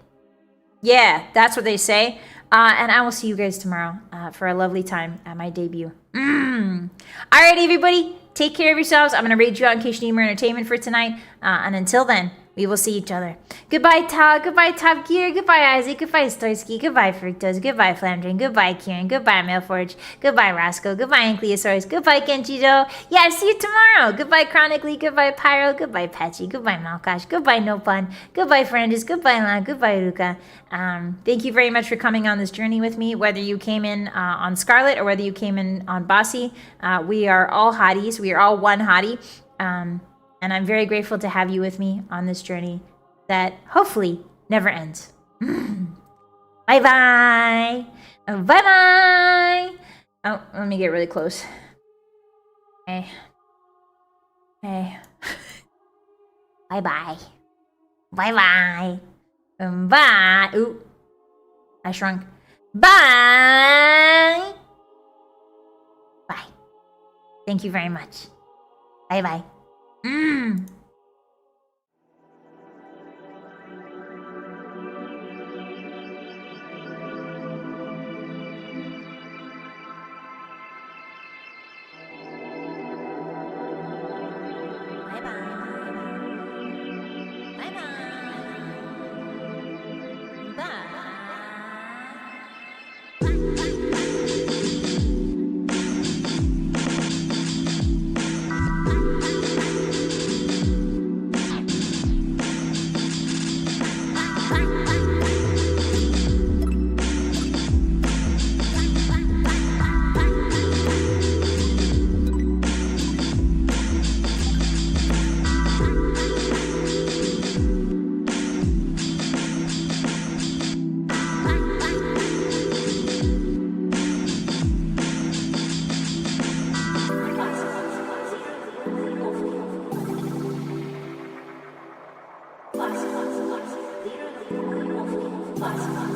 Yeah, that's what they say. And I will see you guys tomorrow for a lovely time at my debut. Alrighty, everybody. Take care of yourselves. I'm going to raid you out in case you need more entertainment for tonight. And until then, we will see each other. Goodbye, Todd. Goodbye, Top Gear. Goodbye, Isaac. Goodbye, Storsky. Goodbye, Fructose. Goodbye, Flamdring. Goodbye, Kieran. Goodbye, Mailforge. Goodbye, Roscoe. Goodbye, Ankylosaurus. Goodbye, Kenchijo. Yeah, see you tomorrow. Goodbye, Chronically. Goodbye, Pyro. Goodbye, Patchy. Goodbye, Malkash. Goodbye, No Pun. Goodbye, Ferndis. Goodbye, Lan. Goodbye, Ruka. Thank you very much for coming on this journey with me, whether you came in on Scarlet or whether you came in on Bossy. We are all hotties. We are all one hottie. And I'm very grateful to have you with me on this journey that hopefully never ends. Bye-bye. Bye-bye. Oh, let me get really close. Hey. Hey. Bye-bye. Bye-bye. Bye. Ooh. I shrunk. Bye. Bye. Thank you very much. Bye-bye. Bossymoon.